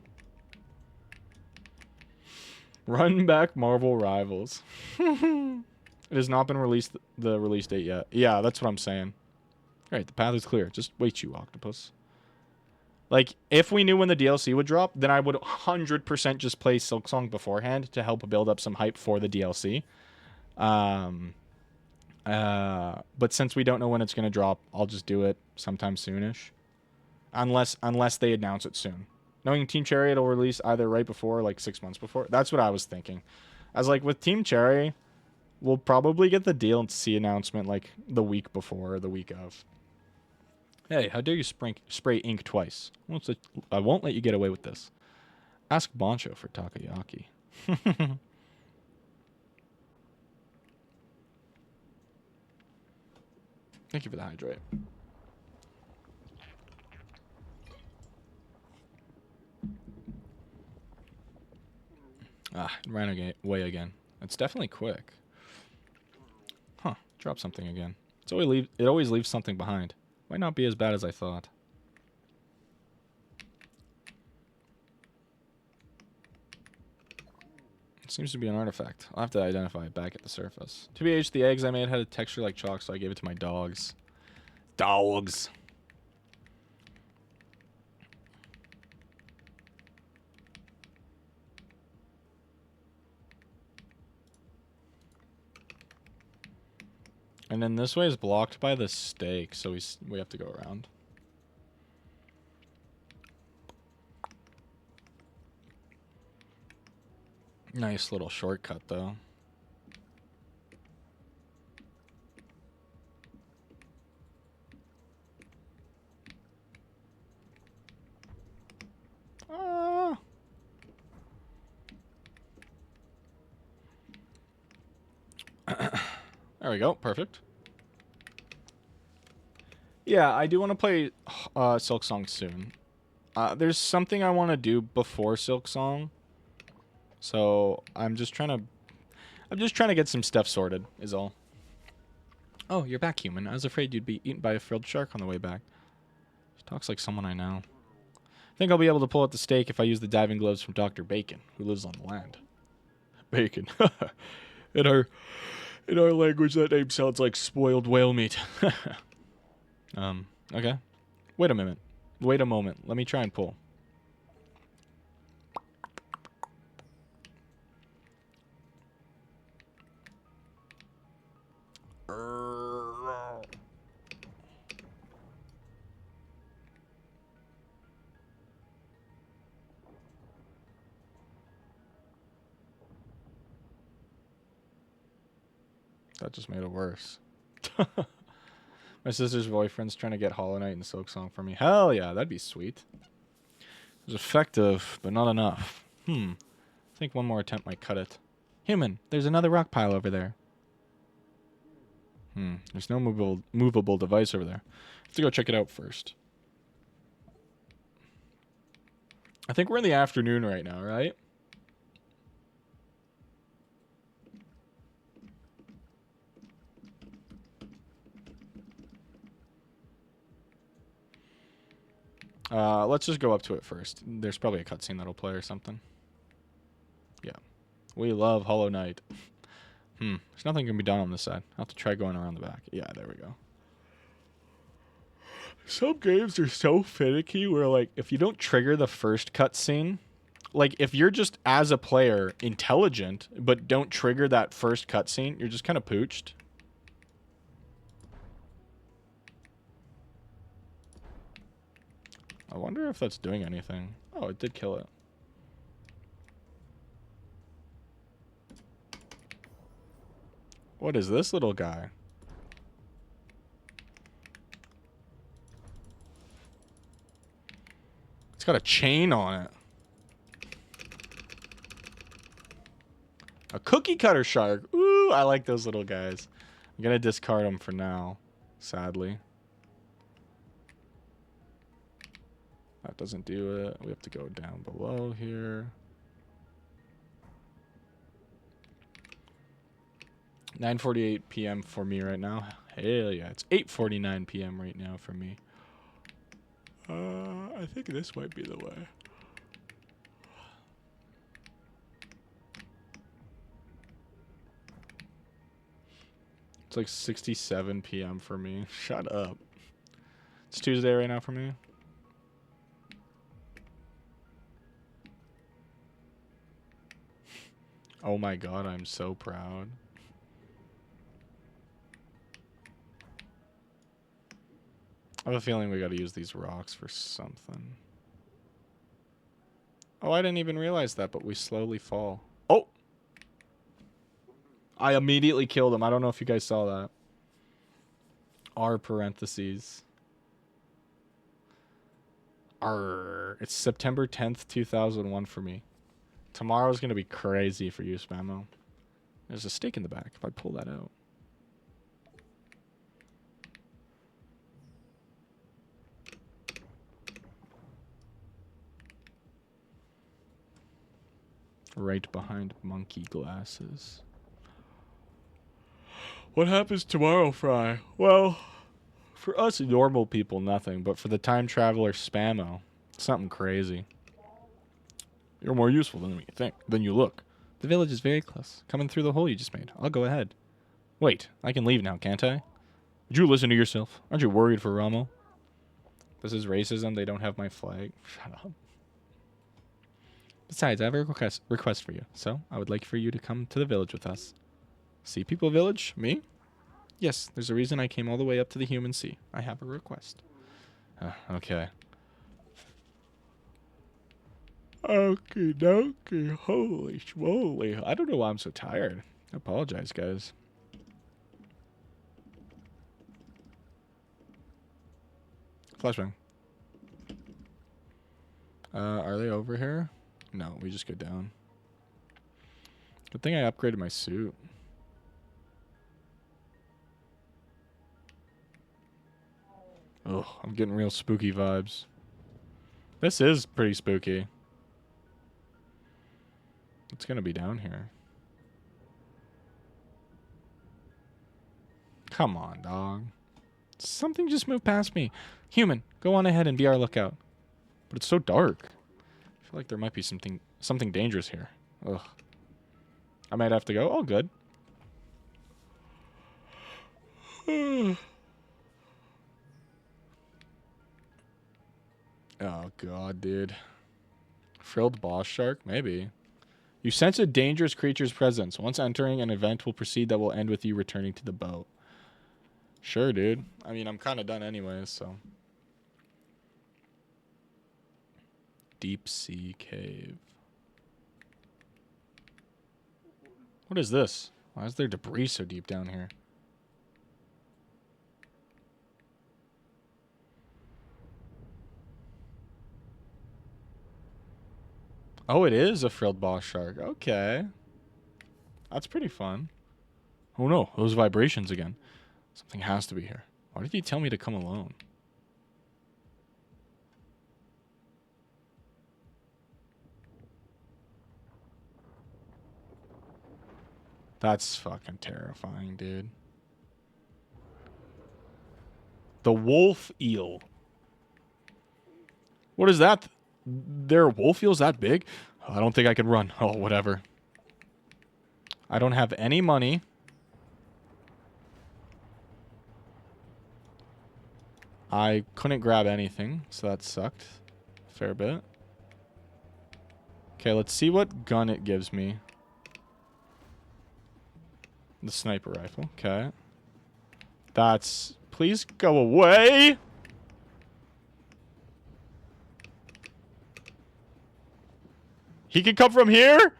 Run back Marvel Rivals. It has not been released, the release date yet. Yeah, that's what I'm saying. All right, the path is clear. Just wait, you octopus. Like, if we knew when the DLC would drop, then I would 100% just play Silksong beforehand to help build up some hype for the DLC. But since we don't know when it's going to drop, I'll just do it sometime soonish. Unless they announce it soon. Knowing Team Cherry, it'll release either right before or like 6 months before. That's what I was thinking. I was like, with Team Cherry, we'll probably get the DLC announcement like the week before or the week of. Hey, how dare you spray ink twice? I won't let you get away with this. Ask Boncho for takoyaki. Thank you for the hydrate. Ah, it ran away again. It's definitely quick. Huh, drop something again. It always leaves something behind. Might not be as bad as I thought. It seems to be an artifact. I'll have to identify it back at the surface. TBH, the eggs I made had a texture like chalk, so I gave it to my dogs. Dogs! And then this way is blocked by the stake, so we have to go around. Nice little shortcut, though. There we go. Perfect. Yeah, I do want to play Silksong soon. There's something I want to do before Silksong. So I'm just trying to get some stuff sorted, is all. Oh, you're back, human. I was afraid you'd be eaten by a frilled shark on the way back. She talks like someone I know. Think I'll be able to pull out the steak if I use the diving gloves from Dr. Bacon, who lives on the land. Bacon. in our language, that name sounds like spoiled whale meat. Okay. Wait a minute. Wait a moment. Let me try and pull. That just made it worse. My sister's boyfriend's trying to get Hollow Knight and Silk Song for me. Hell yeah, that'd be sweet. It was effective, but not enough. I think one more attempt might cut it. Human, there's another rock pile over there. There's no movable device over there. Have to go check it out first. I think we're in the afternoon right now, right? Let's just go up to it first. There's probably a cutscene that'll play or something. Yeah. We love Hollow Knight. There's nothing can be done on this side. I'll have to try going around the back. Yeah, there we go. Some games are so finicky where, like, if you don't trigger the first cutscene, like, if you're just, as a player, intelligent, but don't trigger that first cutscene, you're just kind of pooched. I wonder if that's doing anything. Oh, it did kill it. What is this little guy? It's got a chain on it. A cookie cutter shark. Ooh, I like those little guys. I'm going to discard them for now, sadly. That doesn't do it. We have to go down below here. 9:48 p.m. for me right now. Hell yeah. It's 8:49 p.m. right now for me. I think this might be the way. It's like 67 p.m. for me. Shut up. It's Tuesday right now for me. Oh my god, I'm so proud. I have a feeling we gotta use these rocks for something. Oh, I didn't even realize that, but we slowly fall. Oh! I immediately killed him. I don't know if you guys saw that. R parentheses. R. It's September 10th, 2001 for me. Tomorrow's gonna be crazy for you, Spammo. There's a stake in the back if I pull that out. Right behind monkey glasses. What happens tomorrow, Fry? Well, for us normal people, nothing. But for the time traveler Spammo, something crazy. You're more useful than you think, than you look. The village is very close. Coming through the hole you just made. I'll go ahead. Wait, I can leave now, can't I? Would you listen to yourself? Aren't you worried for Ramo? This is racism. They don't have my flag. Shut up. Besides, I have a request for you. So, I would like for you to come to the village with us. Sea People Village? Me? Yes, there's a reason I came all the way up to the human sea. I have a request. Okay. Okie dokie. Holy schmoly. I don't know why I'm so tired. I apologize, guys. Flashbang. Are they over here? No, we just go down. Good thing I upgraded my suit. Oh, I'm getting real spooky vibes. This is pretty spooky. It's gonna be down here. Come on, dog. Something just moved past me. Human, go on ahead and be our lookout. But it's so dark. I feel like there might be something dangerous here. Ugh. I might have to go. Oh, good. Oh, God, dude. Frilled boss shark? Maybe. You sense a dangerous creature's presence. Once entering, an event will proceed that will end with you returning to the boat. Sure, dude. I mean, I'm kind of done anyways, so. Deep sea cave. What is this? Why is there debris so deep down here? Oh, it is a frilled boss shark. Okay. That's pretty fun. Oh no, those vibrations again. Something has to be here. Why did you tell me to come alone? That's fucking terrifying, dude. The wolf eel. What is that? There are wolf eels that big? I don't think I can run. Oh, whatever. I don't have any money. I couldn't grab anything, so that sucked. Fair bit. Okay, let's see what gun it gives me. The sniper rifle. Okay. That's... Please go away! He can come from here?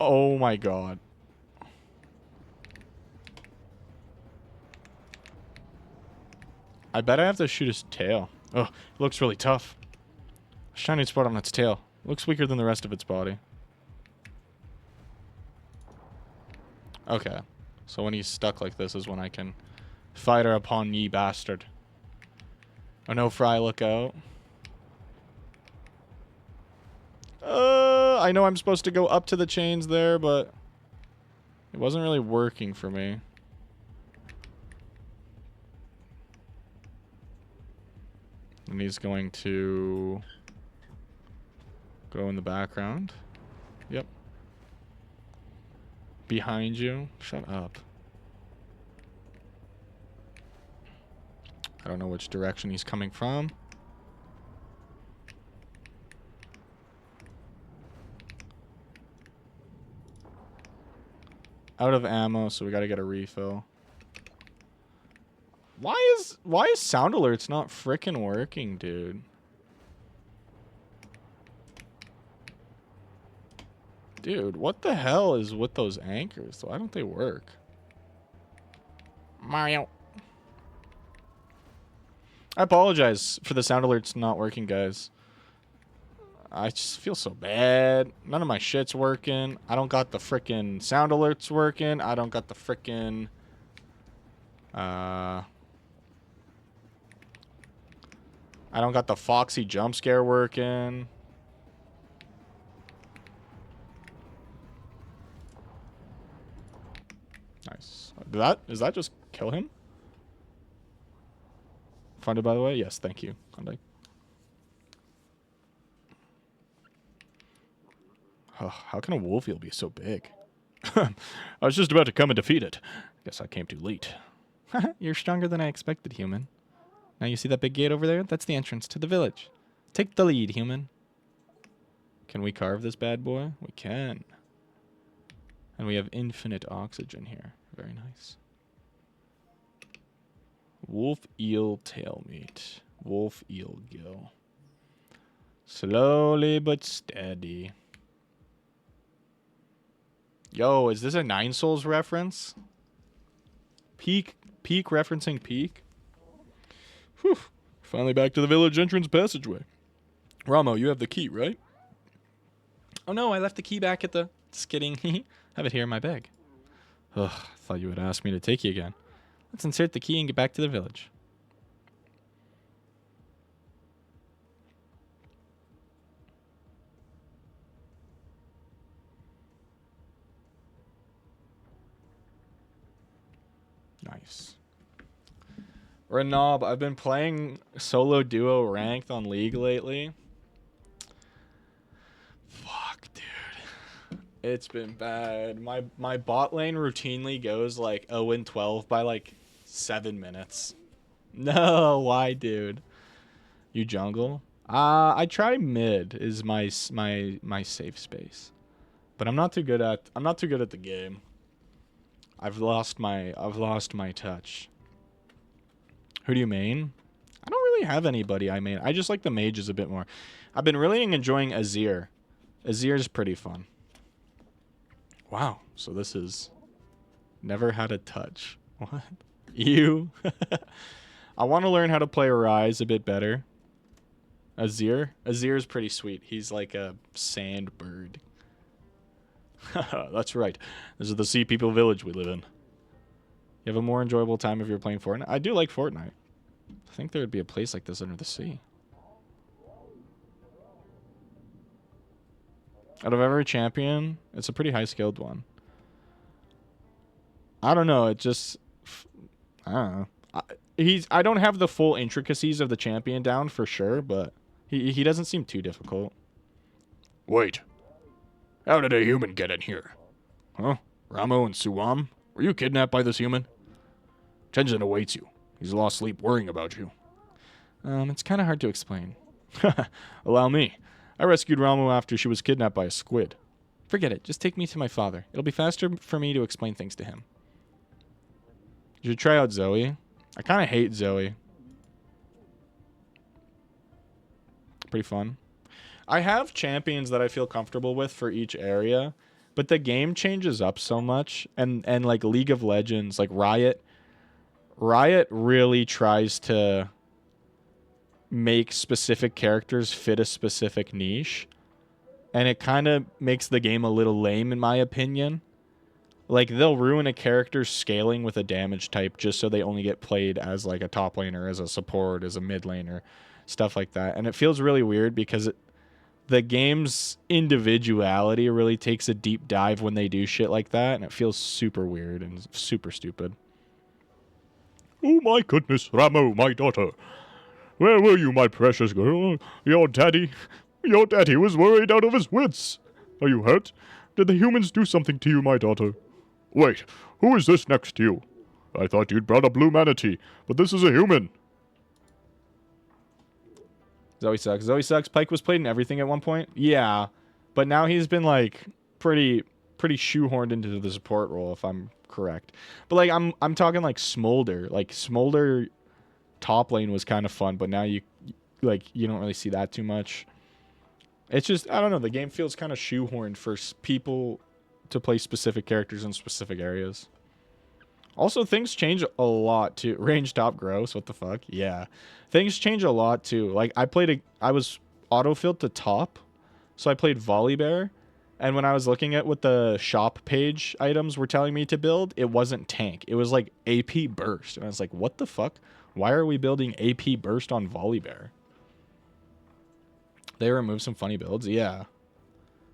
Oh my god. I bet I have to shoot his tail. Oh, it looks really tough. Shiny spot on its tail. Looks weaker than the rest of its body. Okay. So when he's stuck like this is when I can fire upon ye bastard. Oh no, Fry, look out. I know I'm supposed to go up to the chains there, but it wasn't really working for me. And he's going to go in the background. Yep. Behind you. Shut up. I don't know which direction he's coming from. Out of ammo, so we gotta get a refill. Why is sound alerts not frickin' working, dude? Dude, what the hell is with those anchors? Why don't they work? Mario. I apologize for the sound alerts not working, guys. I just feel so bad. None of my shit's working. I don't got the frickin' sound alerts working. I don't got the frickin' I don't got the Foxy jump scare working. Nice. Is that just kill him? Funded, by the way? Yes, thank you. Funding. Oh, how can a wolf eel be so big? I was just about to come and defeat it. Guess I came too late. You're stronger than I expected, human. Now you see that big gate over there? That's the entrance to the village. Take the lead, human. Can we carve this bad boy? We can. And we have infinite oxygen here. Very nice. Wolf eel tail meat. Wolf eel gill. Slowly but steady. Yo, is this a Nine Souls reference? Peak referencing peak? Whew. Finally back to the village entrance passageway. Ramo, you have the key, right? Oh no, I left the key back at the... Just kidding. Have it here in my bag. Ugh, thought you would ask me to take you again. Let's insert the key and get back to the village. Nice. Renob, I've been playing solo duo ranked on League lately. Fuck, dude. It's been bad. My bot lane routinely goes like 0-12 by like 7 minutes. No, why, dude? You jungle? I try mid is my safe space. But I'm not too good at the game. I've lost my touch. Who do you main? I don't really have anybody I main. I just like the mages a bit more. I've been really enjoying Azir. Azir's pretty fun. Wow. So this is never had a touch. What? You? I want to learn how to play Rise a bit better. Azir? Azir's pretty sweet. He's like a sand bird. That's right. This is the Sea People village we live in. You have a more enjoyable time if you're playing Fortnite? I do like Fortnite. I think there would be a place like this under the sea. Out of every champion, it's a pretty high-skilled one. I don't know. It just... I don't know. I don't have the full intricacies of the champion down for sure, but he doesn't seem too difficult. Wait. How did a human get in here? Huh? Ramo and Suam? Were you kidnapped by this human? Tenzin awaits you. He's lost sleep worrying about you. It's kind of hard to explain. Allow me. I rescued Ramo after she was kidnapped by a squid. Forget it. Just take me to my father. It'll be faster for me to explain things to him. You should try out Zoe. I kind of hate Zoe. Pretty fun. I have champions that I feel comfortable with for each area, but the game changes up so much, and like League of Legends, like Riot really tries to make specific characters fit a specific niche, and it kind of makes the game a little lame in my opinion. Like, they'll ruin a character's scaling with a damage type just so they only get played as like a top laner, as a support, as a mid laner, stuff like that. And it feels really weird because the game's individuality really takes a deep dive when they do shit like that, and it feels super weird and super stupid. Oh my goodness, Ramo, my daughter. Where were you, my precious girl? Your daddy was worried out of his wits. Are you hurt? Did the humans do something to you, my daughter? Wait, who is this next to you? I thought you'd brought a blue manatee, but this is a human. Zoe sucks. Zoe sucks. Pyke was played in everything at one point. Yeah, but now he's been like pretty shoehorned into the support role, if I'm correct. But like I'm talking like Smolder. Like Smolder top lane was kind of fun, but now you don't really see that too much. It's just, I don't know, the game feels kind of shoehorned for people to play specific characters in specific areas. Also, things change a lot too. Range top gross, what the fuck? Yeah. Things change a lot too. Like, I was autofilled to top, so I played Volibear, and when I was looking at what the shop page items were telling me to build, it wasn't tank. It was like AP burst. And I was like, what the fuck? Why are we building AP burst on Volibear? They removed some funny builds. Yeah.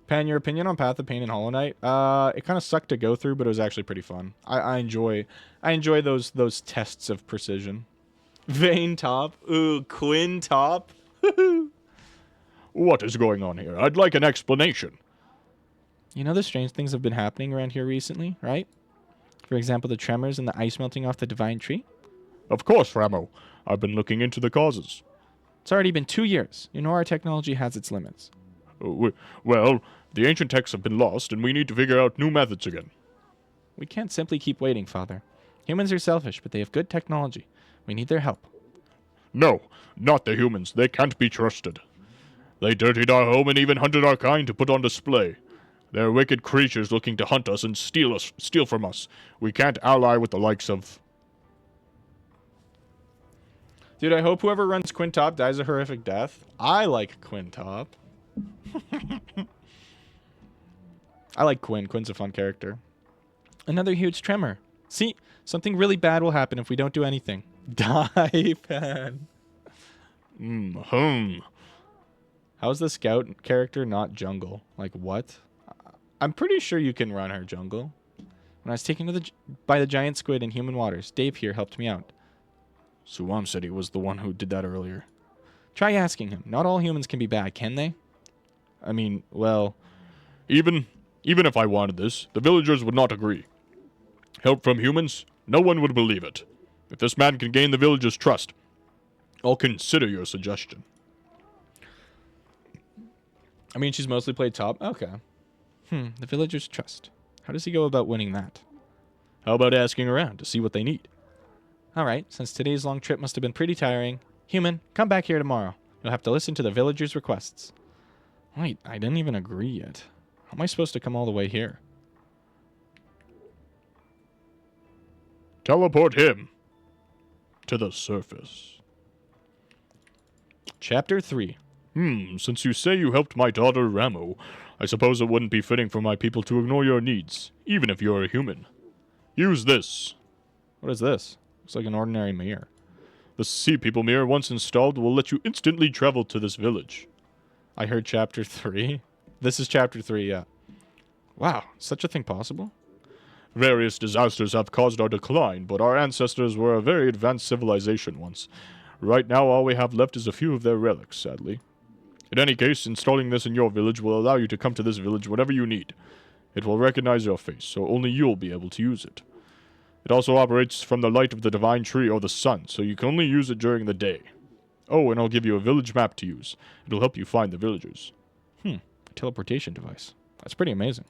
Pan, your opinion on Path of Pain and Hollow Knight? It kind of sucked to go through, but it was actually pretty fun. I enjoy those tests of precision. Vayne top. Ooh, Quinn top. What is going on here? I'd like an explanation. You know the strange things have been happening around here recently, right? For example, the tremors and the ice melting off the divine tree? Of course, Ramo. I've been looking into the causes. It's already been 2 years. You know our technology has its limits. Well, the ancient texts have been lost, and we need to figure out new methods again. We can't simply keep waiting, Father. Humans are selfish, but they have good technology. We need their help. No, not the humans. They can't be trusted. They dirtied our home and even hunted our kind to put on display. They're wicked creatures looking to hunt us and steal from us. We can't ally with the likes of... Dude, I hope whoever runs Quintop dies a horrific death. I like Quintop. I like Quinn. Quinn's a fun character. Another huge tremor. See, something really bad will happen if we don't do anything. Die, Pan. How's the scout character not jungle? Like, what? I'm pretty sure you can run her jungle. When I was taken by the giant squid in human waters, Dave here helped me out. Suwam said he was the one who did that earlier. Try asking him. Not all humans can be bad, can they? I mean, well... Even if I wanted this, the villagers would not agree. Help from humans? No one would believe it. If this man can gain the villagers' trust, I'll consider your suggestion. I mean, she's mostly played top. Okay. The villagers' trust. How does he go about winning that? How about asking around to see what they need? Alright, since today's long trip must have been pretty tiring, human, come back here tomorrow. You'll have to listen to the villagers' requests. Wait, I didn't even agree yet. How am I supposed to come all the way here? Teleport him to the surface. Chapter 3. Since you say you helped my daughter Ramo, I suppose it wouldn't be fitting for my people to ignore your needs, even if you're a human. Use this. What is this? Looks like an ordinary mirror. The Sea People mirror, once installed, will let you instantly travel to this village. I heard Chapter 3. This is Chapter 3, yeah. Wow, is such a thing possible? Various disasters have caused our decline, but our ancestors were a very advanced civilization once. Right now, all we have left is a few of their relics, sadly. In any case, installing this in your village will allow you to come to this village whenever you need. It will recognize your face, so only you'll be able to use it. It also operates from the light of the divine tree or the sun, so you can only use it during the day. Oh, and I'll give you a village map to use. It'll help you find the villagers. Teleportation device. That's pretty amazing.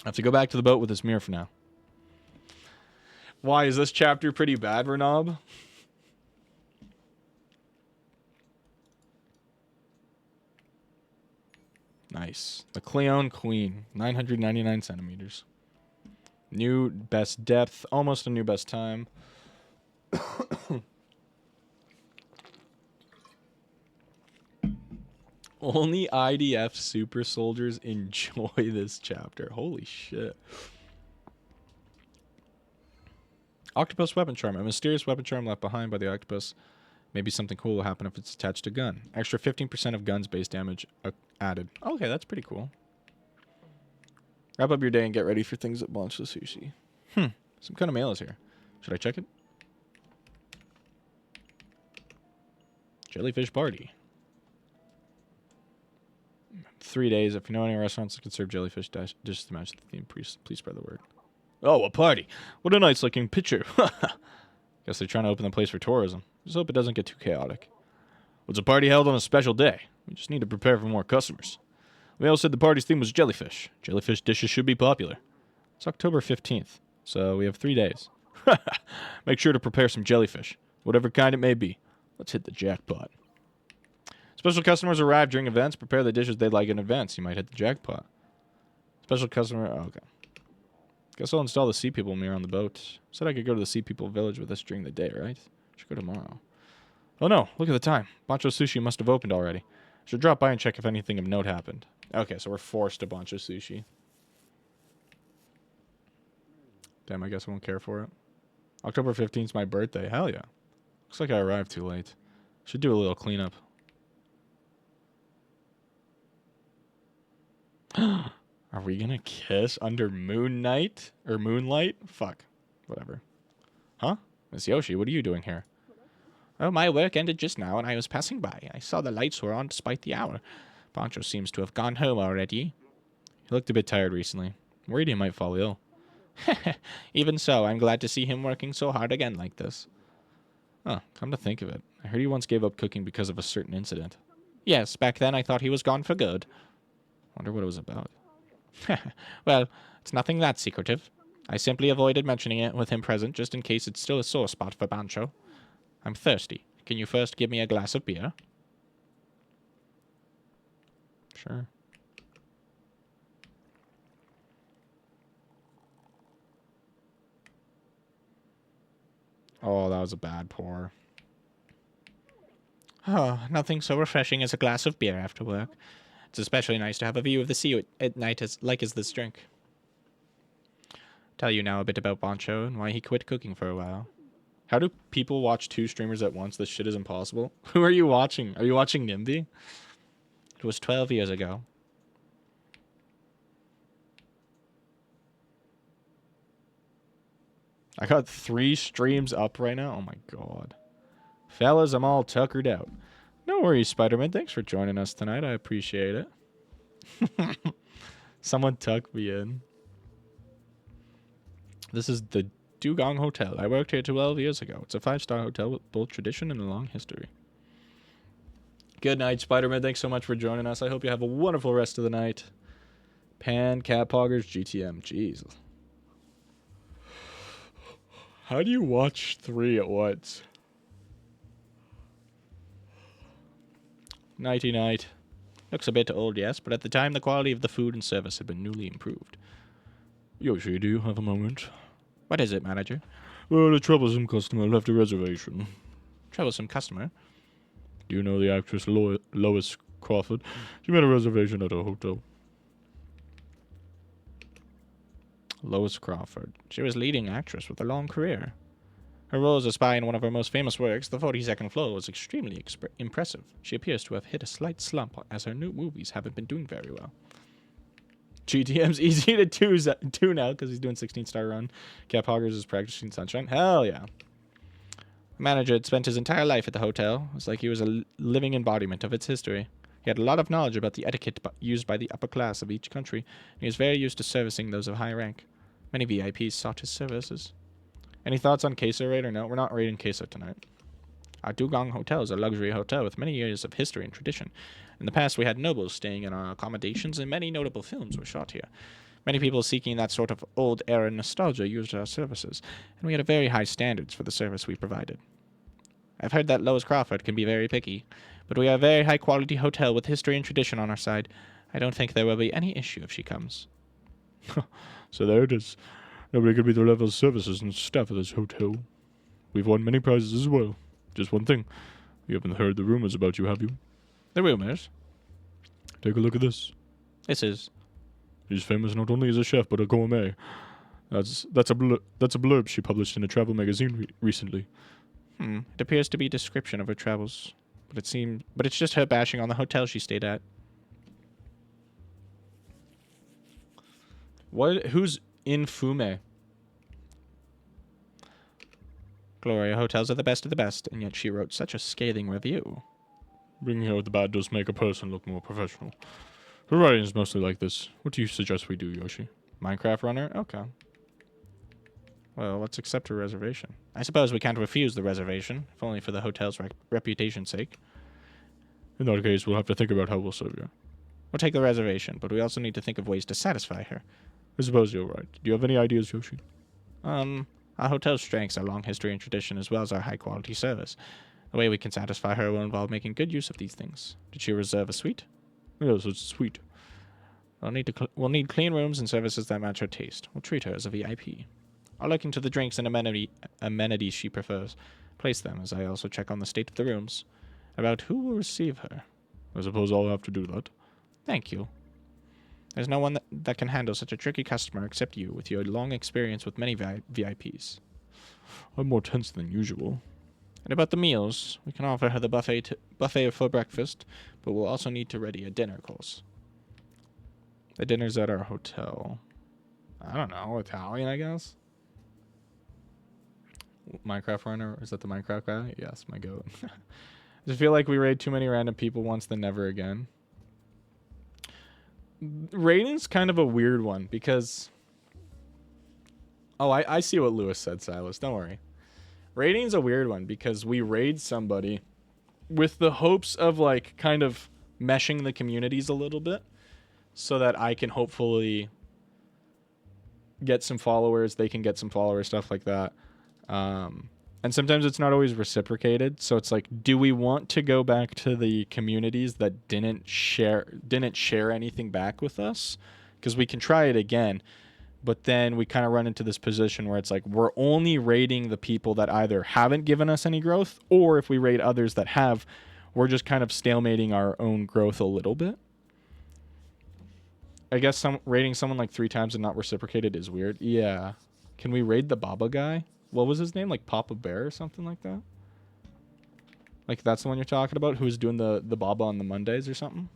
I have to go back to the boat with this mirror for now. Why, is this chapter pretty bad, Renob? Nice. The Cleone Queen. 999 centimeters. New best depth. Almost a new best time. Only IDF super soldiers enjoy this chapter. Holy shit. Octopus weapon charm. A mysterious weapon charm left behind by the octopus. Maybe something cool will happen if it's attached to a gun. Extra 15% of guns base damage added. Okay, that's pretty cool. Wrap up your day and get ready for things at Bancho Sushi. Some kind of mail is here. Should I check it? Jellyfish party. 3 days. If you know any restaurants that can serve jellyfish dishes to match the theme, please spread the word. Oh, a party. What a nice looking picture. Guess they're trying to open the place for tourism. Just hope it doesn't get too chaotic. It's a party held on a special day. We just need to prepare for more customers. We all said the party's theme was jellyfish. Jellyfish dishes should be popular. It's October 15th, so we have 3 days. Make sure to prepare some jellyfish, whatever kind it may be. Let's hit the jackpot. Special customers arrive during events. Prepare the dishes they'd like in advance. You might hit the jackpot. Special customer... Oh, okay. Guess I'll install the Sea People mirror on the boat. Said I could go to the Sea People village with this during the day, right? Should go tomorrow. Oh no, look at the time. Bancho Sushi must have opened already. Should drop by and check if anything of note happened. Okay, so we're forced to Bancho Sushi. Damn, I guess I won't care for it. October 15th is my birthday. Hell yeah. Looks like I arrived too late. Should do a little cleanup. Are we gonna kiss under moonlight? Or moonlight? Fuck. Whatever. Huh? Miss Yoshi, what are you doing here? Oh, my work ended just now and I was passing by. I saw the lights were on despite the hour. Pancho seems to have gone home already. He looked a bit tired recently. Worried he might fall ill. Even so, I'm glad to see him working so hard again like this. Oh, come to think of it. I heard he once gave up cooking because of a certain incident. Yes, back then I thought he was gone for good. Wonder what it was about. Well, it's nothing that secretive. I simply avoided mentioning it with him present just in case it's still a sore spot for Bancho. I'm thirsty. Can you first give me a glass of beer? Sure. Oh, that was a bad pour. Oh, nothing so refreshing as a glass of beer after work. It's especially nice to have a view of the sea at night as this drink. Tell you now a bit about Bancho and why he quit cooking for a while. How do people watch 2 streamers at once? This shit is impossible. Who are you watching? Are you watching Nimby? It was 12 years ago. I got 3 streams up right now. Oh my god. Fellas, I'm all tuckered out. No worries, Spider-Man. Thanks for joining us tonight. I appreciate it. Someone tuck me in. This is the Dugong Hotel. I worked here 12 years ago. It's a 5-star hotel with both tradition and a long history. Good night, Spider-Man. Thanks so much for joining us. I hope you have a wonderful rest of the night. Pan, Cat Poggers, GTM. Jeez. How do you watch 3 at once? Nighty night. Looks a bit old, yes, but at the time the quality of the food and service had been newly improved. Yoshi, do you have a moment? What is it, manager? Well, a troublesome customer left a reservation. Troublesome customer? Do you know the actress Lois Crawford? She made a reservation at a hotel. Lois Crawford. She was leading actress with a long career. Her role as a spy in one of her most famous works, The 42nd Floor, was extremely impressive. She appears to have hit a slight slump, as her new movies haven't been doing very well. GTM's easy to do now, because he's doing 16-star run. Cap Hoggers is practicing Sunshine. Hell yeah. The manager had spent his entire life at the hotel. It was like he was a living embodiment of its history. He had a lot of knowledge about the etiquette used by the upper class of each country, and he was very used to servicing those of high rank. Many VIPs sought his services. Any thoughts on Queso Raid or no? We're not raiding Queso tonight. Our Dugong Hotel is a luxury hotel with many years of history and tradition. In the past, we had nobles staying in our accommodations, and many notable films were shot here. Many people seeking that sort of old-era nostalgia used our services, and we had a very high standards for the service we provided. I've heard that Lois Crawford can be very picky, but we are a very high-quality hotel with history and tradition on our side. I don't think there will be any issue if she comes. So there it is. Nobody could be the level of services and staff of this hotel. We've won many prizes as well. Just one thing. You haven't heard the rumors about you, have you? The rumors? Take a look at this. This is... She's famous not only as a chef, but a gourmet. That's a blurb she published in a travel magazine recently. It appears to be a description of her travels. But it's just her bashing on the hotel she stayed at. Who's in Fume? Gloria hotels are the best of the best, and yet she wrote such a scathing review. Bringing out the bad does make a person look more professional. Her writing is mostly like this. What do you suggest we do, Yoshi? Minecraft runner? Okay. Well, let's accept her reservation. I suppose we can't refuse the reservation, if only for the hotel's reputation's sake. In that case, we'll have to think about how we'll serve you. We'll take the reservation, but we also need to think of ways to satisfy her. I suppose you're right. Do you have any ideas, Yoshi? Our hotel's strengths are long history and tradition, as well as our high-quality service. The way we can satisfy her will involve making good use of these things. Did she reserve a suite? Yes, it's sweet. We'll need clean rooms and services that match her taste. We'll treat her as a VIP. I'll look into the drinks and amenities she prefers. Place them as I also check on the state of the rooms. About who will receive her. I suppose I'll have to do that. Thank you. There's no one that can handle such a tricky customer except you, with your long experience with many VIPs. I'm more tense than usual. And about the meals, we can offer her the buffet for breakfast, but we'll also need to ready a dinner course. The dinner's at our hotel. I don't know, Italian, I guess? Minecraft runner? Is that the Minecraft guy? Yes, my goat. I just feel like we raid too many random people once, then never again. Raiding's kind of a weird one because... Oh, I see what Lewis said, Silas. Don't worry. Raiding's a weird one because we raid somebody with the hopes of, like, kind of meshing the communities a little bit so that I can hopefully get some followers, they can get some followers, stuff like that. And sometimes it's not always reciprocated. So it's like, do we want to go back to the communities that didn't share anything back with us? Because we can try it again, but then we kind of run into this position where it's like, we're only raiding the people that either haven't given us any growth, or if we raid others that have, we're just kind of stalemating our own growth a little bit. I guess raiding someone like 3 times and not reciprocated is weird. Yeah. Can we raid the Baba guy? What was his name? Like Papa Bear or something like that? Like that's the one you're talking about? Who was doing the Baba on the Mondays or something?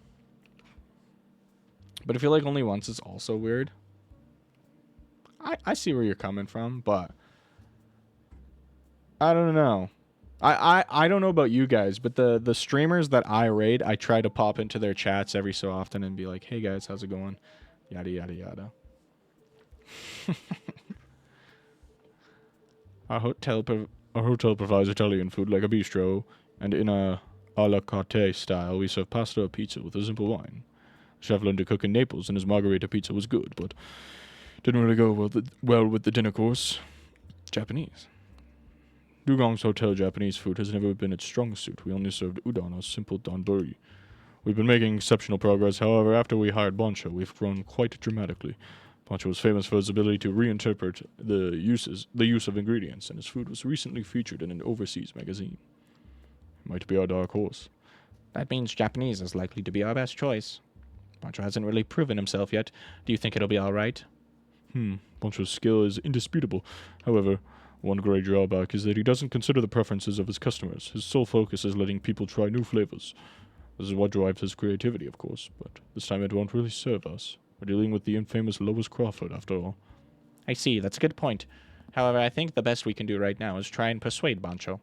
But I feel like only once is also weird. I see where you're coming from, but I don't know. I don't know about you guys, but the streamers that I raid, I try to pop into their chats every so often and be like, hey guys, how's it going? Yada yada yada. Our hotel provides Italian food like a bistro, and in a la carte style, we serve pasta or pizza with a simple wine. The chef learned to cook in Naples, and his margherita pizza was good, but didn't really go well with the dinner course. Japanese. Dugong's hotel Japanese food has never been its strong suit. We only served udon or simple donburi. We've been making exceptional progress, however, after we hired Boncho, we've grown quite dramatically. Boncho was famous for his ability to reinterpret the use of ingredients, and his food was recently featured in an overseas magazine. It might be our dark horse. That means Japanese is likely to be our best choice. Boncho hasn't really proven himself yet. Do you think it'll be alright? Boncho's skill is indisputable. However, one great drawback is that he doesn't consider the preferences of his customers. His sole focus is letting people try new flavors. This is what drives his creativity, of course, but this time it won't really serve us. We're dealing with the infamous Lois Crawford, after all. I see, that's a good point. However, I think the best we can do right now is try and persuade Boncho.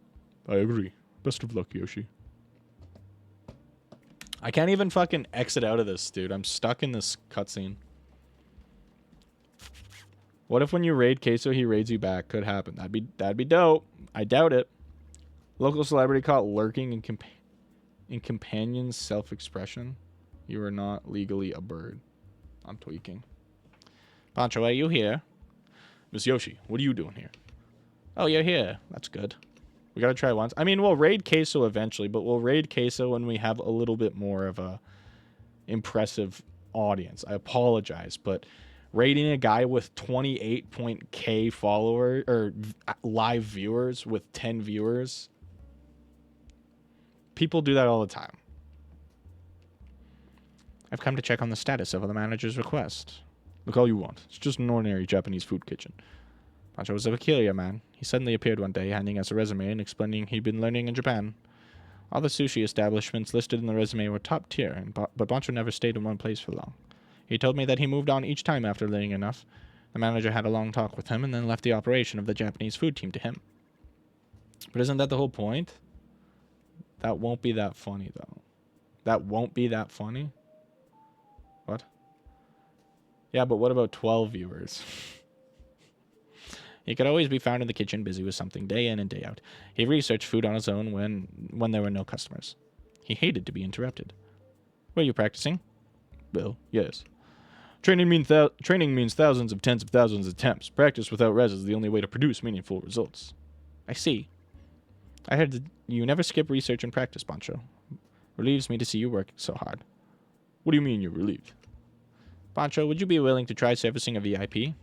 I agree. Best of luck, Yoshi. I can't even fucking exit out of this, dude. I'm stuck in this cutscene. What if when you raid Queso, he raids you back? Could happen. That'd be dope. I doubt it. Local celebrity caught lurking in companion's self-expression. You are not legally a bird. I'm tweaking. Pancho, are you here? Miss Yoshi, what are you doing here? Oh, you're here. That's good. We gotta try once. I mean, we'll raid Queso eventually, but we'll raid Queso when we have a little bit more of a impressive audience. I apologize, but raiding a guy with 28K followers or live viewers with 10 viewers, people do that all the time. I've come to check on the status of the manager's request. Look all you want. It's just an ordinary Japanese food kitchen. Pancho was a peculiar man. He suddenly appeared one day, handing us a resume and explaining he'd been learning in Japan. All the sushi establishments listed in the resume were top tier, but Pancho never stayed in one place for long. He told me that he moved on each time after learning enough. The manager had a long talk with him and then left the operation of the Japanese food team to him. But isn't that the whole point? That won't be that funny, though. That won't be that funny? What? Yeah, but what about 12 viewers? He could always be found in the kitchen busy with something day in and day out. He researched food on his own when there were no customers. He hated to be interrupted. Were you practicing? Well, yes. Training means thousands of tens of thousands of attempts. Practice without rest is the only way to produce meaningful results. I see. I heard that you never skip research and practice, Pancho. Relieves me to see you working so hard. What do you mean you're relieved? Pancho, would you be willing to try servicing a VIP?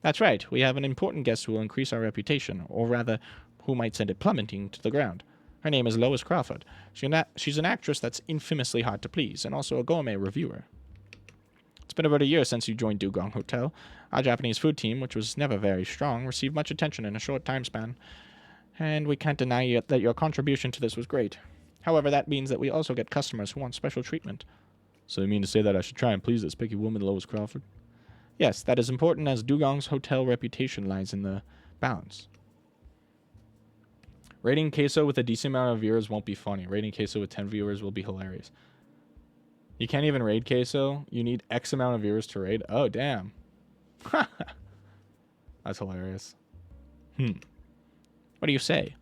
That's right. We have an important guest who will increase our reputation, or rather, who might send it plummeting to the ground. Her name is Lois Crawford. She's an actress that's infamously hard to please, and also a gourmet reviewer. It's been about a year since you joined Dugong Hotel. Our Japanese food team, which was never very strong, received much attention in a short time span. And we can't deny that your contribution to this was great. However, that means that we also get customers who want special treatment. So you mean to say that I should try and please this picky woman, Lois Crawford? Yes, that is important as Dugong's hotel reputation lies in the balance. Rating Queso with a decent amount of viewers won't be funny. Rating Queso with 10 viewers will be hilarious. You can't even raid Queso. You need X amount of viewers to raid. Oh, damn. That's hilarious. What do you say?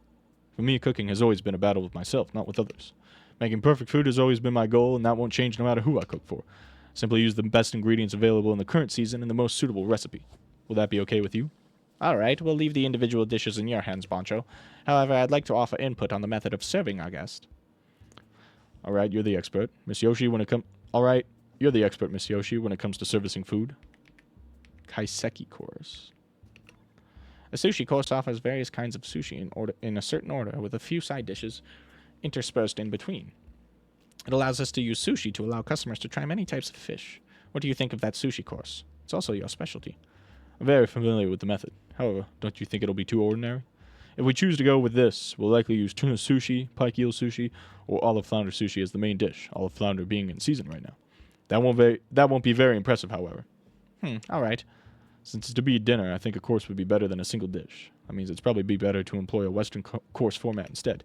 For me, cooking has always been a battle with myself, not with others. Making perfect food has always been my goal, and that won't change no matter who I cook for. Simply use the best ingredients available in the current season and the most suitable recipe. Will that be okay with you? All right, we'll leave the individual dishes in your hands, Boncho. However, I'd like to offer input on the method of serving our guest. All right, you're the expert, Miss Yoshi. All right, you're the expert, Miss Yoshi, when it comes to servicing food. Kaiseki course. A sushi course offers various kinds of sushi in a certain order, with a few side dishes interspersed in between. It allows us to use sushi to allow customers to try many types of fish. What do you think of that sushi course? It's also your specialty. I'm very familiar with the method. However, don't you think it'll be too ordinary? If we choose to go with this, we'll likely use tuna sushi, pike eel sushi, or olive flounder sushi as the main dish, olive flounder being in season right now. That won't be very impressive, however. All right. Since it's to be dinner, I think a course would be better than a single dish. That means it's probably be better to employ a Western course format instead.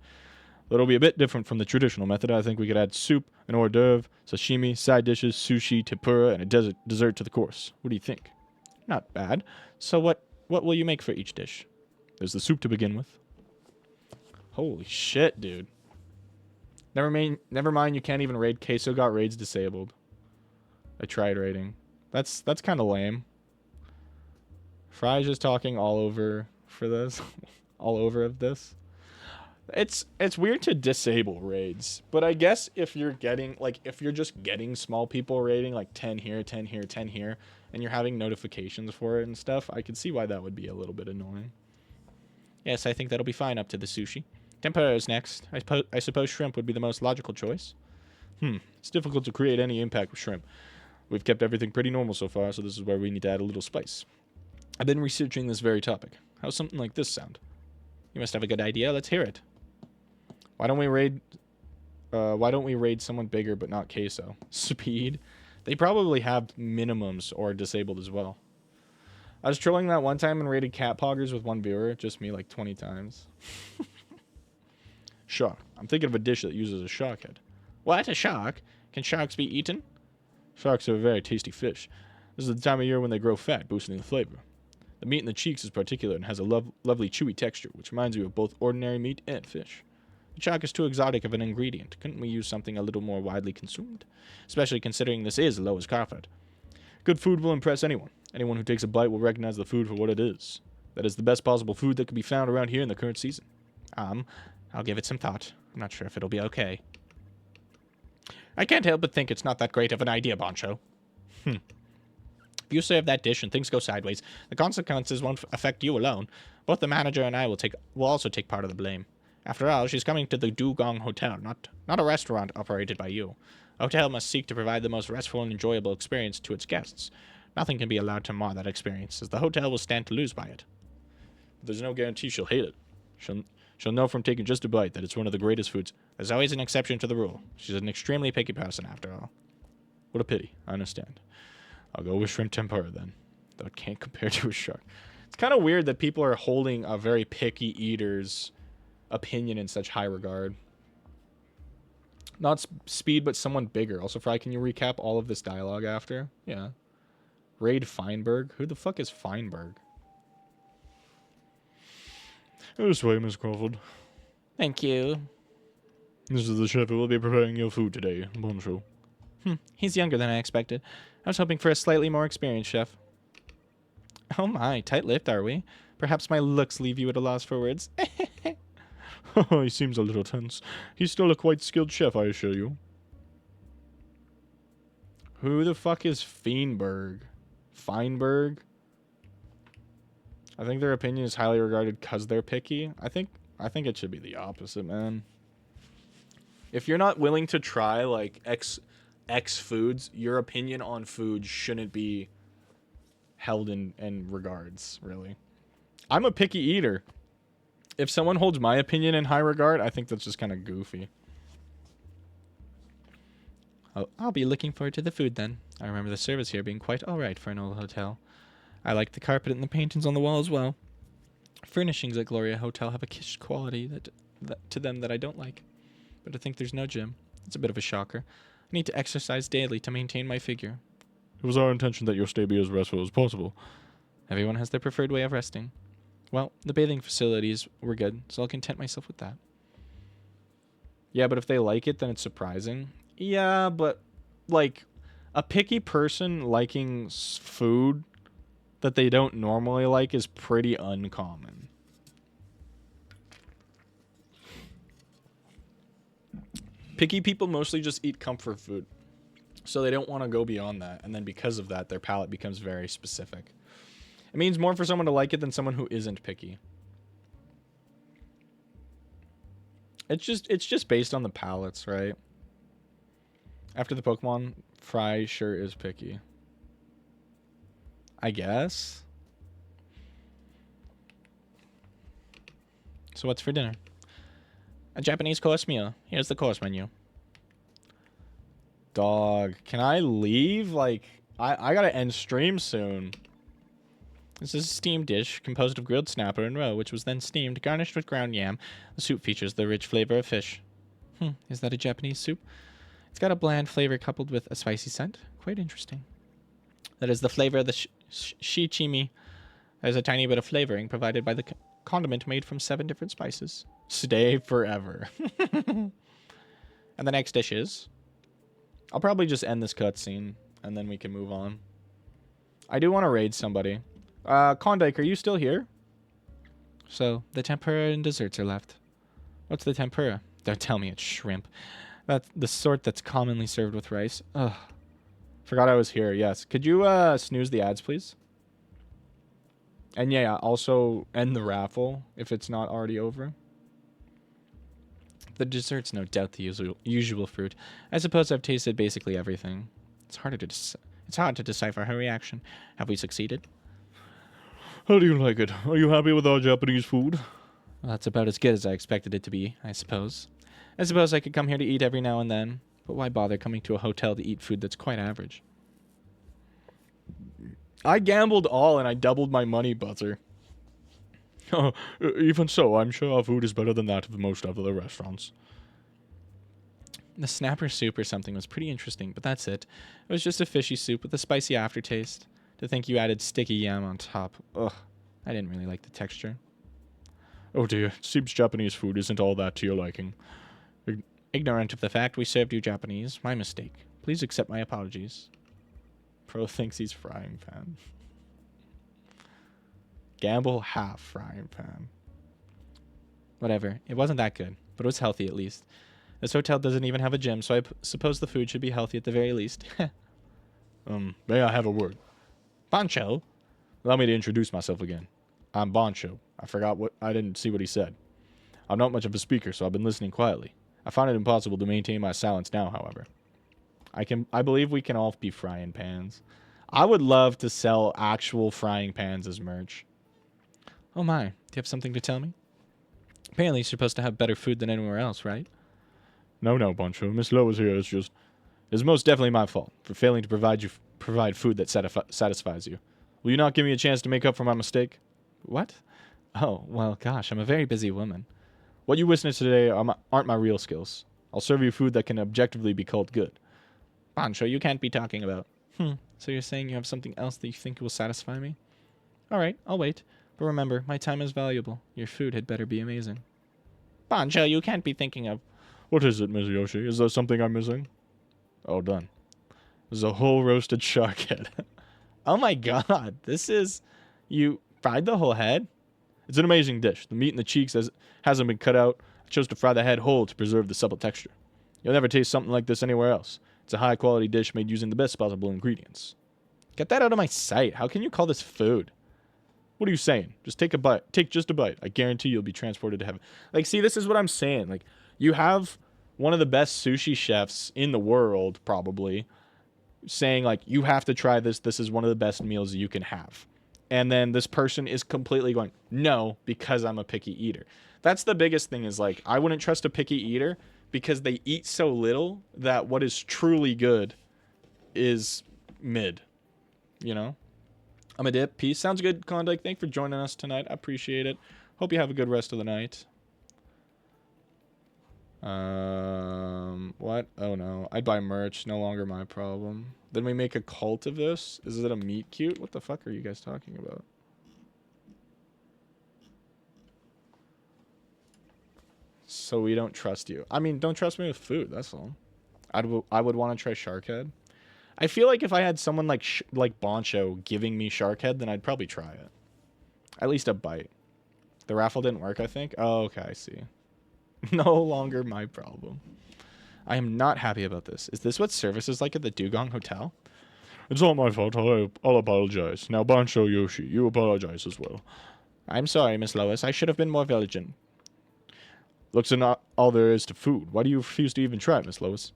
Though it'll be a bit different from the traditional method, I think we could add soup, an hors d'oeuvre, sashimi, side dishes, sushi, tempura, and a dessert to the course. What do you think? Not bad. So what will you make for each dish? There's the soup to begin with. Holy shit, dude. Never mind, you can't even raid. Queso got raids disabled. I tried raiding. That's kind of lame. Fry's just talking all over for this. All over of this. It's weird to disable raids, but I guess if you're getting, like, if you're just getting small people raiding, like 10 here, 10 here, 10 here, and you're having notifications for it and stuff, I could see why that would be a little bit annoying. Yes, I think that'll be fine up to the sushi. Tempura is next. I suppose shrimp would be the most logical choice. It's difficult to create any impact with shrimp. We've kept everything pretty normal so far, so this is where we need to add a little spice. I've been researching this very topic. How's something like this sound? You must have a good idea. Let's hear it. Why don't we raid someone bigger but not queso? Speed? They probably have minimums or disabled as well. I was trolling that one time and raided cat poggers with one viewer. Just me like 20 times. Shark. I'm thinking of a dish that uses a shark head. What? A shark? Can sharks be eaten? Sharks are a very tasty fish. This is the time of year when they grow fat, boosting the flavor. The meat in the cheeks is particular and has a lovely chewy texture, which reminds you of both ordinary meat and fish. The shark is too exotic of an ingredient. Couldn't we use something a little more widely consumed? Especially considering this is Lois Carpet. Good food will impress anyone. Anyone who takes a bite will recognize the food for what it is. That is the best possible food that can be found around here in the current season. I'll give it some thought. I'm not sure if it'll be okay. I can't help but think it's not that great of an idea, Boncho. If you serve that dish and things go sideways, the consequences won't affect you alone. Both the manager and I will also take part of the blame. After all, she's coming to the Dugong Hotel, not a restaurant operated by you. A hotel must seek to provide the most restful and enjoyable experience to its guests. Nothing can be allowed to mar that experience, as the hotel will stand to lose by it. But there's no guarantee she'll hate it. She'll know from taking just a bite that it's one of the greatest foods. There's always an exception to the rule. She's an extremely picky person, after all. What a pity. I understand. I'll go with shrimp tempura, then. Though it can't compare to a shark. It's kind of weird that people are holding a very picky eater's opinion in such high regard. Not speed, but someone bigger. Also, Fry, can you recap all of this dialogue after? Yeah. Raid Feinberg? Who the fuck is Feinberg? This way, Miss Crawford. Thank you. This is the chef who will be preparing your food today. Bonjour. He's younger than I expected. I was hoping for a slightly more experienced chef. Oh my, tight-lipped are we? Perhaps my looks leave you at a loss for words. He seems a little tense. He's still a quite skilled chef, I assure you. Who the fuck is Feinberg? Feinberg? I think their opinion is highly regarded because they're picky. I think it should be the opposite, man. If you're not willing to try like X foods, your opinion on food shouldn't be held in regards, really. I'm a picky eater. If someone holds my opinion in high regard, I think that's just kind of goofy. I'll be looking forward to the food then. I remember the service here being quite alright for an old hotel. I like the carpet and the paintings on the wall as well. Furnishings at Gloria Hotel have a kitsch quality to them that I don't like. But I think there's no gym. It's a bit of a shocker. I need to exercise daily to maintain my figure. It was our intention that your stay be as restful as possible. Everyone has their preferred way of resting. Well, the bathing facilities were good, so I'll content myself with that. Yeah, but if they like it, then it's surprising. Yeah, but, like, a picky person liking food that they don't normally like is pretty uncommon. Picky people mostly just eat comfort food, so they don't want to go beyond that, and then because of that, their palate becomes very specific. It means more for someone to like it than someone who isn't picky. It's just based on the palates, right? After the Pokemon, Fry sure is picky. I guess. So what's for dinner? A Japanese course meal. Here's the course menu. Dog, can I leave? Like, I gotta end stream soon. This is a steamed dish composed of grilled snapper and roe, which was then steamed, garnished with ground yam. The soup features the rich flavor of fish. Is that a Japanese soup? It's got a bland flavor coupled with a spicy scent. Quite interesting. That is the flavor of the shichimi. There's a tiny bit of flavoring provided by the condiment made from 7 different spices. Stay forever. And the next dish is... I'll probably just end this cutscene, and then we can move on. I do want to raid somebody. Klondike, are you still here? So, the tempura and desserts are left. What's the tempura? Don't tell me it's shrimp. That's the sort that's commonly served with rice. Ugh. Forgot I was here, yes. Could you, snooze the ads, please? And yeah, also end the raffle, if it's not already over. The dessert's no doubt the usual fruit. I suppose I've tasted basically everything. It's hard to decipher her reaction. Have we succeeded? How do you like it? Are you happy with our Japanese food? Well, that's about as good as I expected it to be, I suppose. I suppose I could come here to eat every now and then, but why bother coming to a hotel to eat food that's quite average? I gambled all and I doubled my money, Buzzer. Oh, even so, I'm sure our food is better than that of most other restaurants. The snapper soup or something was pretty interesting, but that's it. It was just a fishy soup with a spicy aftertaste. To think you added sticky yam on top. Ugh, I didn't really like the texture. Oh dear, it seems Japanese food isn't all that to your liking. Ignorant of the fact we served you Japanese. My mistake. Please accept my apologies. Pro thinks he's frying pan. Gamble half frying pan. Whatever. It wasn't that good, but it was healthy at least. This hotel doesn't even have a gym, so I suppose the food should be healthy at the very least. May I have a word? Bancho? Allow me to introduce myself again. I'm Bancho. I didn't see what he said. I'm not much of a speaker, so I've been listening quietly. I find it impossible to maintain my silence now, however. I believe we can all be frying pans. I would love to sell actual frying pans as merch. Oh my, do you have something to tell me? Apparently you're supposed to have better food than anywhere else, right? No, Bancho. Miss Lois here is most definitely my fault for failing to provide food that satisfies you. Will you not give me a chance to make up for my mistake? What? Oh, well, gosh, I'm a very busy woman. What you witnessed today aren't my real skills. I'll serve you food that can objectively be called good. Bancho, you can't be talking about. So you're saying you have something else that you think will satisfy me? All right, I'll wait. But remember, my time is valuable. Your food had better be amazing. Bancho, you can't be thinking of... What is it, Ms. Yoshi? Is there something I'm missing? Oh, done. There's a whole roasted shark head. Oh my god, this is... You fried the whole head? It's an amazing dish. The meat in the cheeks hasn't been cut out. I chose to fry the head whole to preserve the supple texture. You'll never taste something like this anywhere else. It's a high-quality dish made using the best possible ingredients. Get that out of my sight. How can you call this food? What are you saying? Just take a bite. Take just a bite. I guarantee you'll be transported to heaven. Like, see, this is what I'm saying. Like, you have one of the best sushi chefs in the world, probably, saying, like, you have to try this. This is one of the best meals you can have. And then this person is completely going, no, because I'm a picky eater. That's the biggest thing is, like, I wouldn't trust a picky eater because they eat so little that what is truly good is mid, you know? I'm a dip. Peace. Sounds good, Klondike. Thanks for joining us tonight. I appreciate it. Hope you have a good rest of the night. What? Oh, no. I'd buy merch. No longer my problem. Then we make a cult of this? Is it a meat cute? What the fuck are you guys talking about? So we don't trust you. I mean, don't trust me with food. That's all. I would want to try shark head. I feel like if I had someone like Boncho giving me shark head, then I'd probably try it. At least a bite. The raffle didn't work, I think. Oh, okay, I see. No longer my problem. I am not happy about this. Is this what service is like at the Dugong Hotel? It's all my fault. I'll apologize. Now, Bancho Yoshi, you apologize as well. I'm sorry, Miss Lois. I should have been more vigilant. Looks not all there is to food. Why do you refuse to even try, Miss Lois?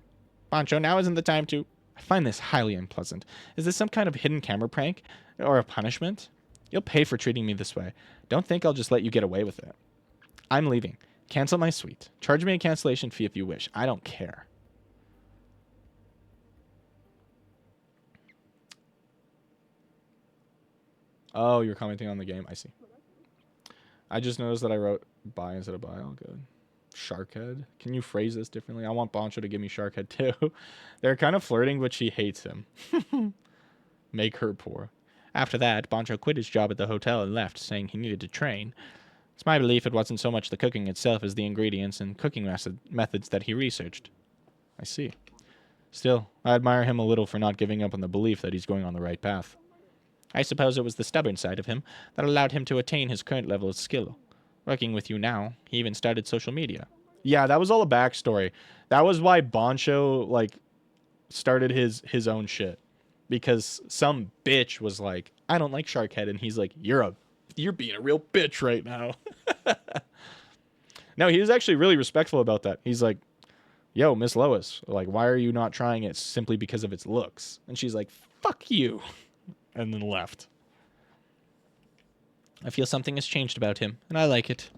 Bancho, now isn't the time to... I find this highly unpleasant. Is this some kind of hidden camera prank? Or a punishment? You'll pay for treating me this way. Don't think I'll just let you get away with it. I'm leaving. Cancel my suite. Charge me a cancellation fee if you wish. I don't care. Oh, you're commenting on the game. I see. I just noticed that I wrote buy instead of buy. All good. Sharkhead. Can you phrase this differently? I want Boncho to give me Sharkhead too. They're kind of flirting, but she hates him. Make her poor. After that, Boncho quit his job at the hotel and left, saying he needed to train. It's my belief it wasn't so much the cooking itself as the ingredients and cooking methods that he researched. I see. Still, I admire him a little for not giving up on the belief that he's going on the right path. I suppose it was the stubborn side of him that allowed him to attain his current level of skill. Working with you now, he even started social media. Yeah, that was all a backstory. That was why Boncho, like, started his own shit. Because some bitch was like, I don't like Sharkhead, and he's like, you're being a real bitch right now. No, he was actually really respectful about that. He's like, yo, Miss Lois, like, why are you not trying it simply because of its looks? And she's like, fuck you. And then left. I feel something has changed about him, and I like it.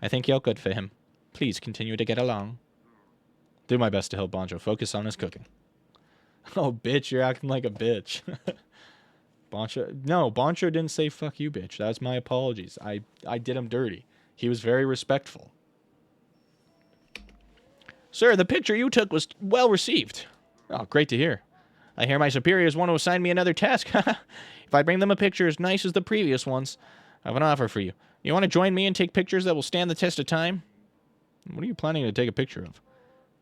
I think you're good for him. Please continue to get along. Do my best to help Boncho focus on his cooking. Oh, bitch, you're acting like a bitch. Boncho didn't say fuck you, bitch. That's my apologies. I did him dirty. He was very respectful. Sir, the picture you took was well received. Oh, great to hear. I hear my superiors want to assign me another task. If I bring them a picture as nice as the previous ones, I have an offer for you. You want to join me and take pictures that will stand the test of time? What are you planning to take a picture of?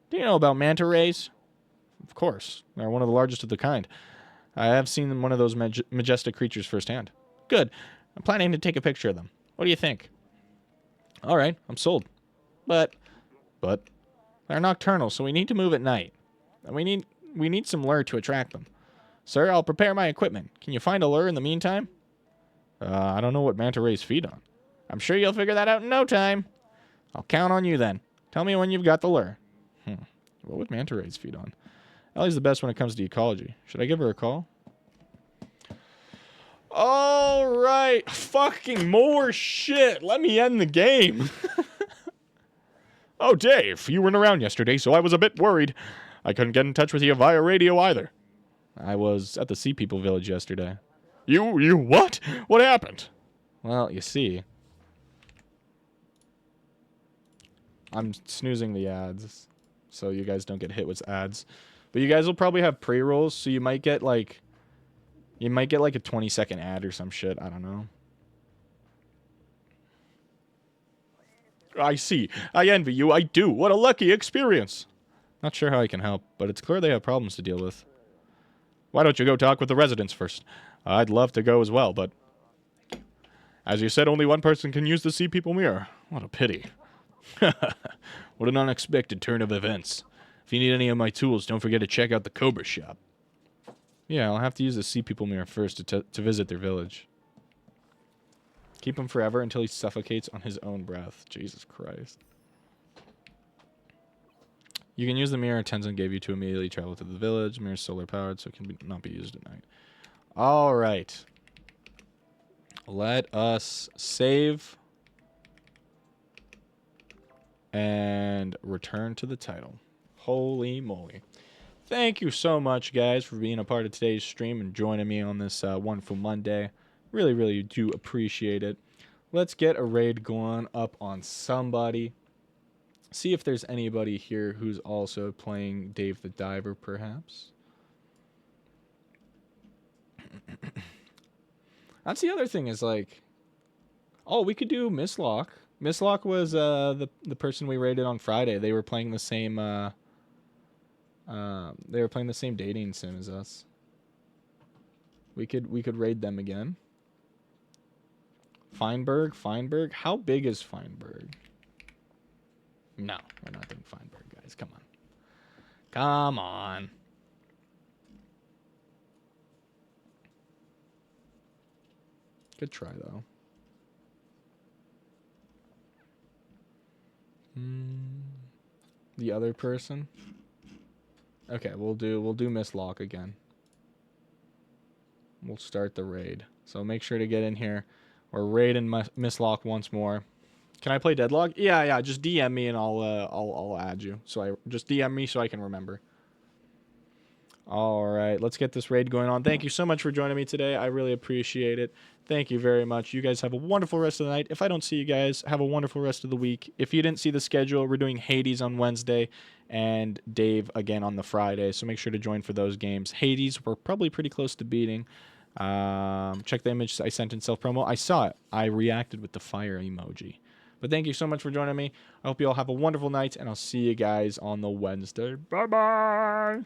Do you know about manta rays? Of course. They're one of the largest of the kind. I have seen one of those majestic creatures firsthand. Good. I'm planning to take a picture of them. What do you think? All right, I'm sold. But they're nocturnal, so we need to move at night. And we need some lure to attract them. Sir, I'll prepare my equipment. Can you find a lure in the meantime? I don't know what manta rays feed on. I'm sure you'll figure that out in no time. I'll count on you then. Tell me when you've got the lure. What would manta rays feed on? Ellie's the best when it comes to ecology. Should I give her a call? All right. Fucking more shit. Let me end the game. Oh, Dave, you weren't around yesterday, so I was a bit worried. I couldn't get in touch with you via radio either. I was at the Sea People Village yesterday. You what? What happened? Well, you see, I'm snoozing the ads, so you guys don't get hit with ads. But you guys will probably have pre-rolls, so you might get like a 20-second ad or some shit. I don't know. I see. I envy you. I do. What a lucky experience. Not sure how I can help, but it's clear they have problems to deal with. Why don't you go talk with the residents first? I'd love to go as well, but as you said, only one person can use the Sea People mirror. What a pity. What an unexpected turn of events. If you need any of my tools, don't forget to check out the Cobra shop. Yeah, I'll have to use the Sea People mirror first to visit their village. Keep him forever until he suffocates on his own breath. Jesus Christ. You can use the mirror Tenzin gave you to immediately travel to the village. Mirror is solar powered, so it can not be used at night. All right. Let us save and return to the title. Holy moly. Thank you so much, guys, for being a part of today's stream and joining me on this wonderful Monday. Really, really do appreciate it. Let's get a raid going up on somebody. See if there's anybody here who's also playing Dave the Diver, perhaps. That's the other thing is like, oh, we could do Misslock. Misslock was the person we raided on Friday. They were playing the same dating sim as us. We could raid them again. Feinberg. How big is Feinberg? No, we're not doing Feinberg, guys. Come on. Come on. Good try though. The other person. Okay, we'll do Miss Lock again. We'll start the raid. So make sure to get in here. We're raiding Miss Lock once more. Can I play Deadlock? Yeah. Just DM me and I'll add you. So just DM me so I can remember. All right, let's get this raid going on. Thank you so much for joining me today. I really appreciate it. Thank you very much. You guys have a wonderful rest of the night. If I don't see you guys, have a wonderful rest of the week. If you didn't see the schedule, we're doing Hades on Wednesday and Dave again on the Friday. So make sure to join for those games. Hades, we're probably pretty close to beating. Check the image I sent in self-promo. I saw it. I reacted with the fire emoji. But thank you so much for joining me. I hope you all have a wonderful night, and I'll see you guys on the Wednesday. Bye-bye.